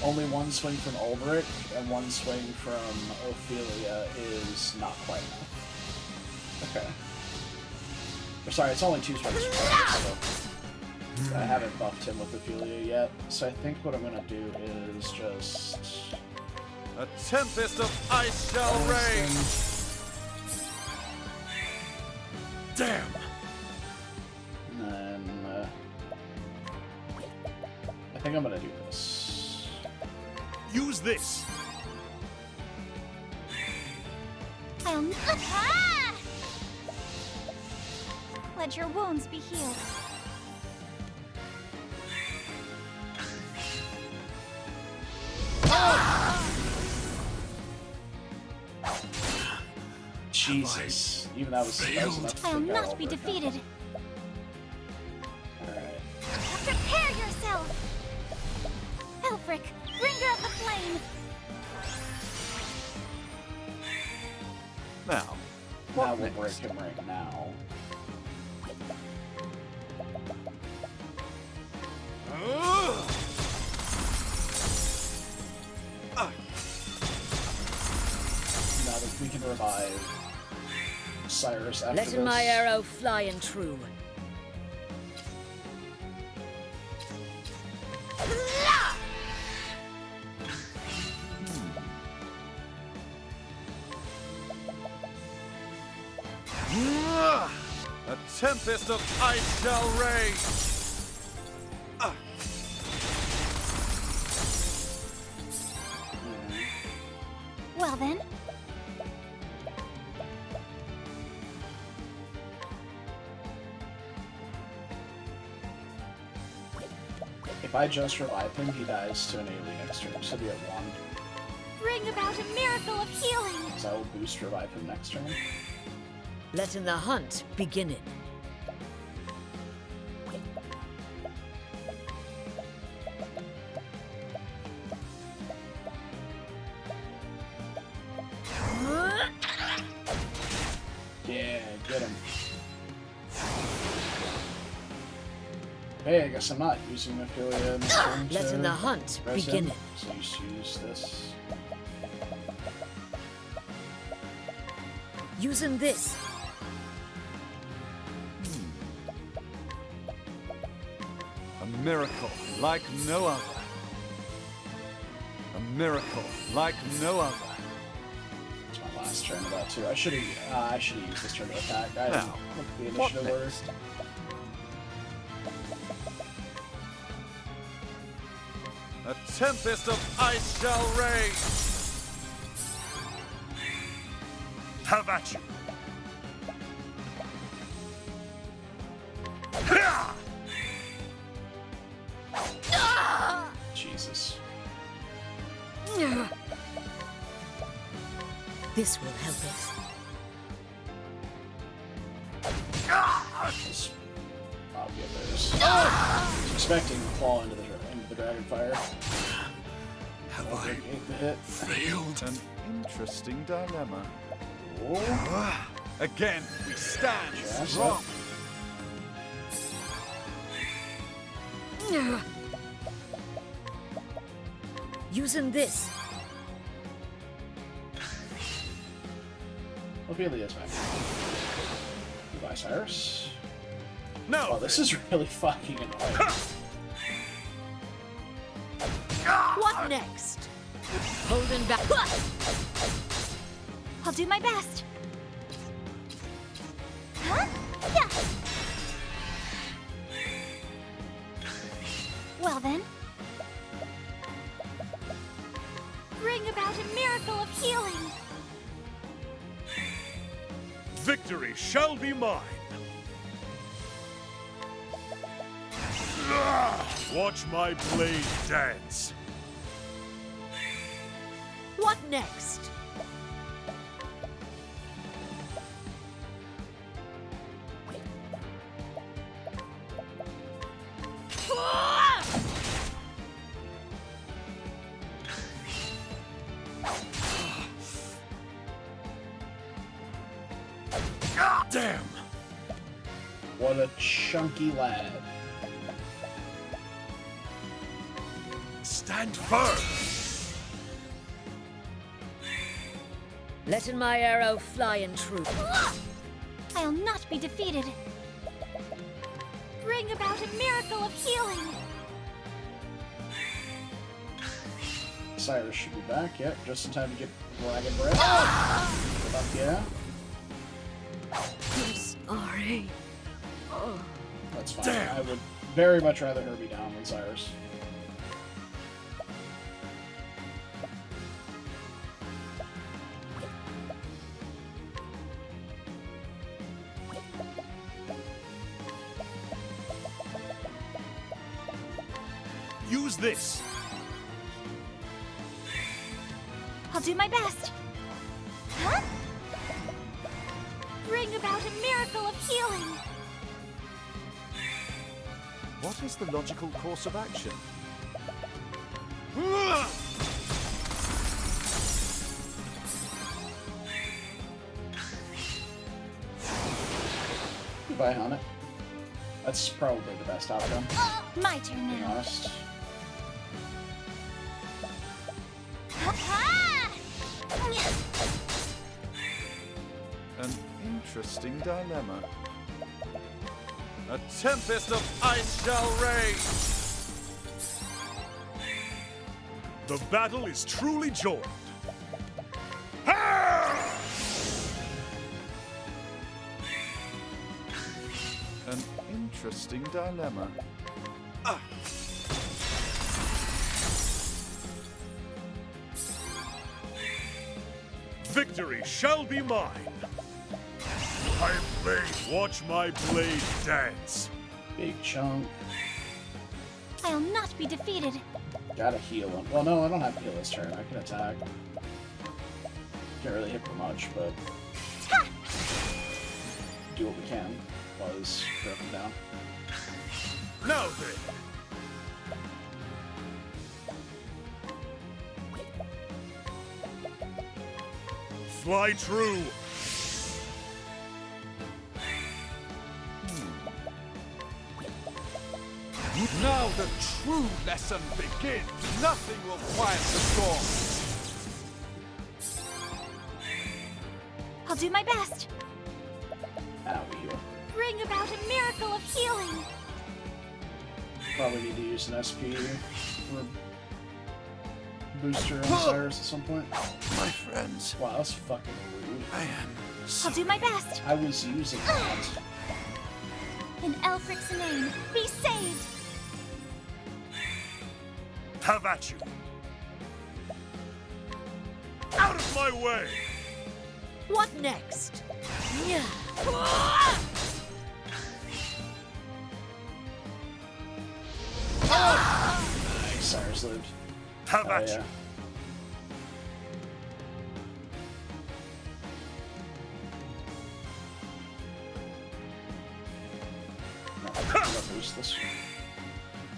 Only 1 swing from Ulbrich and 1 swing from Ophelia is not quite enough. Okay. Or sorry, it's only 2 swings from Cyrus, so I haven't buffed him with Ophelia yet. So I think what I'm going to do is just... A tempest of ice shall rage! Damn! And then... I think I'm going to do this. Use this. Let your wounds be healed. Jesus. Even that was enough to I'll take out not be Ulbrich. defeated. Alright. Prepare yourself! Elfric, bringer of the flame! Now, Now we'll break him right now. Now that we can revive Cyrus after Letting this. my arrow flying true. a tempest of ice shall rage! Well then, If I just revive him, he dies to an AoE next turn, so he'll be at 1. Bring about a miracle of healing. So I will boost revive him next turn. Letting the hunt begin. Yeah, get him. Hey, I guess I'm not using Ophelia in this turn. Letting the hunt begin. So you just use this. Using this. A miracle like no other. A miracle like no other. It's my last turn of that too. I should have used this turn to attack. I didn't Now, look at the what initiative order. next? A tempest of ice shall rage. Have at you. Jesus. This will help us. I'll be up there. I was expecting to fall into the dragon fire. Have I Take the hit. failed? An interesting dilemma. Oh. Again, we stand Yes, strong. Using this. Ophelia's back. Goodbye, Cyrus. No. Oh, this is really fucking annoying. What next? Holding back. I'll do my best. Huh? Yeah. Well then. Bring about a miracle of healing. Victory shall be mine. Watch my blade dance. What next? Damn! What a chunky lad. Stand firm! Letting my arrow fly in truth. I'll not be defeated. Bring about a miracle of healing. Cyrus should be back. Yep, just in time to get dragon breath. Fuck yeah. I'm sorry. That's fine. Damn. I would very much rather her be down than Cyrus. Use this. I'll do my best. Huh? Bring about a miracle of healing. What is the logical course of action? Goodbye, Hana. That's probably the best outcome, My turn to be now. honest. An interesting dilemma. A tempest of ice shall rage. The battle is truly joined. An interesting dilemma. Victory shall be mine. My blade, watch my blade dance. Big chunk. I'll not be defeated. Gotta heal him. Well, no, I don't have to heal this turn. I can attack. Can't really hit for much, but do what we can while he's broken down. Now then. Fly true. Now the true lesson begins. Nothing will quiet the storm. I'll do my best. Ow, heal. Bring about a miracle of healing. Probably need to use an SP or booster on Cyrus at some point. My friends. Wow, that's fucking rude. I'll do my best. I was using that. In Elfric's name, be saved. Have at you. Out of my way. What next? Yeah. Nice, Cyrus lived. Have at you. Useless.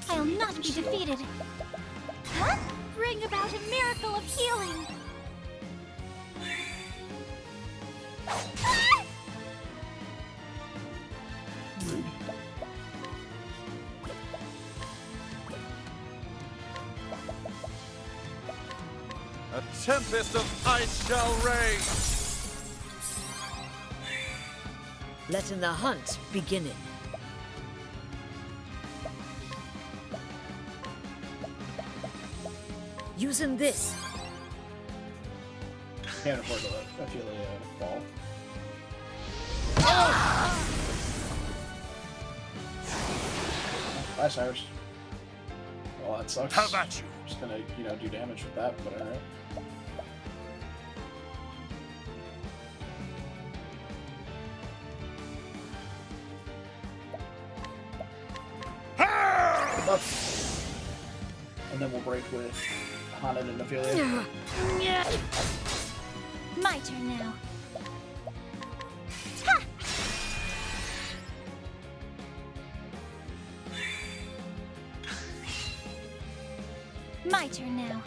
I'll not be defeated. Huh? Bring about a miracle of healing. A tempest of ice shall rage. Letting the hunt beginning. Using this. Can't afford to let Ophelia fall. Bye, Cyrus. Well, that sucks. How about you? Just gonna, do damage with that, but alright. And then we'll break with Haunted and Ophelia. My turn now. My turn now.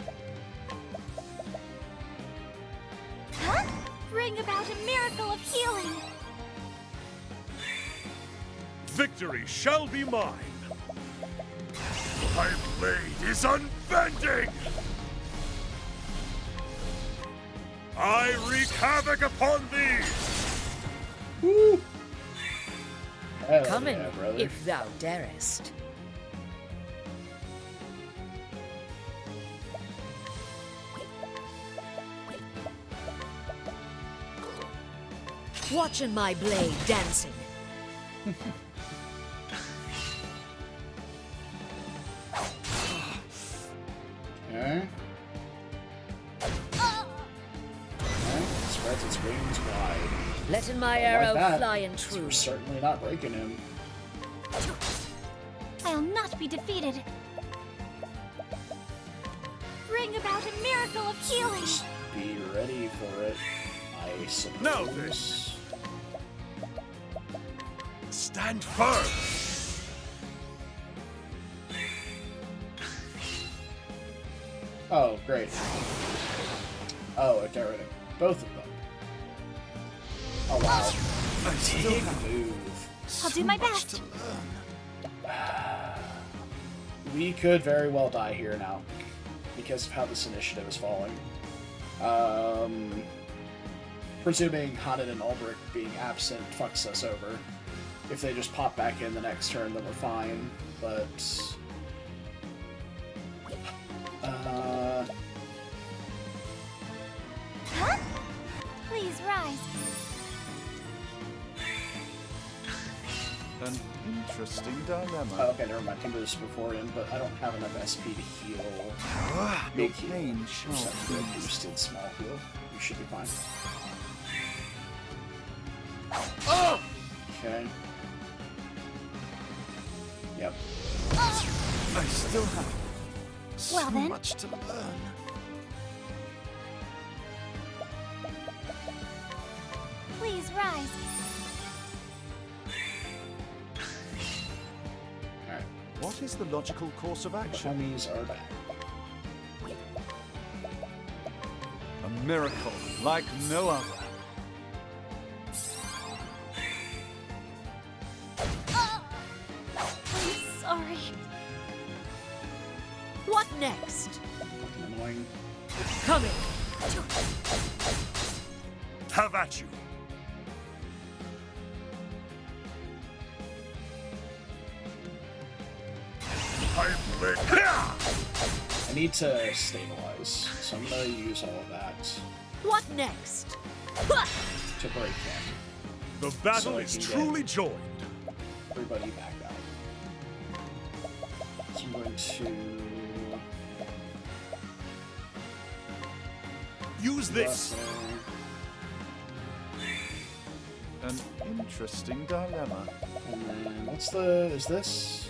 Huh? Bring about a miracle of healing. Victory shall be mine. My blade is unbending. I wreak havoc upon thee. Woo! Coming, yeah, brother. if thou darest. Watching my blade dancing. Okay. Spreads its wings wide. Letting my Like arrow that. fly in true. We're certainly not breaking him. I'll not be defeated. Bring about a miracle of healing. Be ready for it, I suppose. Now this. Stand firm. Oh, great. Oh, it got rid of both of them. Oh, wow. Big move. I'll do my best. We could very well die here now, because of how this initiative is falling. Presuming Haunted and Ulbrich being absent fucks us over. If they just pop back in the next turn, then we're fine, but... Huh? Please rise. An interesting dilemma. Oh, okay, never mind. I can do this before him, but I don't have enough SP to heal. Your Big heal. pain shall Percent be boosted small heal. You should be fine. Okay. Yep. I still have Well so then. much to learn. Please rise. Alright. What is the logical course of action? Homies are back. A miracle like no other. I'm sorry. What next? Fucking annoying. Coming. Have at you. I need to stabilize, so I'm gonna use all of that What next? to break him. The battle So I is can truly get joined. everybody back up. So I'm going to Use this. An interesting dilemma. And then what's the? Is this?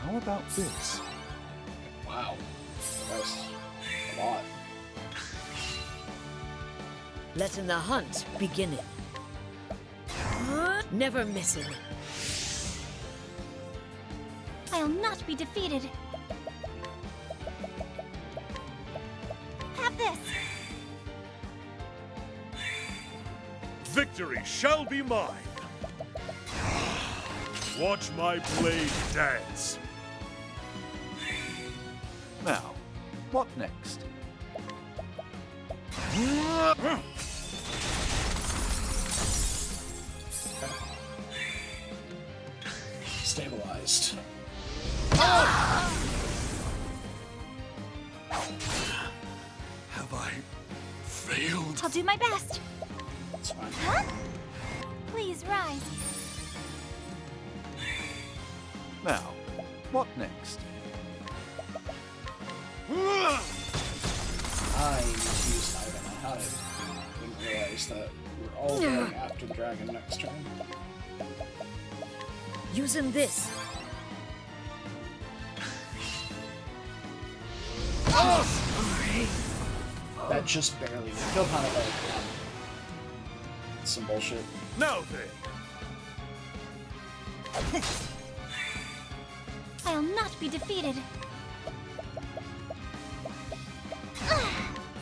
How about this? Wow, that's a lot. Letting the hunt begin. Never missing. I'll not be defeated. Have this. Victory shall be mine. Watch my blade dance. Now, what next? Stabilized. Have I failed? I'll do my best. That's fine. Huh? Please rise. Now, what next? I need to use an item. I didn't realize that we're all going after the dragon next turn. Using this. That just barely. I feel kind of like some bullshit. Now then. I'll not be defeated.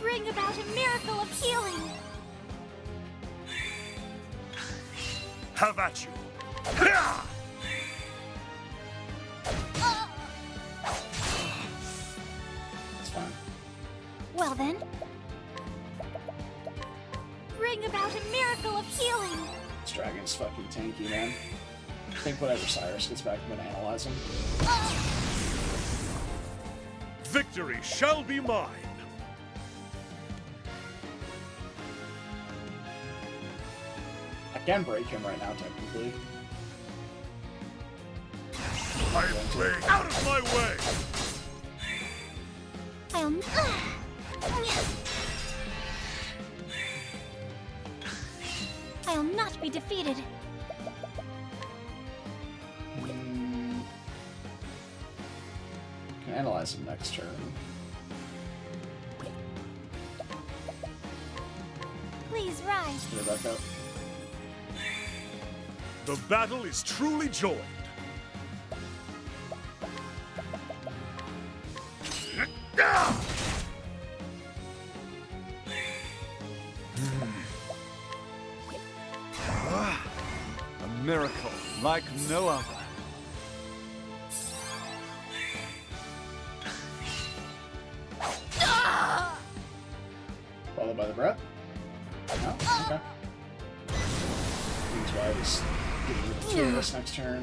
Bring about a miracle of healing. Have at you. That's fine. Well then. Bring about a miracle of healing. This dragon's fucking tanky, man. I think whenever Cyrus gets back, I'm gonna analyze him. Victory shall be mine. I can break him right now, technically. I am playing out of my way. I'll not be defeated. Can analyze him next turn. Please rise. Get her back up. The battle is truly joined. A miracle like no other. Followed by the breath. No? Okay. That's why I was getting rid of two of this next turn.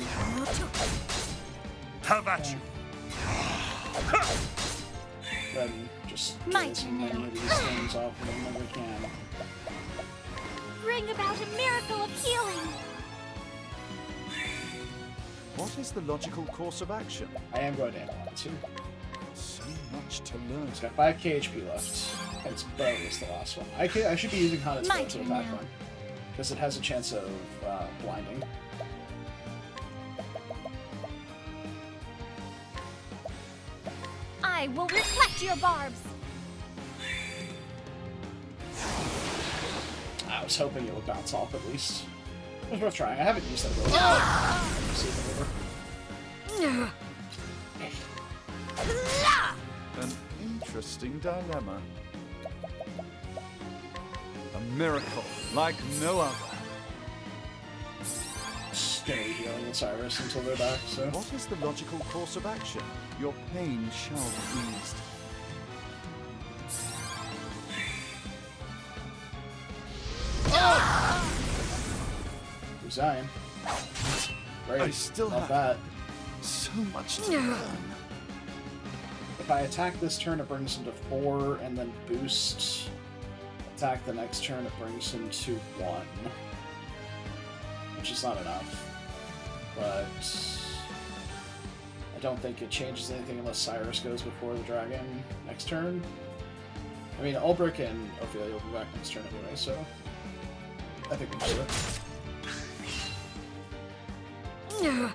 Have at you. Then just My get as turn many now. of these things off of them as I can. Bring about a miracle of healing. What is the logical course of action? I am going to analyze you. So much to learn. It's got 5k HP left. And its bow is the last one. I should be using Hanet's My bow to turn attack now. one. Because it has a chance of blinding. I will reflect your barbs. I was hoping it would bounce off at least. It was worth trying. I haven't used that ability. See it over. An interesting dilemma. A miracle like no other. Stay healing Osiris until they're back, so. What is the logical course of action? Your pain shall be eased. Zion. Great. I still Love have that. so much to learn. If I attack this turn, it brings him to 4, and then boost. Attack the next turn, it brings him to 1. Which is not enough. But I don't think it changes anything unless Cyrus goes before the dragon next turn. I mean, Ulbrich and Ophelia will be back next turn anyway, so I think we just do it. And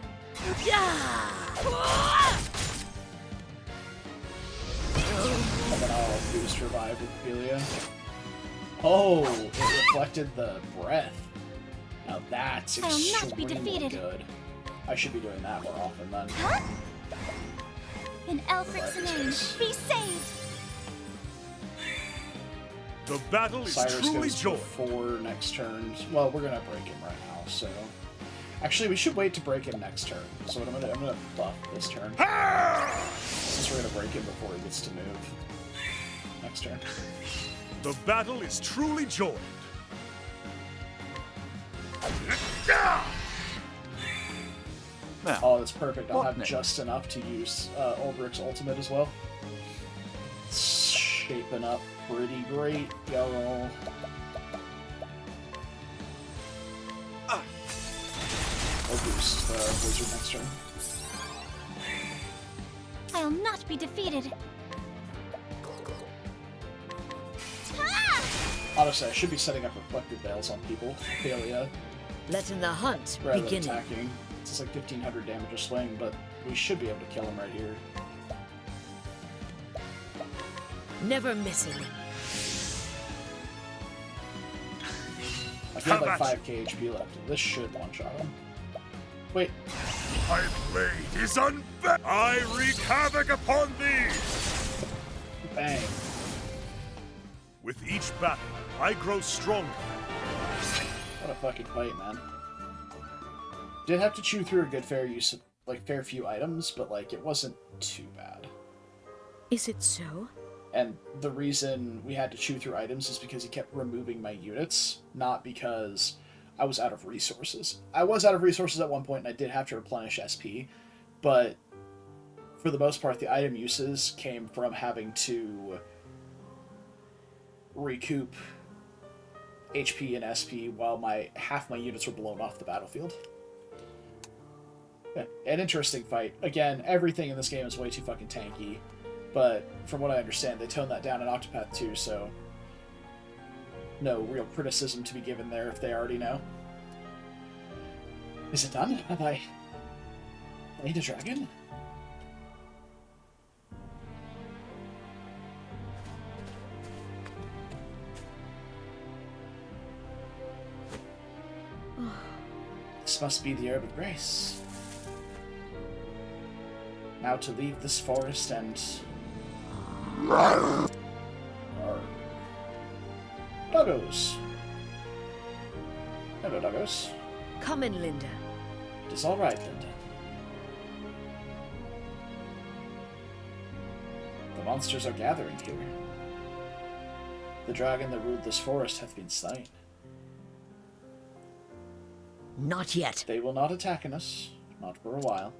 then I'll boost revive with Ophelia. Oh, it reflected the breath. Now that's I will not be extremely defeated. good. I should be doing that more often then. Huh? In Elfric's name, be saved! The battle is Cyrus truly goes joined. for 4 next turn. Well, we're gonna break him right now, so. Actually, we should wait to break him next turn. So what I'm gonna buff this turn. Since we're gonna break him before he gets to move. Next turn. The battle is truly joined. Now, Oh, that's perfect. I'll what have next? just enough to use Ulbrich's ultimate as well. It's shaping up pretty great, y'all. I'll boost Blizzard next turn. I'll not be defeated. Honestly, I should be setting up reflective veils on people. Ophelia. Letting the hunt Rather begin. than attacking. It's like 1500 damage a swing, but we should be able to kill him right here. Never missing. I feel like 5k HP left. This should one-shot him. Wait. My blade is unbent. I wreak havoc upon thee. Bang. With each battle, I grow stronger. What a fucking fight, man. Did have to chew through a good fair use of, like, fair few items, but, like, it wasn't too bad. Is it so? And the reason we had to chew through items is because he kept removing my units, not because I was out of resources. I was out of resources at one point, and I did have to replenish SP, but for the most part, the item uses came from having to recoup HP and SP while half my units were blown off the battlefield. Yeah, an interesting fight. Again, everything in this game is way too fucking tanky, but from what I understand, they toned that down in Octopath 2, so no real criticism to be given there if they already know. Is it done? Have I laid a dragon? This must be the Herb of Grace. Now to leave this forest and... Arr. Doggos! Hello, Doggos. Come in, Linda. It is all right, Linda. The monsters are gathering here. The dragon that ruled this forest hath been slain. Not yet. They will not attack us, not for a while.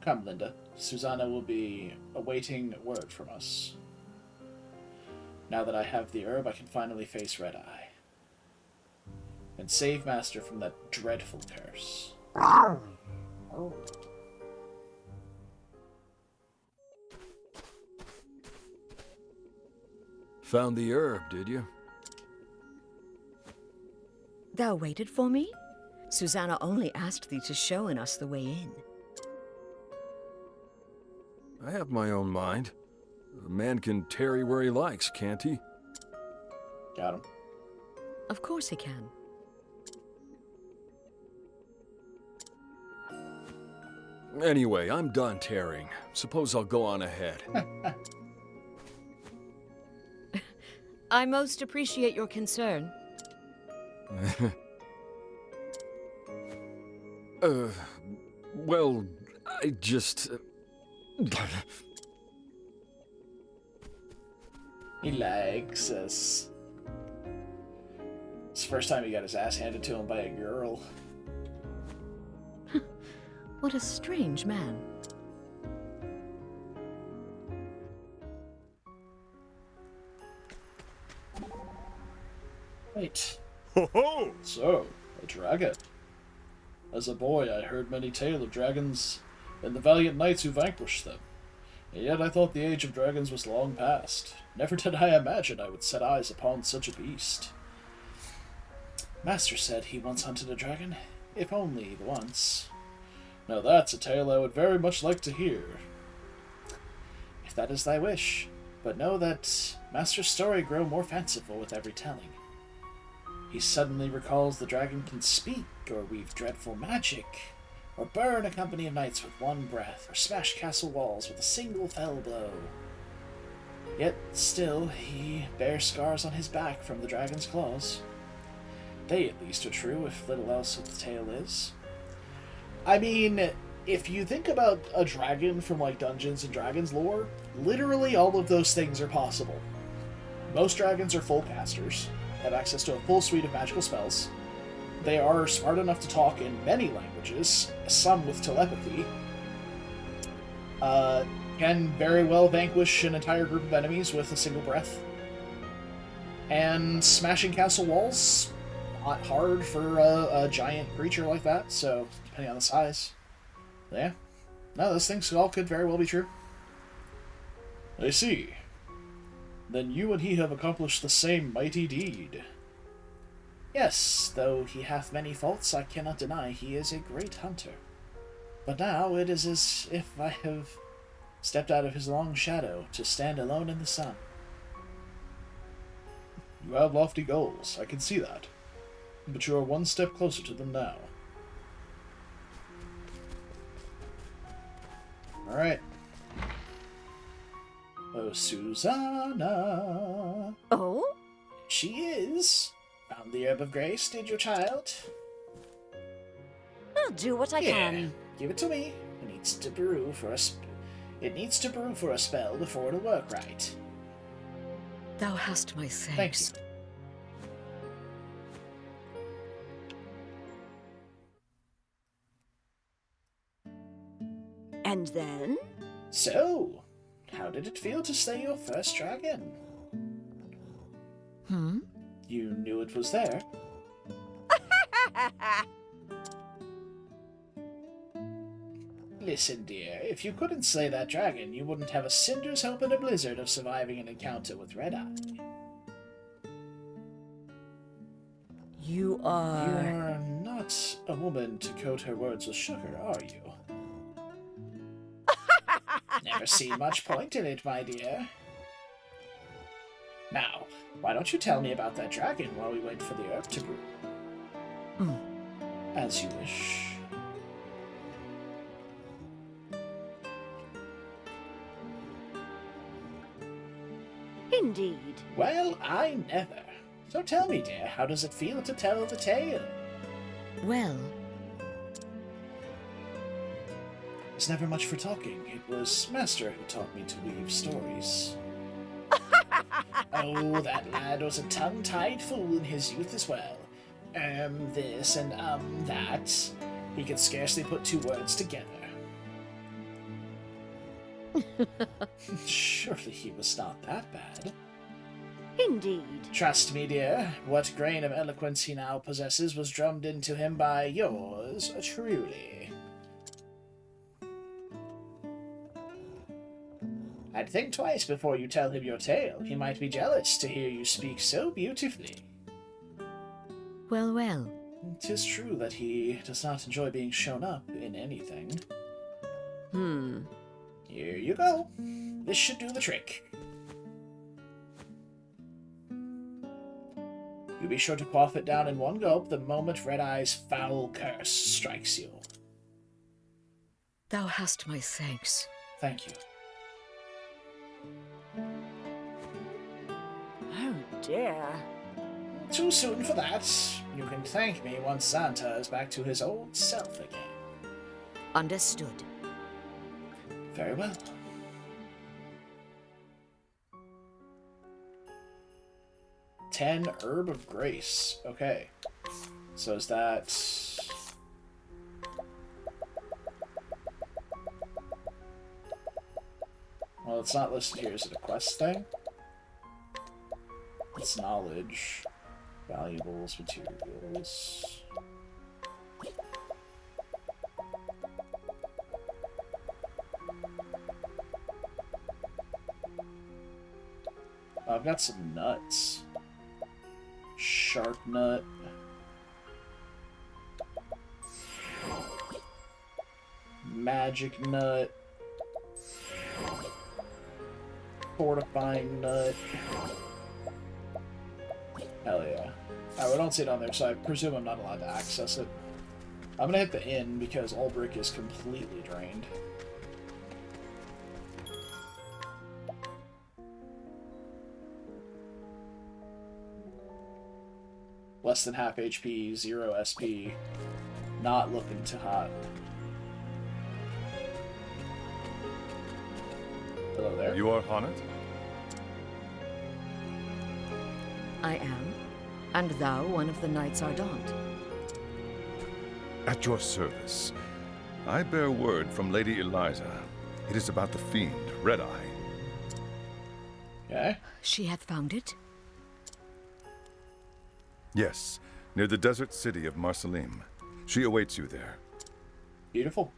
Come, Linda. Susanna will be awaiting word from us. Now that I have the herb, I can finally face Red Eye. And save Master from that dreadful curse. Oh. Found the herb, did you? Thou waited for me? Susanna only asked thee to show us the way in. I have my own mind. A man can tarry where he likes, can't he? Got him. Of course he can. Anyway, I'm done tarrying. Suppose I'll go on ahead. I most appreciate your concern. Well, I just... He likes us. It's the first time he got his ass handed to him by a girl. What a strange man. Right. Ho ho! So, a dragon. As a boy, I heard many tales of dragons and the valiant knights who vanquished them. And yet I thought the age of dragons was long past. Never did I imagine I would set eyes upon such a beast. Master said he once hunted a dragon, if only once. Now that's a tale I would very much like to hear. If that is thy wish, but know that Master's story grow more fanciful with every telling. He suddenly recalls the dragon can speak, or weave dreadful magic, or burn a company of knights with one breath, or smash castle walls with a single fell blow. Yet still he bears scars on his back from the dragon's claws. They at least are true, if little else of the tale is. I mean, if you think about a dragon from like Dungeons and Dragons lore, literally all of those things are possible. Most dragons are full casters, have access to a full suite of magical spells. They are smart enough to talk in many languages, some with telepathy. Can very well vanquish an entire group of enemies with a single breath. And smashing castle walls, not hard for a giant creature like that, so depending on the size. Yeah. No, those things all could very well be true. I see. Then you and he have accomplished the same mighty deed. Yes, though he hath many faults, I cannot deny he is a great hunter. But now it is as if I have stepped out of his long shadow to stand alone in the sun. You have lofty goals, I can see that. But you are one step closer to them now. Alright. Oh, Susanna. Oh? She is. Found the Herb of Grace, did you, child? I'll do what I can. Give it to me. It needs to brew for a spell before it'll work right. Thou hast my thanks. Thank you. And then? So, how did it feel to slay your first dragon? You knew it was there. Listen, dear, if you couldn't slay that dragon, you wouldn't have a cinder's hope in a blizzard of surviving an encounter with Red Eye. You are... You're not a woman to coat her words with sugar, are you? Never seen much point in it, my dear. Now, why don't you tell me about that dragon while we wait for the herb to brew? As you wish. Indeed. Well, I never. So tell me, dear, how does it feel to tell the tale? Well... It's never much for talking. It was Master who taught me to weave stories. Oh, that lad was a tongue-tied fool in his youth as well. This and that. He could scarcely put two words together. Surely he was not that bad. Indeed. Trust me, dear, what grain of eloquence he now possesses was drummed into him by yours truly. I'd think twice before you tell him your tale. He might be jealous to hear you speak so beautifully. Well, well. 'Tis true that he does not enjoy being shown up in anything. Here you go. This should do the trick. You be sure to quaff it down in one gulp the moment Red Eye's foul curse strikes you. Thou hast my thanks. Thank you. Oh dear. Too soon for that. You can thank me once Santa is back to his old self again. Understood. Very well. Ten Herb of Grace. Okay. So is that... Well, it's not listed here. Is it a quest thing? It's knowledge. Valuables, materials... I've got some nuts. Sharp nut. Magic nut. Fortifying nut. Hell yeah. Oh, we don't see it on there, so I presume I'm not allowed to access it. I'm gonna hit the inn because Ulbrich is completely drained. Less than half HP, 0 SP. Not looking too hot. Hello there. You are Haunted? I am. And thou one of the Knights Ardent. At your service. I bear word from Lady Eliza. It is about the fiend, Red Eye. Okay. She hath found it? Yes, near the desert city of Marsalim. She awaits you there. Beautiful.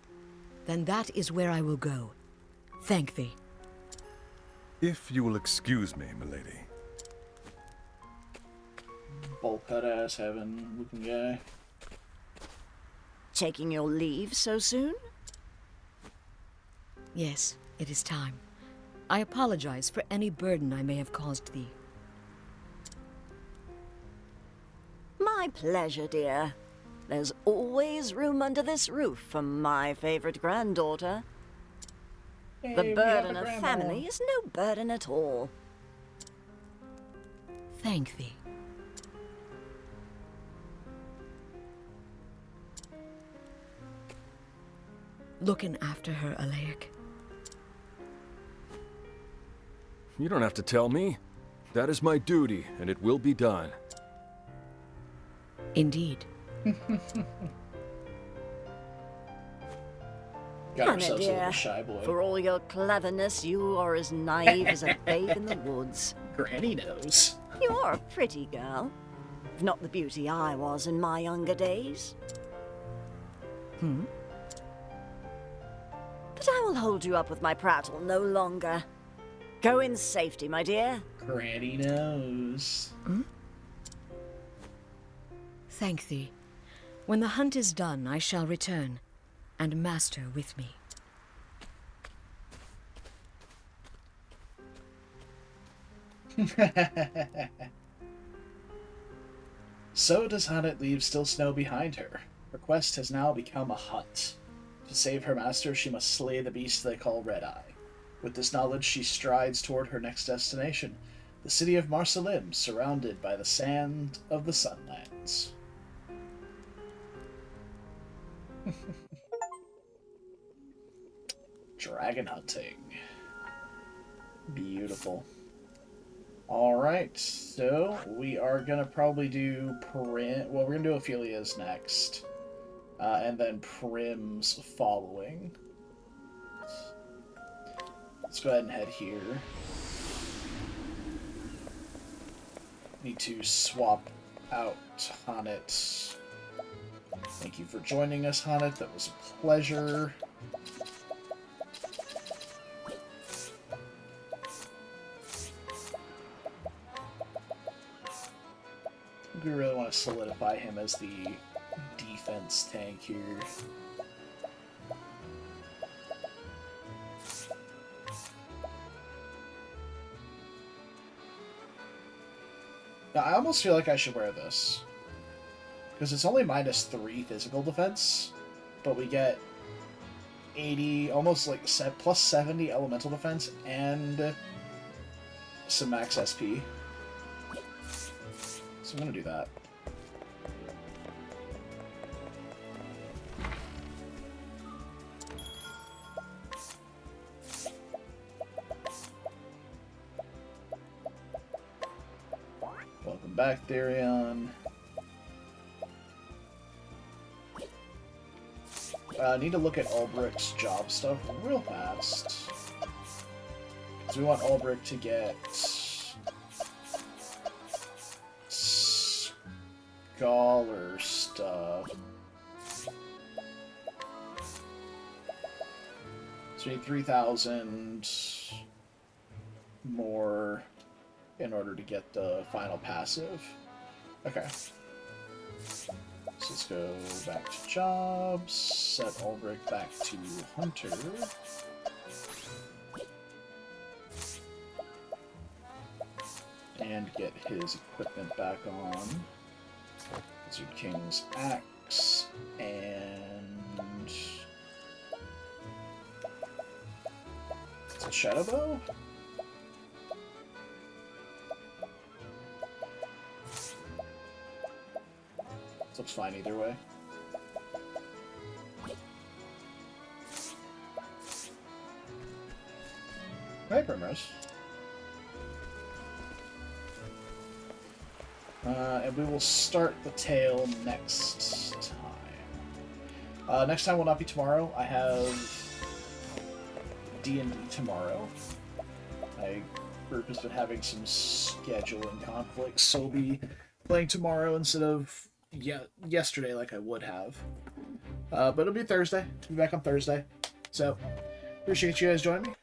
Then that is where I will go. Thank thee. If you will excuse me, milady. Bowl cut ass heaven looking guy. Taking your leave so soon? Yes, it is time. I apologize for any burden I may have caused thee. My pleasure, dear. There's always room under this roof for my favorite granddaughter. Hey, The burden of family is no burden at all. Thank thee. Looking after her, Alaic. You don't have to tell me. That is my duty, and it will be done. Indeed. Got Hannah, ourselves a dear, little shy boy. for all your cleverness, you are as naive as a babe in the woods. Granny knows. You are a pretty girl. Not the beauty I was in my younger days. But I will hold you up with my prattle no longer. Go in safety, my dear. Granny knows. Thank thee. When the hunt is done, I shall return, and Master with me. So does Hanet leave still snow behind her. Her quest has now become a hunt. To save her master, she must slay the beast they call Red Eye. With this knowledge, she strides toward her next destination, the city of Marsalim, surrounded by the sand of the Sunlands. Dragon hunting. Beautiful. Alright, so we are gonna probably do Prim. Well, we're gonna do Ophelia's next. And then Prim's following. Let's go ahead and head here. Need to swap out Hanet. Thank you for joining us, Hanet. That was a pleasure. We really want to solidify him as the defense tank here. Now, I almost feel like I should wear this. Because it's only -3 physical defense, but we get 80, almost like plus 70 elemental defense and some max SP. So I'm going to do that. Welcome back, Therion. I need to look at Ulbricht's job stuff real fast. Because we want Ulbricht to get scholar stuff. So we need 3,000 more in order to get the final passive. Okay. So let's go back to jobs, set Ulbricht back to hunter. And get his equipment back on. Wizard King's axe and it's a shadow bow? This looks fine either way. Hey, Primrose. And we will start the tale next time. Next time will not be tomorrow. I have D&D tomorrow. My group has been having some scheduling conflicts, so we'll be playing tomorrow instead of yesterday like I would have. But it'll be Thursday. I'll be back on Thursday. So, appreciate you guys joining me.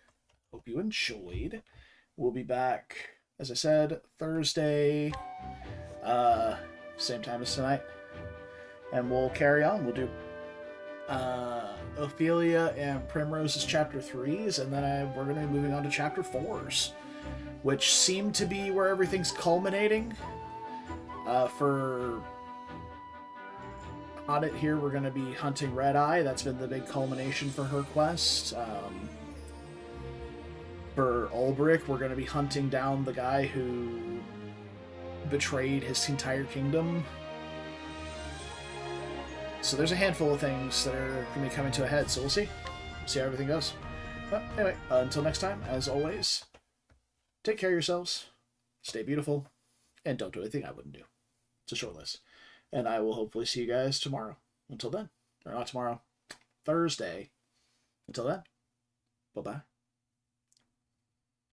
Hope you enjoyed. We'll be back, as I said, Thursday, same time as tonight. And we'll carry on. We'll do Ophelia and Primrose's chapter 3s, and then we're going to be moving on to chapter 4s, which seem to be where everything's culminating. For Audit here, we're going to be hunting Red Eye. That's been the big culmination for her quest. For Ulbricht, we're going to be hunting down the guy who betrayed his entire kingdom. So there's a handful of things that are going to be coming to a head, so we'll see. See how everything goes. But anyway, until next time, as always, take care of yourselves, stay beautiful, and don't do anything I wouldn't do. It's a short list. And I will hopefully see you guys tomorrow. Until then. Or not tomorrow. Thursday. Until then. Bye-bye.